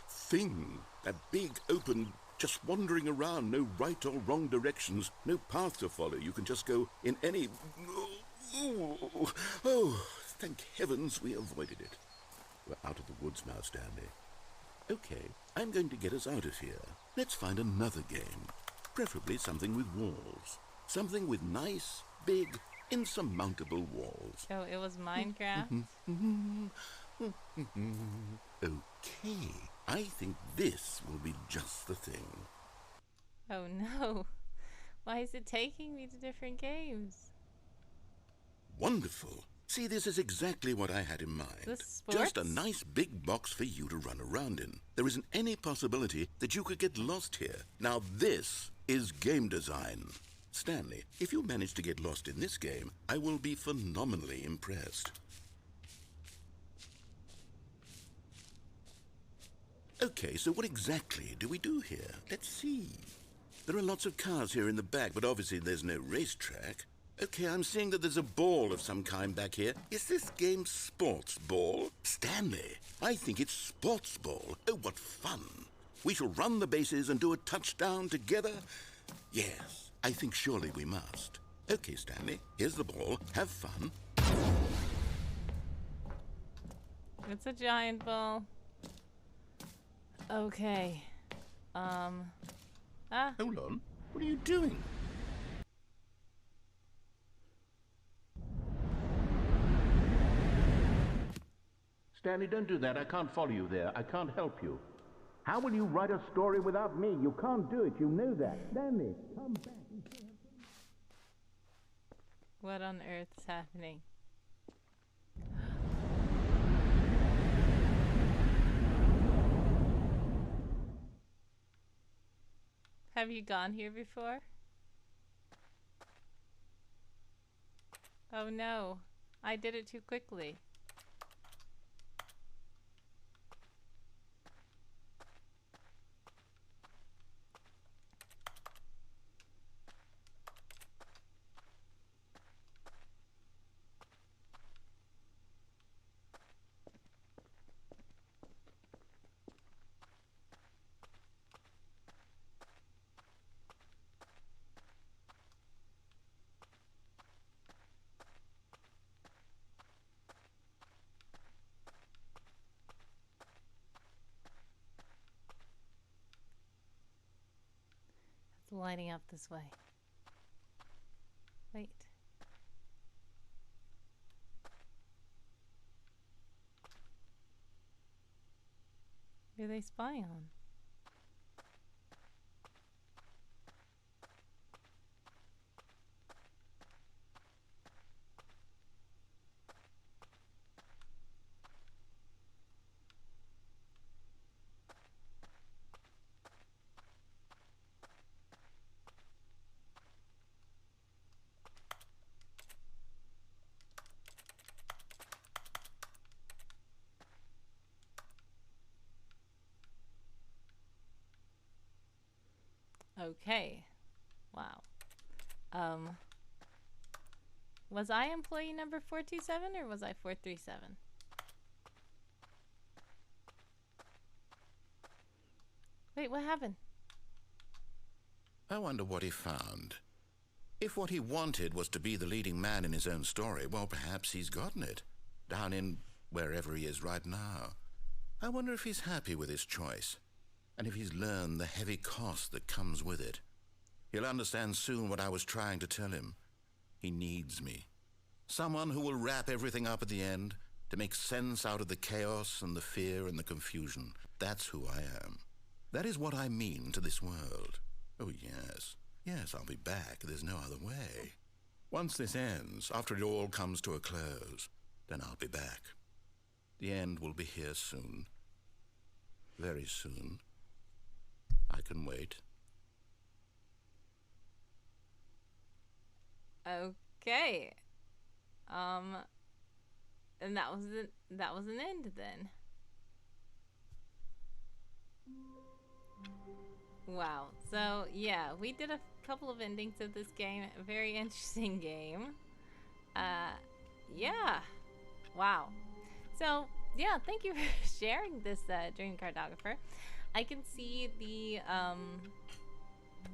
thing. That big, open, just wandering around. No right or wrong directions. No path to follow. You can just go in any... Oh, thank heavens we avoided it. We're out of the woods now, Stanley. Okay, I'm going to get us out of here. Let's find another game. Preferably something with walls. Something with nice, big, insurmountable walls. Oh, it was Minecraft? Okay, I think this will be just the thing. Oh no. Why is it taking me to different games? Wonderful. See, this is exactly what I had in mind. This sports? Just a nice big box for you to run around in. There isn't any possibility that you could get lost here. Now this is game design. Stanley, if you manage to get lost in this game, I will be phenomenally impressed. Okay, so what exactly do we do here? Let's see. There are lots of cars here in the back, but obviously there's no racetrack. Okay, I'm seeing that there's a ball of some kind back here. Is this game sports ball? Stanley, I think it's sports ball. Oh, what fun. We shall run the bases and do a touchdown together. Yes, I think surely we must. Okay, Stanley, here's the ball. Have fun. It's a giant ball. Okay. Hold on. What are you doing? Stanley, don't do that. I can't follow you there. I can't help you. How will you write a story without me? You can't do it. You know that. Stanley, come back. What on earth is happening? Have you gone here before? Oh no, I did it too quickly. It's lighting up this way. Wait. Who are they spying on? Okay. Wow. Was I employee number 427 or was I 437? Wait, what happened? I wonder what he found. If what he wanted was to be the leading man in his own story, well, perhaps he's gotten it. Down in wherever he is right now. I wonder if he's happy with his choice. And if he's learned the heavy cost that comes with it. He'll understand soon what I was trying to tell him. He needs me. Someone who will wrap everything up at the end, to make sense out of the chaos and the fear and the confusion. That's who I am. That is what I mean to this world. Oh, yes. Yes, I'll be back. There's no other way. Once this ends, after it all comes to a close, then I'll be back. The end will be here soon. Very soon. I can wait. Okay. And that was an end then. Wow. So yeah, we did a couple of endings of this game. A very interesting game. Yeah. Wow. So yeah, thank you for sharing this DreamCartographer. I can see the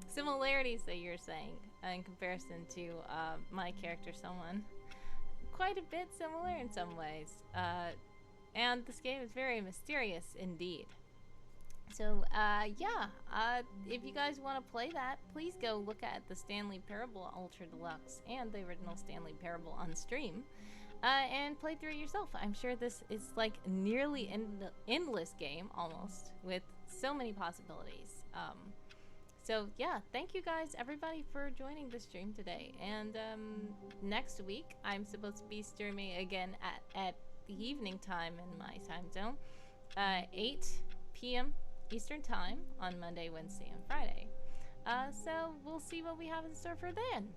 similarities that you're saying in comparison to my character, someone quite a bit similar in some ways. And this game is very mysterious indeed. So yeah, if you guys want to play that, please go look at the Stanley Parable Ultra Deluxe and the original Stanley Parable on stream. And play through it yourself. I'm sure this is like nearly endless game almost, with so many possibilities. So yeah, thank you guys, everybody, for joining the stream today. And next week, I'm supposed to be streaming again at the evening time in my time zone, 8 p.m. Eastern time on Monday, Wednesday, and Friday. So we'll see what we have in store for then.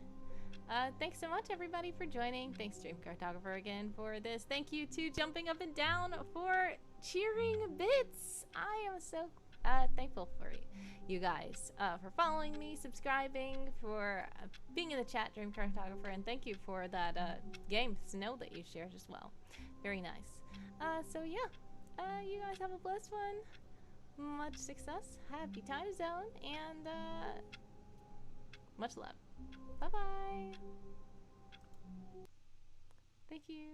Thanks so much, everybody, for joining. Thanks, DreamCartographer, again for this. Thank you to Jumping Up and Down for cheering bits. I am so thankful for you guys for following me, subscribing, for being in the chat, DreamCartographer, and thank you for that game Snow that you shared as well. Very nice. So yeah, you guys have a blessed one. Much success, happy time zone, and much love. Bye-bye. Thank you.